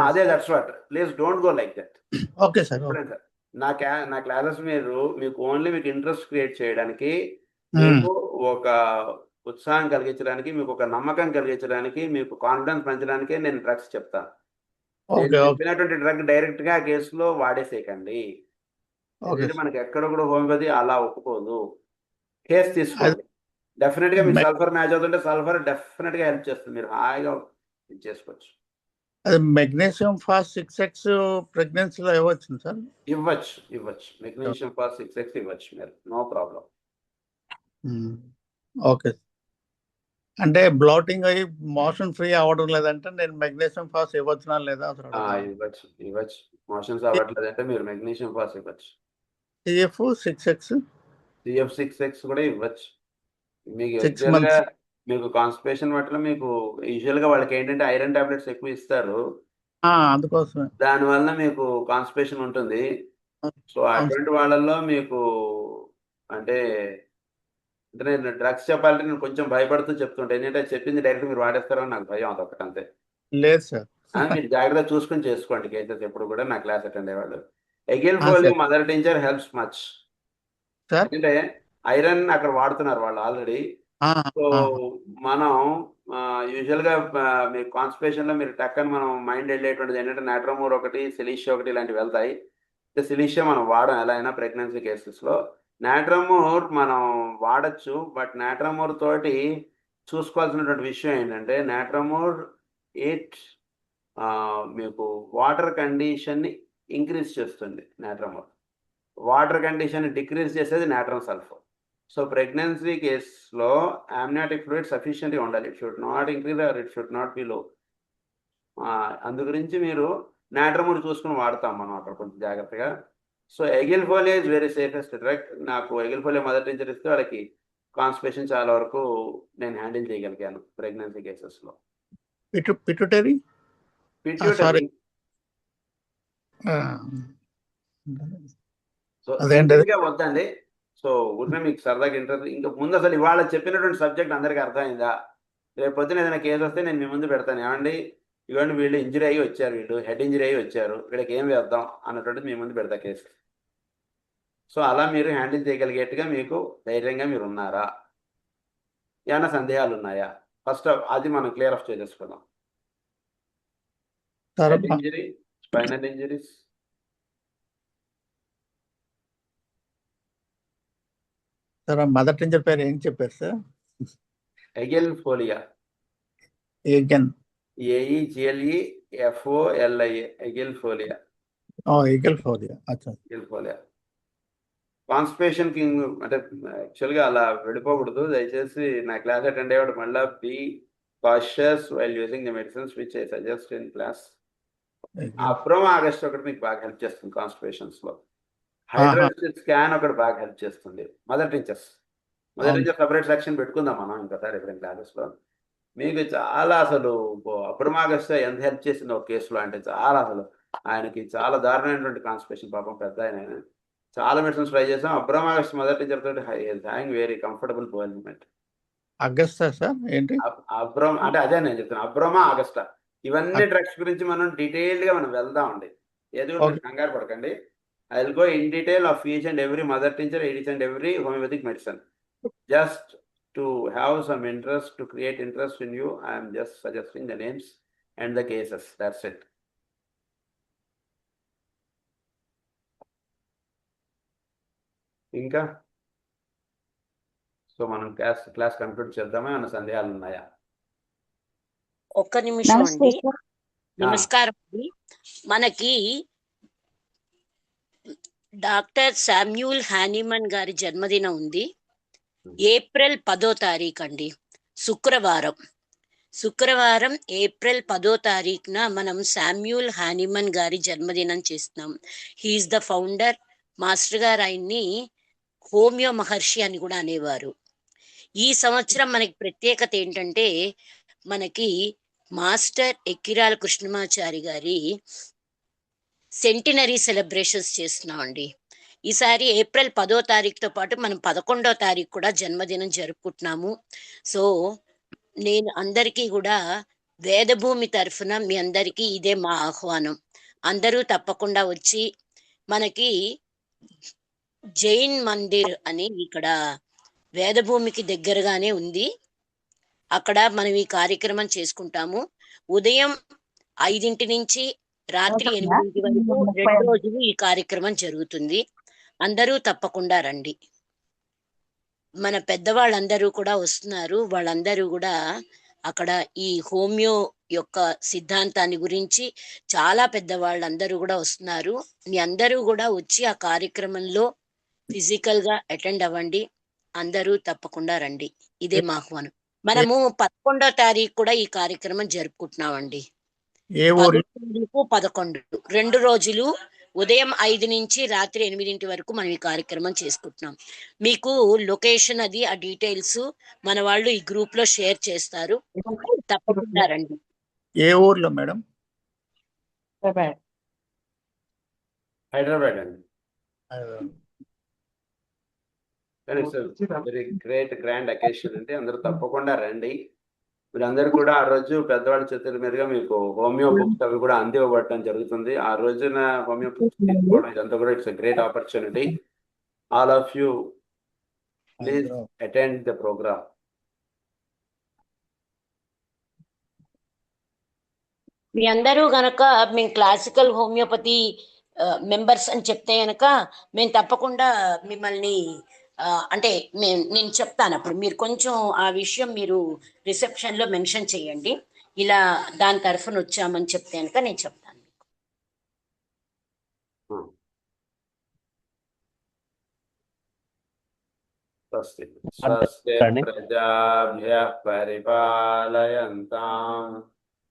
అదే, that's what. Please don't go like that. Okay sir. నా క్లాసెస్ మీకు ఓన్లీ మీకు ఇంట్రెస్ట్ క్రియేట్ చేయడానికి, మీకు ఒక ఉత్సాహం కలిగించడానికి, మీకు ఒక నమ్మకం కలిగించడానికి, మీకు కాన్ఫిడెన్స్ పెంచడానికే నేను డ్రగ్స్ చెప్తాను. చెప్పినటువంటి డ్రగ్ డైరెక్ట్ గా కేసులో వాడేసేయకండి. మనకి ఎక్కడ కూడా హోమియోపతి అలా ఒప్పుకోదు. కేసు తీసుకోండి. డెఫినెట్ గా మీకు సల్ఫర్ మ్యాచ్ అవుతుంటే సల్ఫర్ డెఫినెట్ గా హెల్ప్ చేస్తుంది, మీరు హాయిగా చేసుకోవచ్చు. అది మెగ్నీషియం ఫాస్ట్ 6x ప్రెగ్నెన్సీలో ఇవ్వచ్చు సార్? ఇవ్వచ్చు. మెగ్నీషియం ఫాస్ట్ 6x ఇవ్వచ్చు మీరు, నో ప్రాబ్లం. ఓకే. అంటే బ్లాటింగ్ అయ్యి మోషన్ ఫ్రీ అవ్వడం లేదంటే నేను మెగ్నీషియం ఫాస్ట్ ఇవ్వచ్చునా లేదా? ఇవ్వచ్చు. మోషన్స్ అవ్వట్లేదంటే మీరు మెగ్నీషియం ఫాస్ట్ ఇవ్వచ్చు. CF 6x కూడా ఇవ్వచ్చు. మీకు కాన్స్టిపేషన్ వాటిలో మీకు యూజువల్ గా వాళ్ళకి ఏంటంటే ఐరన్ టాబ్లెట్స్ ఎక్కువ ఇస్తారు, అందుకోసం దానివల్ల మీకు కాన్స్టిపేషన్ ఉంటుంది. సో అటువంటి వాళ్ళల్లో మీకు అంటే నేను డ్రగ్స్ చెప్పాలంటే నేను కొంచెం భయపడుతూ చెప్తుంటే, ఏంటంటే చెప్పింది డైరెక్ట్ మీరు వాడేస్తారని నాకు భయం, అదొకటి అంతే. లేదు సార్. మీరు జాగ్రత్త చూసుకొని చేసుకోండి కేసెస్. ఎప్పుడు కూడా నా క్లాస్ అటెండ్ అయ్యేవాళ్ళు. ఎగిల్ఫోలియో మదర్ టించర్ హెల్ప్స్ మచ్. అంటే ఐరన్ అక్కడ వాడుతున్నారు వాళ్ళు ఆల్రెడీ. సో మనం యూజువల్ గా మీకు కాన్స్టిపేషన్ లో మీరు టక్కని మనం మైండ్ వెళ్ళేటువంటిది ఏంటంటే నాట్రమోర్ ఒకటి, సిలీషియా ఒకటి ఇలాంటివి వెళ్తాయి. సిలీషియా మనం వాడడం ఎలా అయినా ప్రెగ్నెన్సీ కేసెస్ లో. నాట్రమోర్ మనం వాడచ్చు, బట్ నాట్రమోర్ తోటి చూసుకోవాల్సినటువంటి విషయం ఏంటంటే నాట్రమోర్ మీకు వాటర్ కండిషన్ని ఇంక్రీజ్ చేస్తుంది. నాట్రమోర్ వాటర్ కండిషన్ డిక్రీజ్ చేసేది నాట్రమ్ సల్ఫర్. సో ప్రెగ్నెన్సీ కేసులో amniotic ఫ్లూయిడ్ సఫిషియెంట్గా ఉండాలి. It should not increase or it should not be లో. అందు గురించి మీరు నాట్రమోర్ చూసుకుని వాడతాం మనం అక్కడ కొంచెం జాగ్రత్తగా. So aegle folia is very safest drug. నాకు ఎగిల్ఫోలియా మదర్ టించర్ ఇస్తే వాళ్ళకి కాన్స్టిపేషన్ చాలా వరకు నేను హ్యాండిల్ చేయగలిగాను ప్రెగ్నెన్సీ కేసెస్లో. Pituitary pituitary. సో అదేంటి సింపుల్గా వద్దండి. సో ఊరికే మీకు సరదాగా ఇంట్రెస్ట్. ఇంకా ముందు అసలు ఇవాళ చెప్పినటువంటి సబ్జెక్ట్ అందరికీ అర్థమైందా? రేపు పొద్దున ఏదైనా కేసు వస్తే నేను మీ ముందు పెడతాను. ఏమండి ఇవ్వండి, వీళ్ళు ఇంజరీ అయ్యి వచ్చారు, వీళ్ళు హెడ్ ఇంజరీ అయ్యి వచ్చారు, వీళ్ళకి ఏం వేద్దాం అన్నటువంటిది మీ ముందు పెడతా కేసు. సో అలా మీరు హ్యాండిల్ చేయగలిగేట్టుగా మీకు ధైర్యంగా మీరు ఉన్నారా? ఏమైనా సందేహాలు ఉన్నాయా? ఫస్ట్ అది మనం క్లియర్ ఆఫ్ చేసేసుకుందాం. Head injury, spinal injuries. Sir mother teacher పేరు ఏం చెప్పారు sir? Aegle folia. Again. AEGLEFOLIA. Aegle folia. Eagle folia. అచ్చా. ఎగెల్ ఫోలియా. కాన్స్టిపేషన్ కింగ్ అంటే యాక్చువల్గా అలా వెళ్ళిపోకూడదు. దయచేసి నా క్లాస్ అటెండ్ అయ్యేవాడు మళ్ళీ be cautious while using the medicines which I suggest in class. అప్రోమా ఆగస్ట్ ఒకటి మీకు బాగా హెల్ప్ చేస్తుంది కాన్స్టిపేషన్స్లో. హైడ్రోజన్ స్కాన్ ఒకటి బాగా హెల్ప్ చేస్తుంది. మదర్ టీచర్స్ సపరేట్ సెక్షన్ పెట్టుకుందాం మనం ఇంకోసారి ఎప్పుడైనా క్లాసెస్లో. మీకు చాలా అసలు అప్రమాగస్త ఎంత హెల్ప్ చేసింది ఒక కేసులో అంటే చాలా అసలు ఆయనకి చాలా దారుణమైనటువంటి కాన్స్టిపేషన్, పాపం పెద్ద ఆయన. చాలా మెడిసిన్స్ ట్రై చేసాం. అప్రమాగస్త మదర్ టీచర్ తోటి హ్యాంగ్ వెరీ కంఫర్టబుల్ మూమెంట్. అగస్టా సార్ ఏంటి? అంటే అదే నేను చెప్తాను, అబ్రోమా ఆగస్టా. ఇవన్నీ డ్రగ్స్ గురించి మనం డీటెయిల్డ్గా మనం వెళ్దామండి. ఏదో కంగారు పడకండి. I will go in detail of each and every mother teacher, each and every homeopathic medicine. Just to have some interest, to create interest in you, I am just suggesting the names and the cases. That's it. ఇంకా so మనం class complete చేద్దామా? ఏమైనా సందేహాలు ఉన్నాయా? ఒక్క నిమిషం అండి. నమస్కారం అండి. మనకి డాక్టర్ శామ్యూల్ హానిమన్ గారి జన్మదినం ఉంది. ఏప్రిల్ 10వ తారీఖు అండి, శుక్రవారం ఏప్రిల్ 10వ తారీఖున మనం శామ్యూల్ హానిమన్ గారి జన్మదినం చేస్తున్నాం. He's the founder. మాస్టర్ గారు ఆయన్ని హోమియో మహర్షి అని కూడా అనేవారు. ఈ సంవత్సరం మనకి ప్రత్యేకత ఏంటంటే మనకి మాస్టర్ ఎక్కిరాల కృష్ణమాచారి గారి సెంటినరీ సెలబ్రేషన్స్ చేస్తున్నామండి. ఈసారి ఏప్రిల్ 10వ తారీఖుతో పాటు మనం 11వ తారీఖు కూడా జన్మదినం జరుపుకుంటున్నాము. సో నేను అందరికీ కూడా వేదభూమి తరఫున మీ అందరికీ ఇదే మా ఆహ్వానం. అందరూ తప్పకుండా వచ్చి, మనకి జైన్ మందిర్ అని ఇక్కడ వేదభూమికి దగ్గరగానే ఉంది, అక్కడ మనం ఈ కార్యక్రమం చేసుకుంటాము. ఉదయం 5 నుంచి రాత్రి 8 వరకు 2 రోజులు ఈ కార్యక్రమం జరుగుతుంది. అందరూ తప్పకుండా రండి. మన పెద్దవాళ్ళందరూ కూడా వస్తున్నారు. వాళ్ళందరూ కూడా అక్కడ ఈ హోమియో యొక్క సిద్ధాంతాన్ని గురించి చాలా పెద్దవాళ్ళందరూ కూడా వస్తున్నారు. మీ అందరూ కూడా వచ్చి ఆ కార్యక్రమంలో ఫిజికల్ గా అటెండ్ అవ్వండి. అందరూ తప్పకుండా రండి. ఇదే మా ఆహ్వానం. మనము 11వ తారీఖు కూడా ఈ కార్యక్రమం జరుపుకుంటున్నామండి. 11 2 రోజులు ఉదయం 5 నుంచి రాత్రి 8 వరకు మనం ఈ కార్యక్రమం చేసుకుంటున్నాం. మీకు లొకేషన్ అది ఆ డీటెయిల్స్ మన వాళ్ళు ఈ గ్రూప్ లో షేర్ చేస్తారు. తప్పకుండా రండి. ఏ ఊర్లో మేడం? హైదరాబాద్ అండి. వెరీ గ్రేట్ గ్రాండ్ అకేషన్ అండి. అందరూ తప్పకుండా రండి. మీరందరూ కూడా ఆ రోజు పెద్దవాళ్ళ చేతుల మీదుగా మీకు హోమియో బుక్స్ అవి కూడా అందివ్వబడటం జరుగుతుంది. ఆ రోజున హోమియో బుక్స్ తీసుకోవడం ఇదంతా కూడా it's great opportunity. All of you please attend the programme. మీ అందరూ గనక మేము క్లాసికల్ హోమియోపతి మెంబర్స్ అని చెప్తే గనక మేము తప్పకుండా మిమ్మల్ని అంటే నేను చెప్తాను. అప్పుడు మీరు కొంచెం ఆ విషయం మీరు రిసెప్షన్ లో మెన్షన్ చేయండి. ఇలా దాని తరఫున వచ్చామని చెప్తే కనుక నేను చెప్తాను మీకు. స్వస్తి ప్రజాభ్యః పరిపాలయంతాం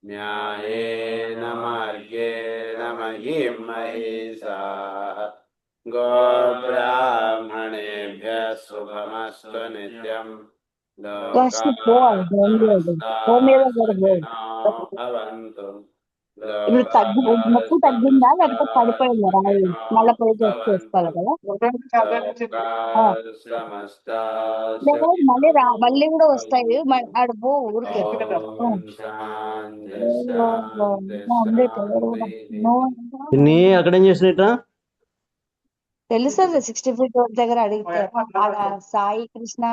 న్యాయేన మార్గేణ మహీం మహీషాః గోబ్రాహ్మణేభ్యః శుభమస్తు నిత్యం. ఫస్ట్ పోవాలి ఇప్పుడు నొప్పి తగ్గిందా లేకపోతే పడిపోయిందా రాయి మళ్ళీ పోయి చేసుకోవాలి కదా మళ్ళీ కూడా వస్తాయి ఆడుపో ఊరికే అక్కడేం చేసినట్ట తెలుసా 60 feet దగ్గర అడిగితే సాయి కృష్ణ